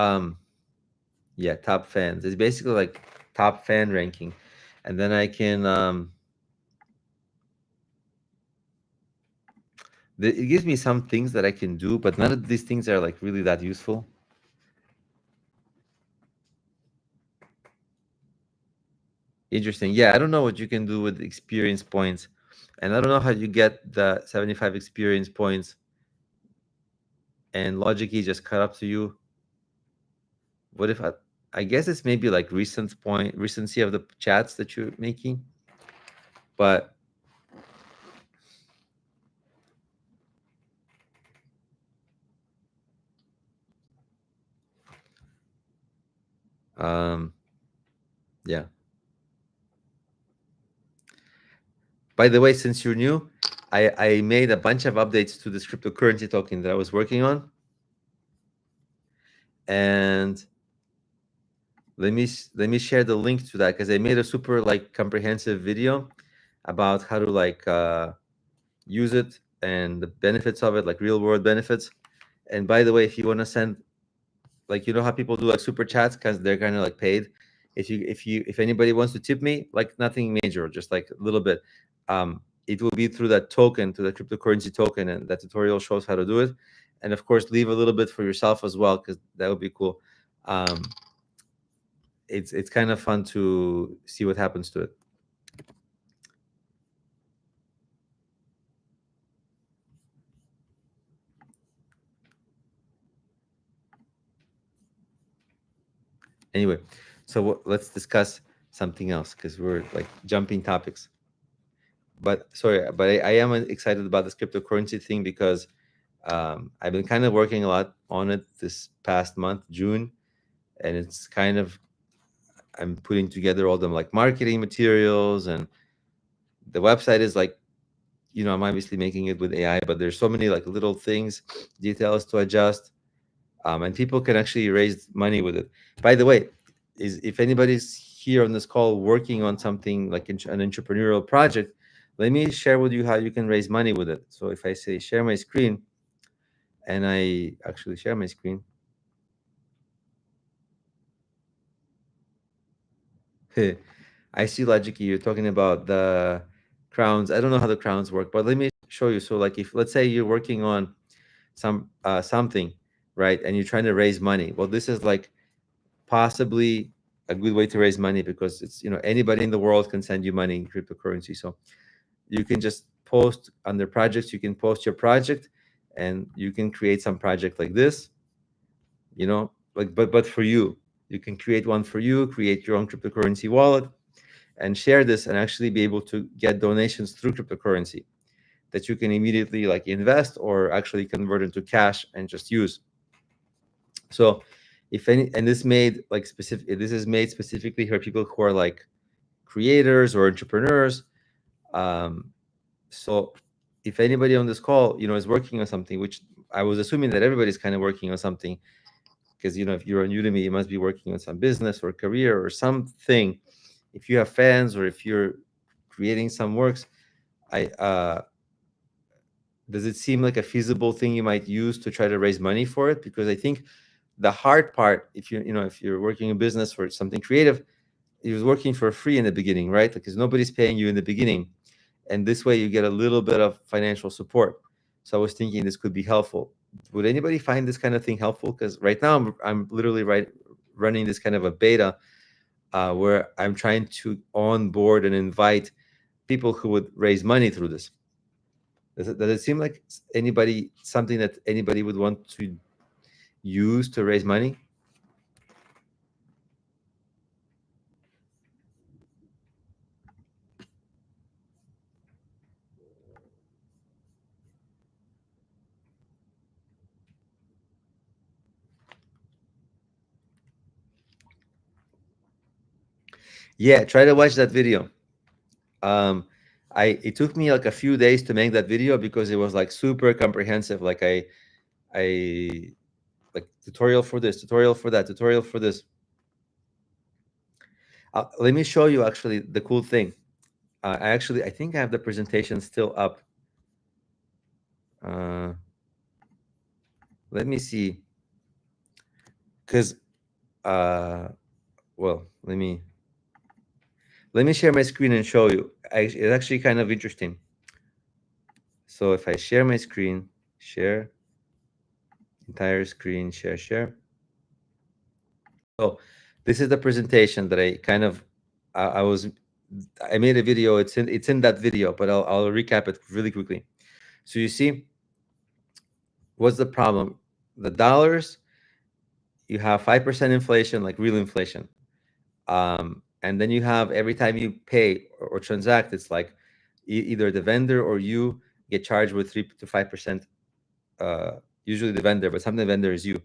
yeah, top fans. It's basically like top fan ranking. And then I can it gives me some things that I can do, but none of these things are like really that useful. Interesting. Yeah, I don't know what you can do with experience points. And I don't know how you get the 75 experience points and Logic just cut up to you. What if I guess it's maybe like recency of the chats that you're making. But um yeah. By the way, since you're new, I made a bunch of updates to this cryptocurrency token that I was working on. And let me share the link to that because I made a super like comprehensive video about how to like use it and the benefits of it, like real world benefits. And by the way, if you want to send, like, you know how people do like super chats because they're kind of like paid. If anybody wants to tip me, like nothing major, just like a little bit, it will be through that token, to the cryptocurrency token, and that tutorial shows how to do it. And of course, leave a little bit for yourself as well because that would be cool. Um, it's kind of fun to see what happens to it. Anyway, so let's discuss something else because we're like jumping topics. But sorry, but I am excited about this cryptocurrency thing because I've been kind of working a lot on it this past month, June, and it's kind of I'm putting together all the like marketing materials, and the website is like, I'm obviously making it with AI, but there's so many like little things, details to adjust, and people can actually raise money with it. By the way, is if anybody's here on this call working on something like an entrepreneurial project, let me share with you how you can raise money with it. So if I say share my screen, and I actually share my screen, I see Logic. You're talking about the crowns. I don't know how the crowns work, but let me show you. So like if let's say you're working on something, right, and you're trying to raise money. Well, this is like possibly a good way to raise money because it's, anybody in the world can send you money in cryptocurrency. So you can just post under projects. You can post your project, and you can create some project like this. Like but for you, you can create one for you. Create your own cryptocurrency wallet and share this, and actually be able to get donations through cryptocurrency that you can immediately like invest or actually convert into cash and just use. So if any, and this is made specifically for people who are like creators or entrepreneurs. So if anybody on this call, is working on something, which I was assuming that everybody's kind of working on something, because if you're on Udemy, you must be working on some business or career or something. If you have fans or if you're creating some works, I does it seem like a feasible thing you might use to try to raise money for it? Because I think the hard part, if if you're working in business for something creative, you're working for free in the beginning, right? Because nobody's paying you in the beginning, and this way you get a little bit of financial support. So I was thinking this could be helpful. Would anybody find this kind of thing helpful? Because right now I'm literally running this kind of a beta, where I'm trying to onboard and invite people who would raise money through this. Does it seem like something that anybody would want to use to raise money? Yeah, try to watch that video. um it took me like a few days to make that video because it was like super comprehensive. Like I like tutorial for this, tutorial for that, tutorial for this. Let me show you actually the cool thing. I think I have the presentation still up. uh Let me see, because uh well, let me share my screen and show you. It's actually kind of interesting. So if I share my screen, share entire screen, share. So this is the presentation that I kind of I made a video. It's in that video, but I'll recap it really quickly. So you see, what's the problem? The dollars, you have 5% inflation, like real inflation. And then you have every time you pay or transact, it's like either the vendor or you get charged with 3 to 5%. Usually the vendor, but sometimes the vendor is you.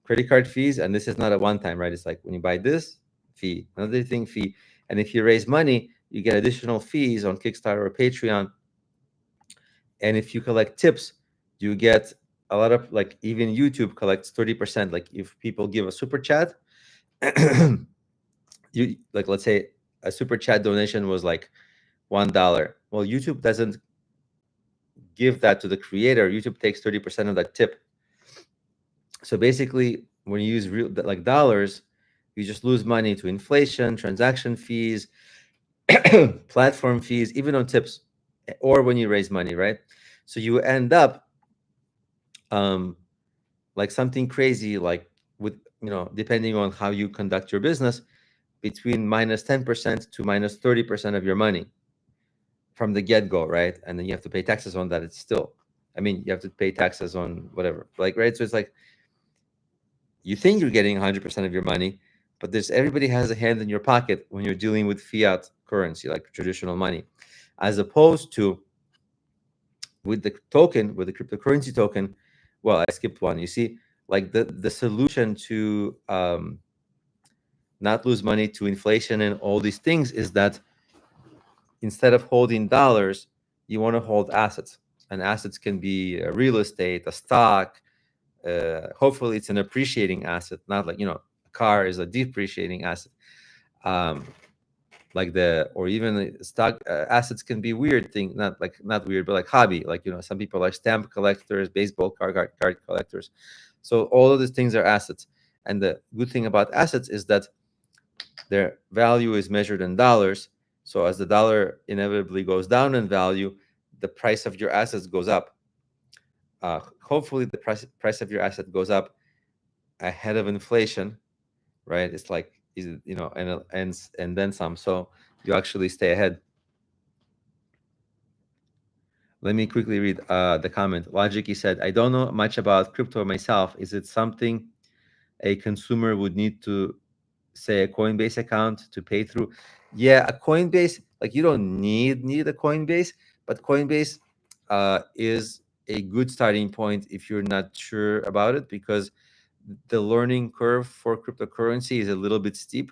Credit card fees, and this is not a one time, right? It's like when you buy this fee, another thing fee, and if you raise money, you get additional fees on Kickstarter or Patreon. And if you collect tips, you get a lot of, like, even YouTube collects 30%. Like if people give a super chat, you like, let's say a super chat donation was like $1. Well, YouTube doesn't give that to the creator. YouTube takes 30% of that tip. So basically, when you use real, like, dollars, you just lose money to inflation, transaction fees, platform fees, even on tips, or when you raise money, right? So you end up um, like something crazy, like with, depending on how you conduct your business, between minus 10% to minus 30% of your money from the get-go, right? And then you have to pay taxes on that. It's still, I mean, you have to pay taxes on whatever, like, right? So it's like, you think you're getting 100% of your money, but everybody has a hand in your pocket when you're dealing with fiat currency, like traditional money, as opposed to with the token, with the cryptocurrency token. Well, I skipped one. You see, like the solution to not lose money to inflation and all these things is that instead of holding dollars, you want to hold assets. And assets can be real estate, a stock. Hopefully, it's an appreciating asset, not like, a car is a depreciating asset. Um, like or even the stock assets can be weird thing, not weird, but like hobby. Like, some people are stamp collectors, baseball card collectors. So all of these things are assets. And the good thing about assets is that their value is measured in dollars. So as the dollar inevitably goes down in value, the price of your assets goes up. Hopefully, the price of your asset goes up ahead of inflation, right? It's like, and then some. So you actually stay ahead. Let me quickly read the comment. Logic, he said, I don't know much about crypto myself. Is it something a consumer would need to, say, a Coinbase account to pay through? Yeah, a Coinbase, like, you don't need a Coinbase, but Coinbase is a good starting point if you're not sure about it, because the learning curve for cryptocurrency is a little bit steep,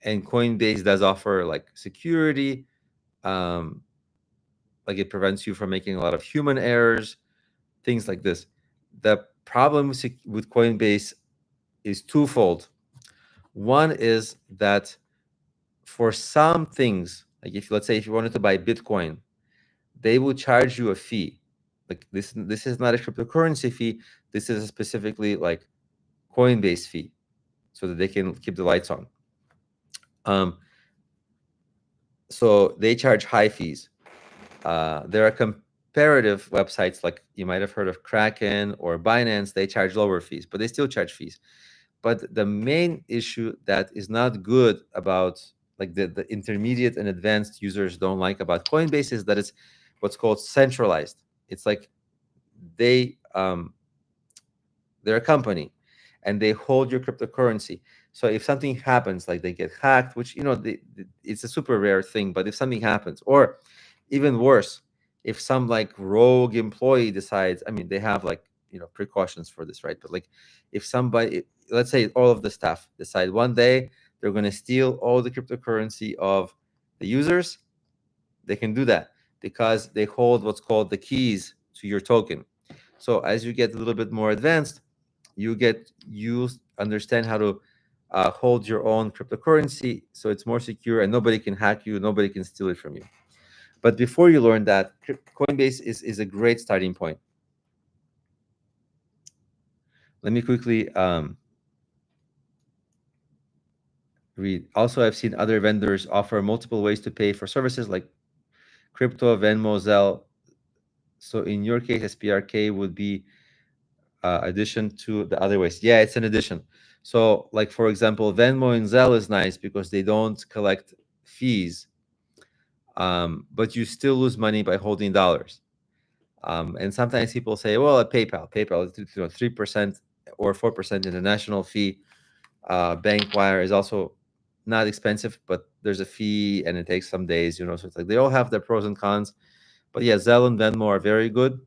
and Coinbase does offer like security. Um, like, it prevents you from making a lot of human errors, things like this. The problem with Coinbase is twofold. One is that for some things, like, if, let's say, if you wanted to buy Bitcoin, they will charge you a fee. Like, this is not a cryptocurrency fee. This is specifically like Coinbase fee so that they can keep the lights on. So they charge high fees. There are comparative websites like you might have heard of Kraken or Binance. They charge lower fees, but they still charge fees. But the main issue that is not good about like the intermediate and advanced users don't like about Coinbase is that it's what's called centralized. It's like they they're a company and they hold your cryptocurrency. So if something happens, like they get hacked, which it's a super rare thing, but if something happens, or even worse, if some like rogue employee decides, I mean, they have like precautions for this, right? But like if somebody, let's say all of the staff decide one day they're going to steal all the cryptocurrency of the users, they can do that because they hold what's called the keys to your token. So as you get a little bit more advanced, you understand how to hold your own cryptocurrency, so it's more secure and nobody can hack you, nobody can steal it from you. But before you learn that, Coinbase is a great starting point. Let me quickly read. Also, I've seen other vendors offer multiple ways to pay for services like crypto, Venmo, Zelle. So in your case, SPRK would be addition to the other ways. Yeah, it's an addition. So like, for example, Venmo and Zelle is nice because they don't collect fees, but you still lose money by holding dollars. And sometimes people say, well, at PayPal is 3% or 4% international fee. Bank wire is also not expensive, but there's a fee and it takes some days, so it's like they all have their pros and cons. But yeah, Zelle and Venmo are very good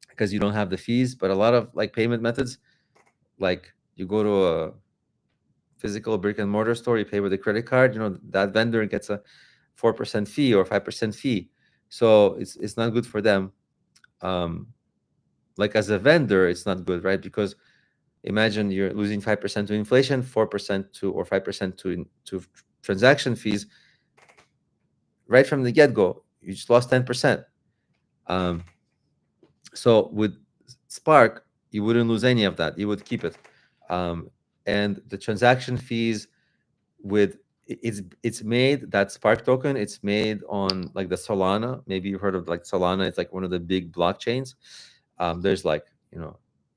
because you don't have the fees. But a lot of like payment methods, like you go to a physical brick and mortar store, you pay with a credit card, that vendor gets a 4% fee or 5% fee. So it's not good for them. Like as a vendor, it's not good, right? Because imagine you're losing 5% to inflation, 4% to or 5% to transaction fees. Right from the get-go, you just lost 10%. So with Spark, you wouldn't lose any of that. You would keep it. And the transaction fees with it's made, that Spark token, it's made on like the Solana. Maybe you heard of like Solana. It's like one of the big blockchains. There's like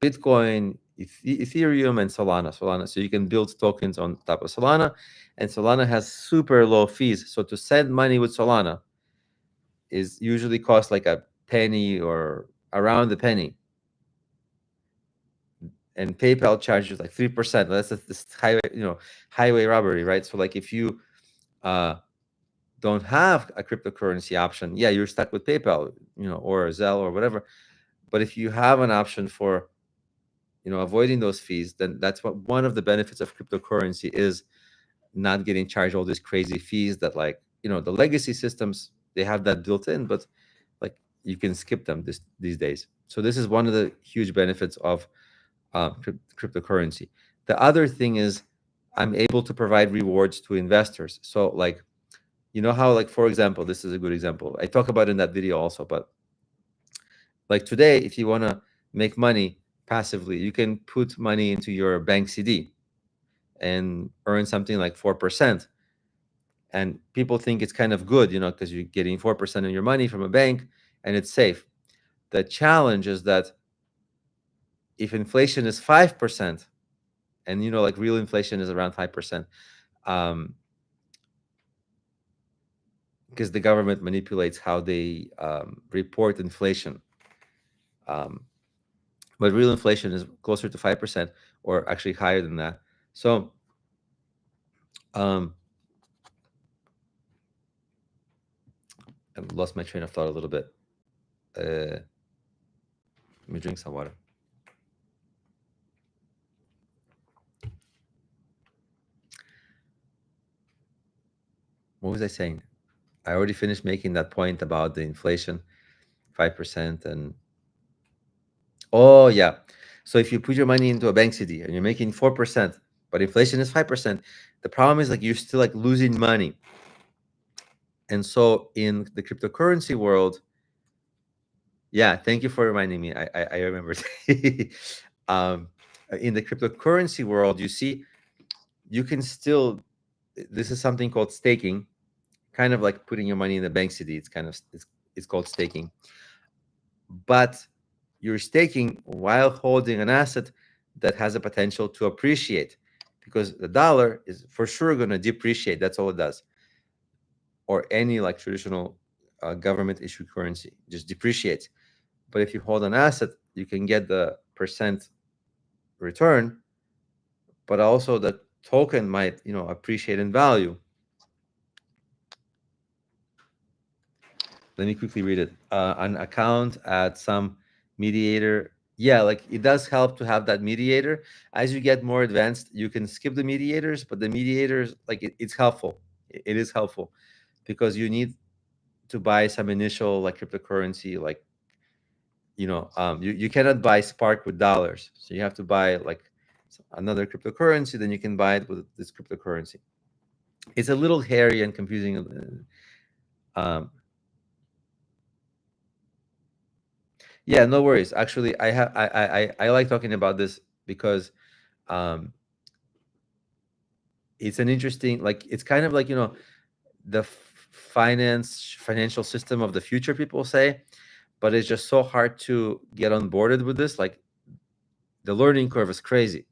Bitcoin, Ethereum, and Solana. So you can build tokens on top of Solana, and Solana has super low fees. So to send money with Solana is usually cost like a penny or around a penny, and PayPal charges like 3%. That's this highway robbery, right? So like if you don't have a cryptocurrency option, yeah, you're stuck with PayPal, or Zelle or whatever. But if you have an option for avoiding those fees, then that's what one of the benefits of cryptocurrency is, not getting charged all these crazy fees that like the legacy systems, they have that built in, but like you can skip them these days. So this is one of the huge benefits of cryptocurrency. The other thing is I'm able to provide rewards to investors. So like, how, like, for example, this is a good example. I talk about in that video also, but like today, if you want to make money passively, you can put money into your bank CD and earn something like 4%. And people think it's kind of good, because you're getting 4% of your money from a bank and it's safe. The challenge is that if inflation is 5%, and like real inflation is around 5%, because the government manipulates how they report inflation. But real inflation is closer to 5%, or actually higher than that. So I lost my train of thought a little bit. Let me drink some water. What was I saying? I already finished making that point about the inflation, 5%. And oh yeah, so if you put your money into a bank CD and you're making 4%, but inflation is 5%, the problem is like you're still like losing money. And so in the cryptocurrency world, yeah, thank you for reminding me. I remember. in the cryptocurrency world, you see, you can still, this is something called staking, kind of like putting your money in the bank CD. It's called staking, but you're staking while holding an asset that has a potential to appreciate, because the dollar is for sure going to depreciate. That's all it does. Or any like traditional government issued currency just depreciates. But if you hold an asset, you can get the percent return, but also the token might, appreciate in value. Let me quickly read it. An account at some mediator. Yeah, like it does help to have that mediator. As you get more advanced, you can skip the mediators, but the mediators, like it's helpful. It is helpful because you need to buy some initial like cryptocurrency, like you cannot buy Spark with dollars, so you have to buy like another cryptocurrency. Then you can buy it with this cryptocurrency. It's a little hairy and confusing. Yeah, no worries. Actually, I like talking about this because um, it's an interesting, like it's kind of like the financial system of the future, people say, but it's just so hard to get on boarded with this. Like the learning curve is crazy,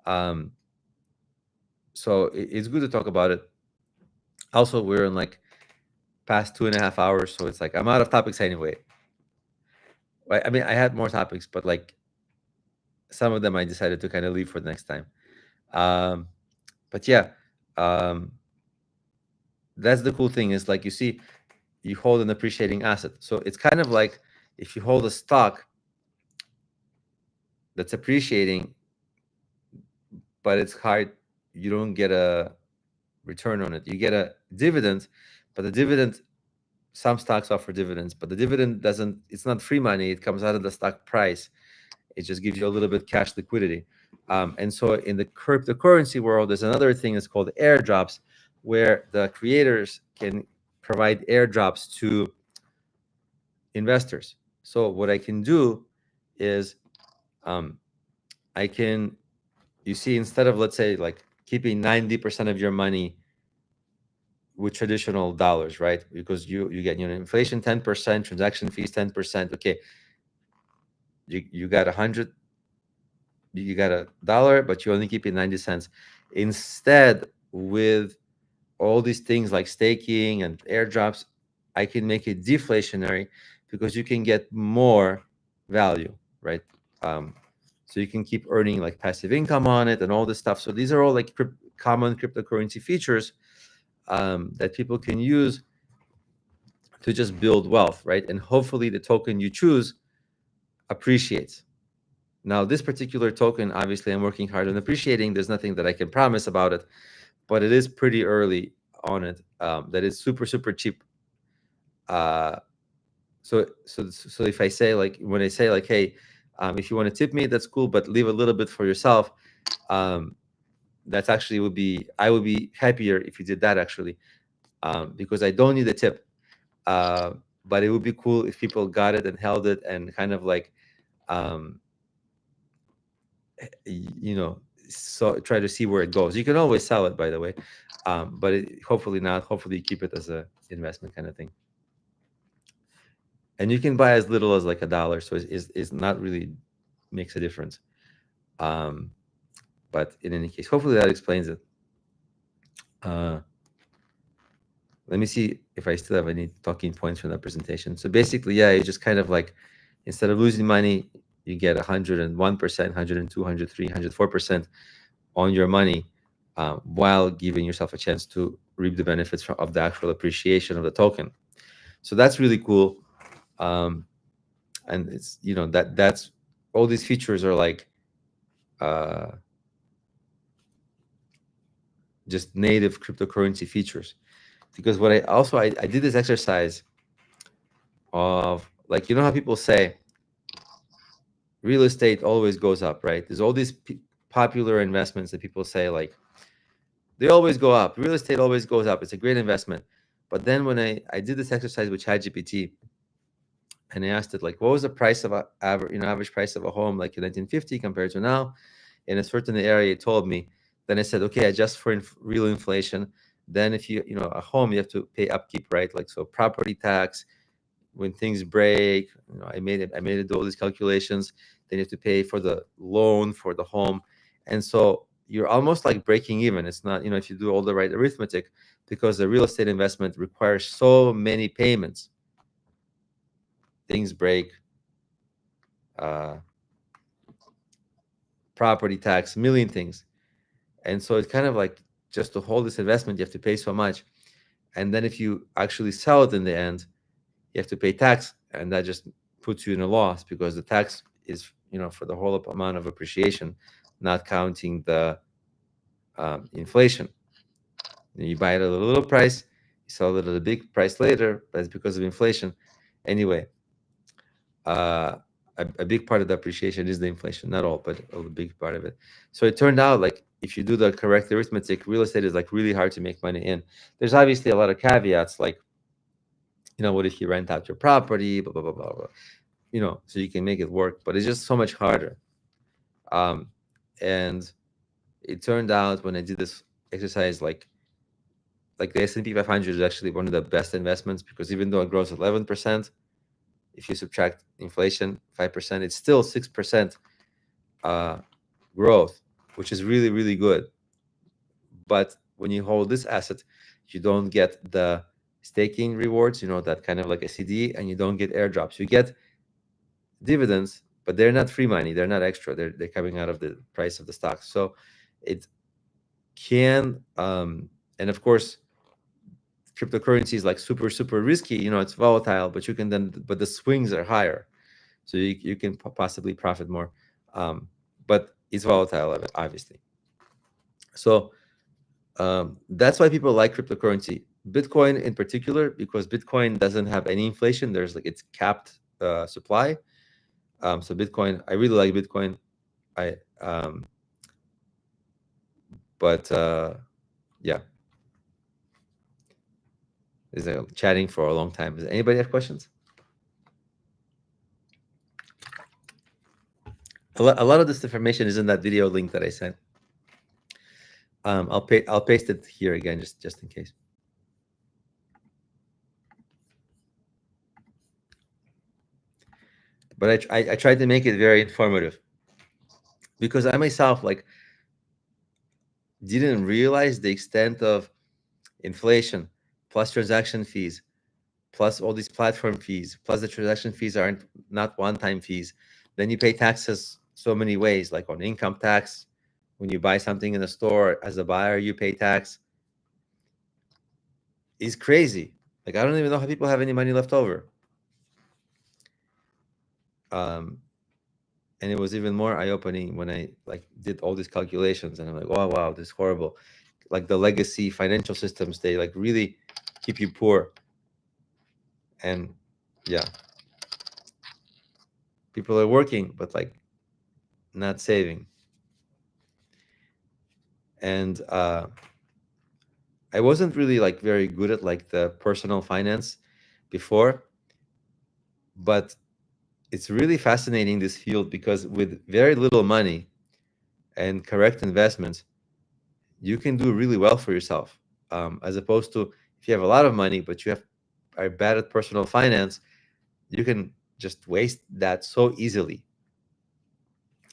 um, so it's good to talk about it. Also, we're in like past 2.5 hours, so it's like I'm out of topics anyway. I mean, I had more topics, but like some of them I decided to kind of leave for the next time. Um, but yeah, um, that's the cool thing, is like you see, you hold an appreciating asset. So it's kind of like if you hold a stock that's appreciating, but it's hard, you don't get a return on it. You get a dividend, but the dividend, some stocks offer dividends, but the dividend doesn't, it's not free money. It comes out of the stock price. It just gives you a little bit cash liquidity. And so in the cryptocurrency world, there's another thing that's called airdrops, where the creators can provide airdrops to investors. So what I can do is I can, you see, instead of, let's say, like keeping 90% of your money with traditional dollars, right? Because you get inflation 10%, transaction fees 10%. Okay, you got 100, you got $1, but you only keep it 90 cents. Instead, with all these things like staking and airdrops, I can make it deflationary because you can get more value, right? So you can keep earning like passive income on it and all this stuff. So these are all like common cryptocurrency features that people can use to just build wealth, right? And hopefully the token you choose appreciates. Now, this particular token, obviously, I'm working hard on appreciating. There's nothing that I can promise about it, but it is pretty early on it. That is super, super cheap. So if I say, like, when I say like, hey, if you want to tip me, that's cool, but leave a little bit for yourself. That's actually I would be happier if you did that, actually, because I don't need a tip. But it would be cool if people got it and held it and kind of like, um, so try to see where it goes. You can always sell it, by the way, but hopefully not. Hopefully you keep it as a investment kind of thing. And you can buy as little as like $1, so it's not really makes a difference. But in any case, hopefully that explains it. Let me see if I still have any talking points from that presentation. So basically, yeah, you just kind of like, instead of losing money, you get 101%, 102, 103, 104% on your money, while giving yourself a chance to reap the benefits of the actual appreciation of the token. So that's really cool. And it's, that's all these features are like just native cryptocurrency features. Because what I did this exercise of, like, how people say real estate always goes up, right? There's all these popular investments that people say, like, they always go up. Real estate always goes up. It's a great investment. But then when I did this exercise with ChatGPT, and I asked it like, what was the price of average price of a home like in 1950 compared to now in a certain area? It told me. Then I said, okay, adjust for real inflation. Then if a home, you have to pay upkeep, right? Like, so property tax, when things break, I made it do all these calculations. Then you have to pay for the loan for the home. And so you're almost like breaking even. It's not, if you do all the right arithmetic, because the real estate investment requires so many payments. Things break, property tax, a million things. And so it's kind of like, just to hold this investment, you have to pay so much. And then if you actually sell it in the end, you have to pay tax, and that just puts you in a loss, because the tax is, for the whole amount of appreciation, not counting the inflation. You buy it at a little price, you sell it at a big price later, but it's because of inflation. Anyway, a big part of the appreciation is the inflation, not all, but a big part of it. So it turned out like, if you do the correct arithmetic, real estate is like really hard to make money in. There's obviously a lot of caveats, like, what if you rent out your property, blah, blah, blah, blah, blah, so you can make it work, but it's just so much harder. And it turned out, when I did this exercise, like the S&P 500 is actually one of the best investments, because even though it grows 11%, if you subtract inflation 5%, it's still 6% growth, which is really, really good. But when you hold this asset, you don't get the staking rewards, that kind of like a CD, and you don't get airdrops. You get dividends, but they're not free money. They're not extra. They're coming out of the price of the stock. So it can, and of course, cryptocurrency is like super, super risky. It's volatile, but but the swings are higher. So you can possibly profit more. But it's volatile, obviously. So that's why people like cryptocurrency. Bitcoin in particular, because Bitcoin doesn't have any inflation. There's like, it's capped supply. So Bitcoin, I really like Bitcoin. But yeah, is chatting for a long time. Does anybody have questions? A lot of this information is in that video link that I sent. I'll paste it here again, just in case. But I tried to make it very informative, because I myself didn't realize the extent of inflation, plus transaction fees, plus all these platform fees, plus the transaction fees aren't not one-time fees. Then you pay taxes so many ways, like on income tax. When you buy something in the store, as a buyer, you pay tax. It's crazy. Like, I don't even know how people have any money left over. And it was even more eye-opening when I did all these calculations, and I'm like, oh wow, this is horrible. Like, the legacy financial systems, they really keep you poor. And yeah, people are working, but not saving. And I wasn't really very good at the personal finance before, but it's really fascinating, this field, because with very little money and correct investments, you can do really well for yourself, as opposed to, if you have a lot of money but you are bad at personal finance, you can just waste that so easily.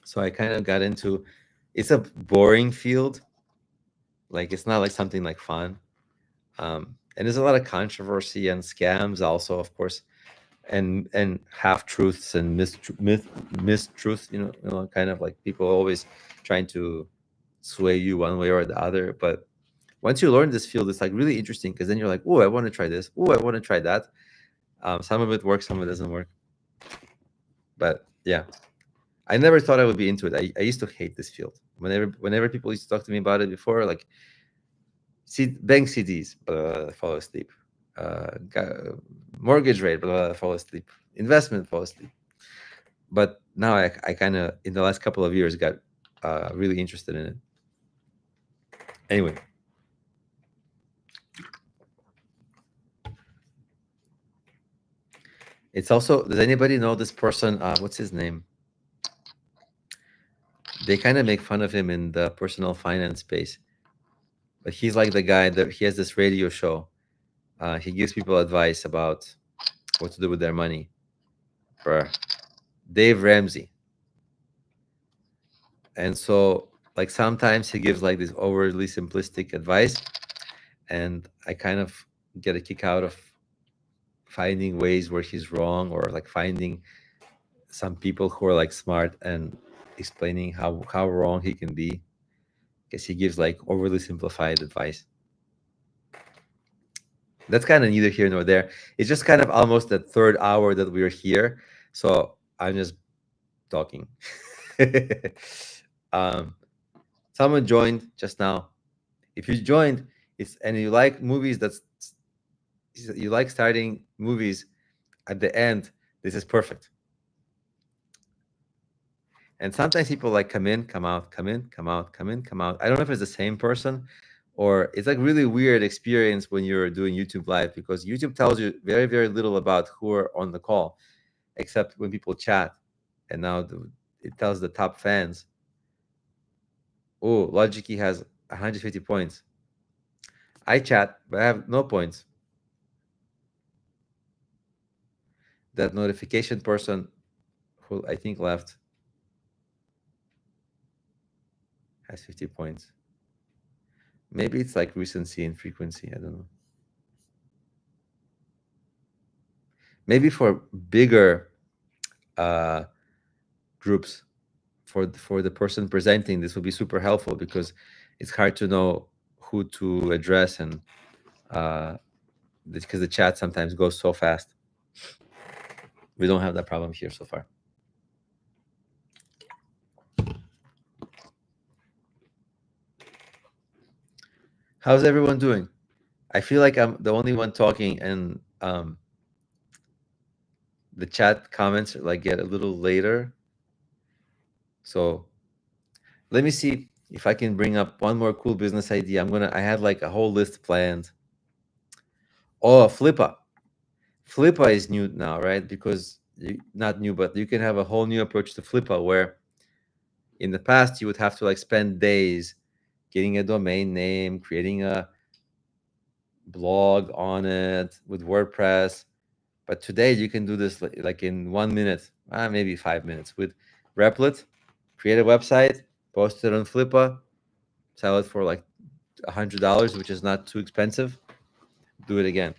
So I kind of got into, it's a boring field, it's not something fun, and there's a lot of controversy and scams also, of course, and half truths and mistruths, kind of people always trying to sway you one way or the other. But once you learn this field, it's really interesting, because then you're like, oh, I want to try this, oh, I want to try that. Some of it works, some of it doesn't work. But yeah, I never thought I would be into it. I used to hate this field. Whenever people used to talk to me about it before, bank CDs, fall asleep. Mortgage rate, fall asleep. Investment, fall asleep. But now I kind of, in the last couple of years, got really interested in it. Anyway. It's also, does anybody know this person? What's his name? They kind of make fun of him in the personal finance space, but he's like the guy that he has this radio show. He gives people advice about what to do with their money. For Dave Ramsey. And so, like, sometimes he gives like this overly simplistic advice, and I kind of get a kick out of finding ways where he's wrong, or like finding some people who are like smart and explaining how wrong he can be, because he gives like overly simplified advice. That's kind of neither here nor there. It's just kind of almost the third hour that we're here, so I'm just talking. um, Someone joined just now. If you joined, and you like movies, you like starting movies at the end, this is perfect. And sometimes people like come in, come out, come in, come out, come in, come out. I don't know if it's the same person, or it's like really weird experience when you're doing YouTube live, because YouTube tells you very, very little about who are on the call, except when people chat. And now it tells the top fans. Oh, Logikey has 150 points. I chat, but I have no points. That notification person who I think left has 50 points. Maybe it's like recency and frequency. I don't know. Maybe for bigger groups, for the person presenting, this will be super helpful, because it's hard to know who to address, and because the chat sometimes goes so fast. We don't have that problem here so far. How's everyone doing? I feel like I'm the only one talking, and the chat comments like get a little later. So let me see if I can bring up one more cool business idea. I had like a whole list planned. Oh, Flippa. Flippa is new now, right? Because not new, but you can have a whole new approach to Flippa, where in the past you would have to like spend days getting a domain name, creating a blog on it with WordPress. But today you can do this like in 1 minute, maybe 5 minutes with Replit. Create a website, post it on Flippa, sell it for like $100, which is not too expensive. Do it again,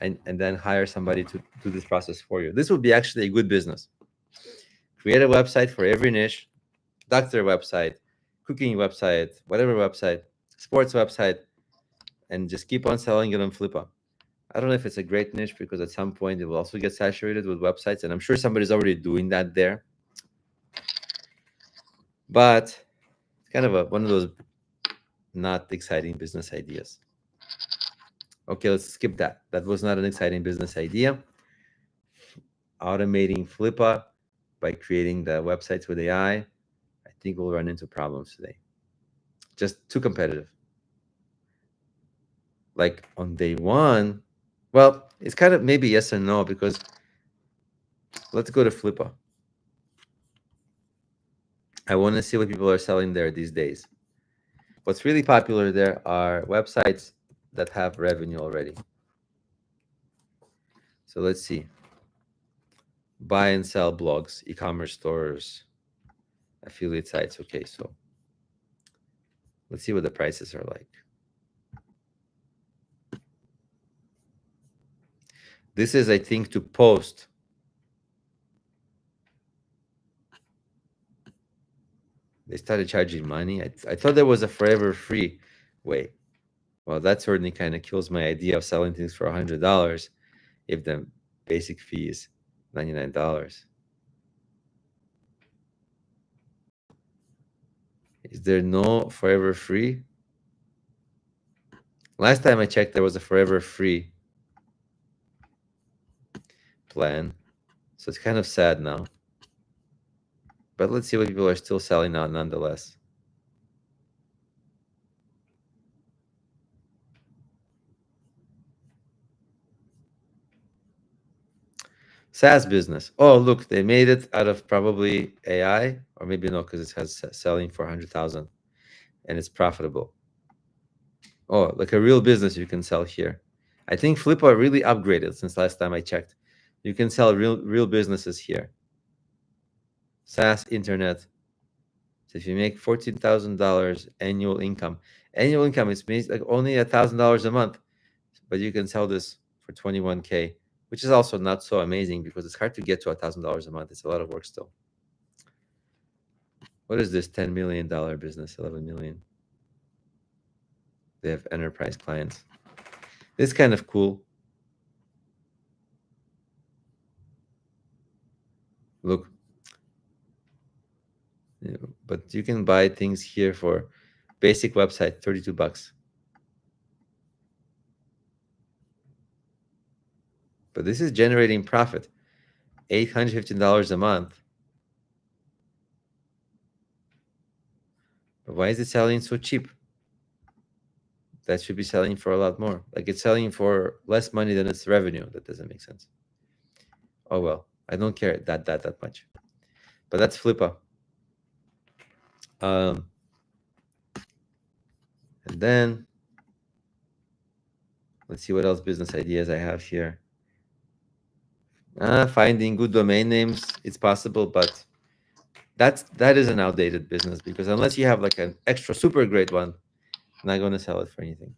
and then hire somebody to do this process for you. This would be actually a good business. Create a website for every niche: doctor website, cooking website, whatever website, sports website, and just keep on selling it on Flippa. I don't know if it's a great niche, because at some point it will also get saturated with websites, and I'm sure somebody's already doing that there. But it's kind of one of those not exciting business ideas. Okay, let's skip that. That was not an exciting business idea. Automating Flippa by creating the websites with AI, I think we'll run into problems today. Just too competitive. Like on day one, well, it's kind of maybe yes and no, because let's go to Flippa. I want to see what people are selling there these days. What's really popular there are websites that have revenue already. So let's see. Buy and sell blogs, e-commerce stores, affiliate sites. Okay, so let's see what the prices are like. This is, I think, to post. They started charging money. I thought there was a forever free way. Well, that certainly kind of kills my idea of selling things for $100 if the basic fee is $99. Is there no forever free? Last time I checked, there was a forever free plan. So it's kind of sad now. But let's see what people are still selling now nonetheless. SaaS business. Oh, look, they made it out of probably AI, or maybe no, because it has selling for 100,000 and it's profitable. Oh, like a real business you can sell here. I think Flippa really upgraded since last time I checked. You can sell real businesses here. SaaS internet. So if you make $14,000 annual income is like only $1,000 a month, but you can sell this for 21K, which is also not so amazing because it's hard to get to $1,000 a month. It's a lot of work still. What is this $10 million business? 11 million. They have enterprise clients. This is kind of cool. Look, but you can buy things here for basic website, 32 bucks. But this is generating profit, $815 a month. But why is it selling so cheap? That should be selling for a lot more. Like it's selling for less money than its revenue. That doesn't make sense. Oh well, I don't care that much. But that's Flippa. And then let's see what else business ideas I have here. Finding good domain names, it's possible, but that is an outdated business because unless you have like an extra super great one, I'm not going to sell it for anything.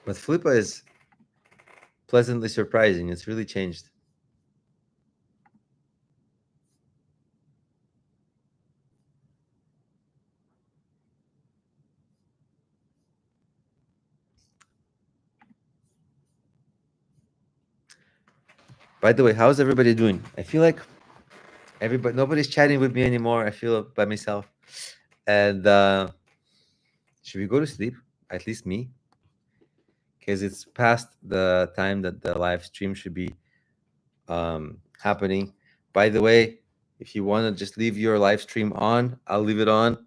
But Flippa is pleasantly surprising. It's really changed. By the way, how's everybody doing? I feel like nobody's chatting with me anymore. I feel by myself. And should we go to sleep? At least me, because it's past the time that the live stream should be happening. By the way, if you want to just leave your live stream on, I'll leave it on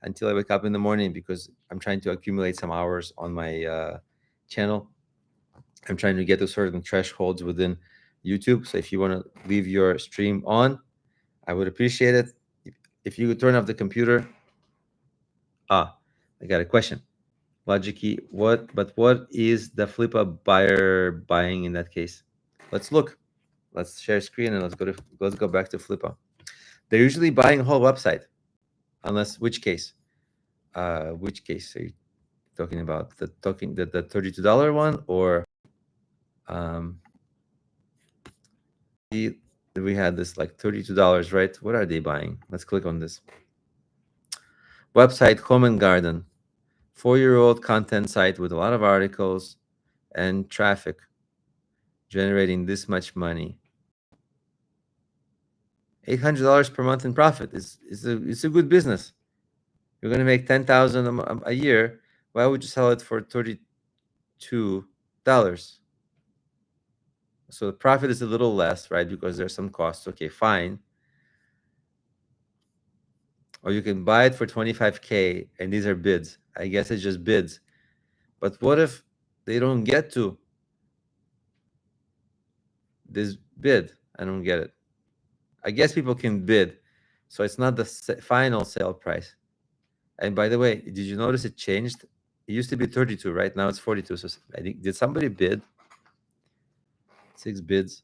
until I wake up in the morning because I'm trying to accumulate some hours on my channel. I'm trying to get to certain thresholds within YouTube. So if you want to leave your stream on, I would appreciate it. If you could turn off the computer. I got a question. Logically, what is the Flippa buyer buying in that case? Let's look. Let's share screen and let's go back to Flippa. They're usually buying a whole website, unless which case? Which case are you talking about? The $32 one or we had this like $32, right? What are they buying? Let's click on this website, Home and Garden, 4-year-old content site with a lot of articles and traffic, generating this much money. $800 per month in profit it's a good business. You're going to make $10,000 a year. Why would you sell it for $32? So the profit is a little less, right? Because there's some costs. Okay, fine. Or you can buy it for 25K and these are bids. I guess it's just bids. But what if they don't get to this bid? I don't get it. I guess people can bid. So it's not the final sale price. And by the way, did you notice it changed? It used to be 32, right? Now it's 42. So I think, did somebody bid? 6 bids.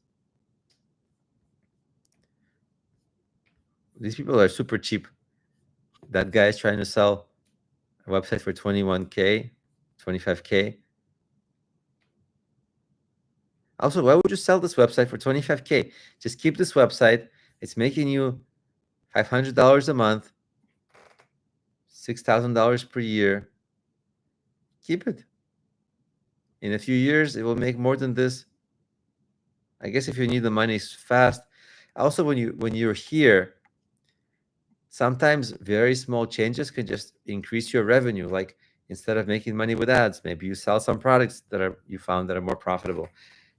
These people are super cheap. That guy is trying to sell a website for 21K, 25K. Also, why would you sell this website for 25K? Just keep this website. It's making you $500 a month, $6,000 per year. Keep it. In a few years, it will make more than this. I guess if you need the money fast. Also, when you're here, sometimes very small changes can just increase your revenue. Like instead of making money with ads, maybe you sell some products that you found that are more profitable.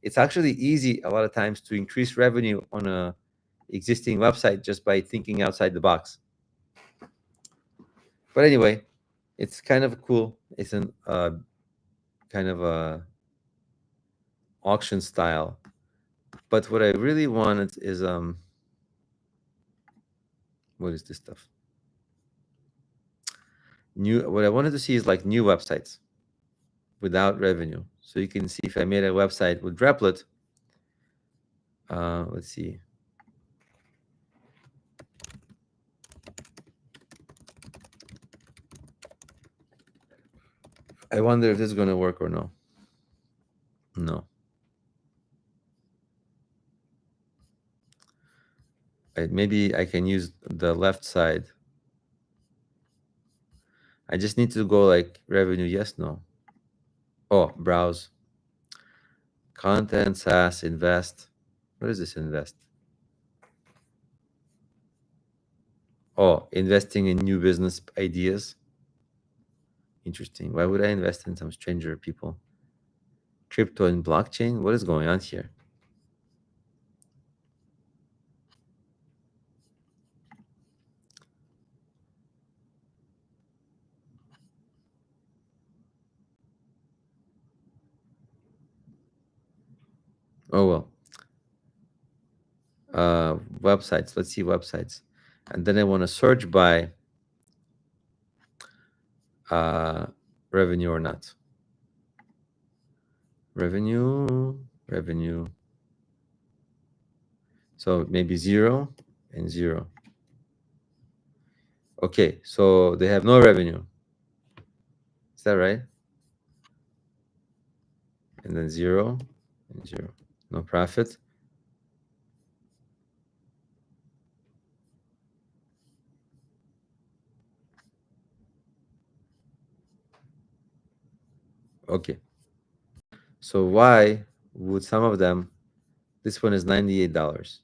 It's actually easy a lot of times to increase revenue on a existing website just by thinking outside the box. But anyway, it's kind of cool. It's an kind of a auction style. But what I really wanted is what is this stuff? What I wanted to see is like new websites without revenue. So you can see if I made a website with Replit. Let's see. I wonder if this is going to work or no. No. Maybe I can use the left side. I just need to go like revenue, yes, no. Oh, browse. Content, SaaS, invest. What is this invest? Oh, investing in new business ideas. Interesting. Why would I invest in some stranger people? Crypto and blockchain? What is going on here? Oh, well. Websites. Let's see websites. And then I want to search by revenue or not. Revenue. So maybe 0 and 0. Okay, so they have no revenue. Is that right? And then 0 and 0. No profit. Okay. So why would some of them, this one is $98.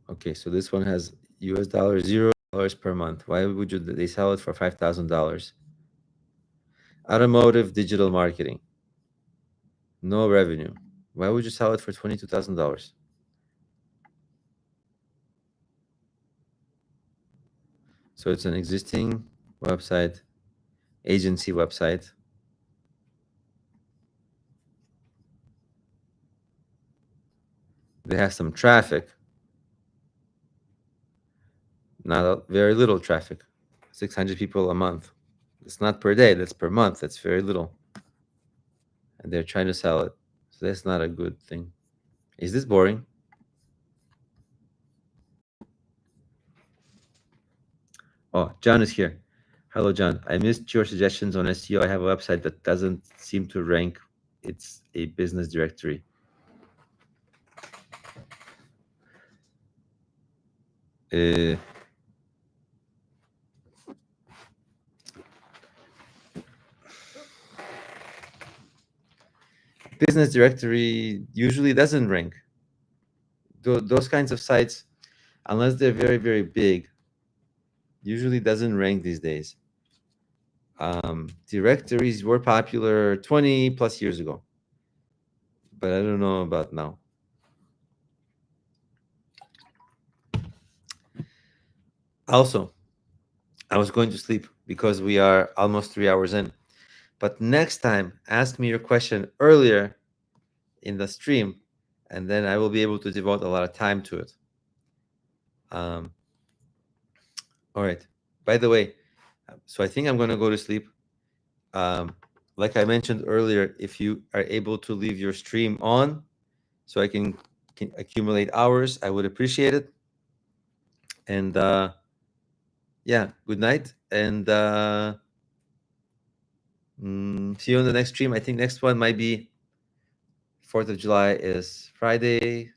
Okay, so this one has US dollars, $0 per month. Why would they sell it for $5,000? Automotive digital marketing. No revenue. Why would you sell it for $22,000? So it's an existing website, agency website. They have some traffic. Very little traffic. 600 people a month. It's not per day, that's per month. That's very little. And they're trying to sell it. So that's not a good thing. Is this boring? Oh, John is here. Hello, John. I missed your suggestions on SEO. I have a website that doesn't seem to rank. It's a business directory. Business directory usually doesn't rank. Those kinds of sites, unless they're very, very big, usually doesn't rank these days. Directories were popular 20 plus years ago, but I don't know about now. Also, I was going to sleep because we are almost 3 hours in. But next time, ask me your question earlier in the stream, and then I will be able to devote a lot of time to it. All right. By the way, so I think I'm going to go to sleep. Like I mentioned earlier, if you are able to leave your stream on so I can accumulate hours, I would appreciate it. And yeah, good night. And see you on the next stream. I think next one might be 4th of July is Friday.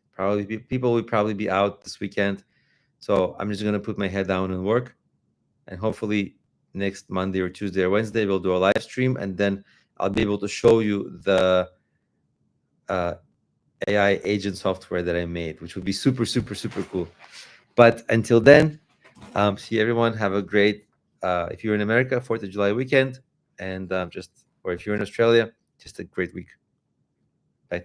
People will probably be out this weekend. So I'm just going to put my head down and work. And hopefully next Monday or Tuesday or Wednesday, we'll do a live stream. And then I'll be able to show you the AI agent software that I made, which would be super, super, super cool. But until then, see everyone. Have a great, if you're in America, 4th of July weekend. And just or if you're in Australia, just a great week. Bye.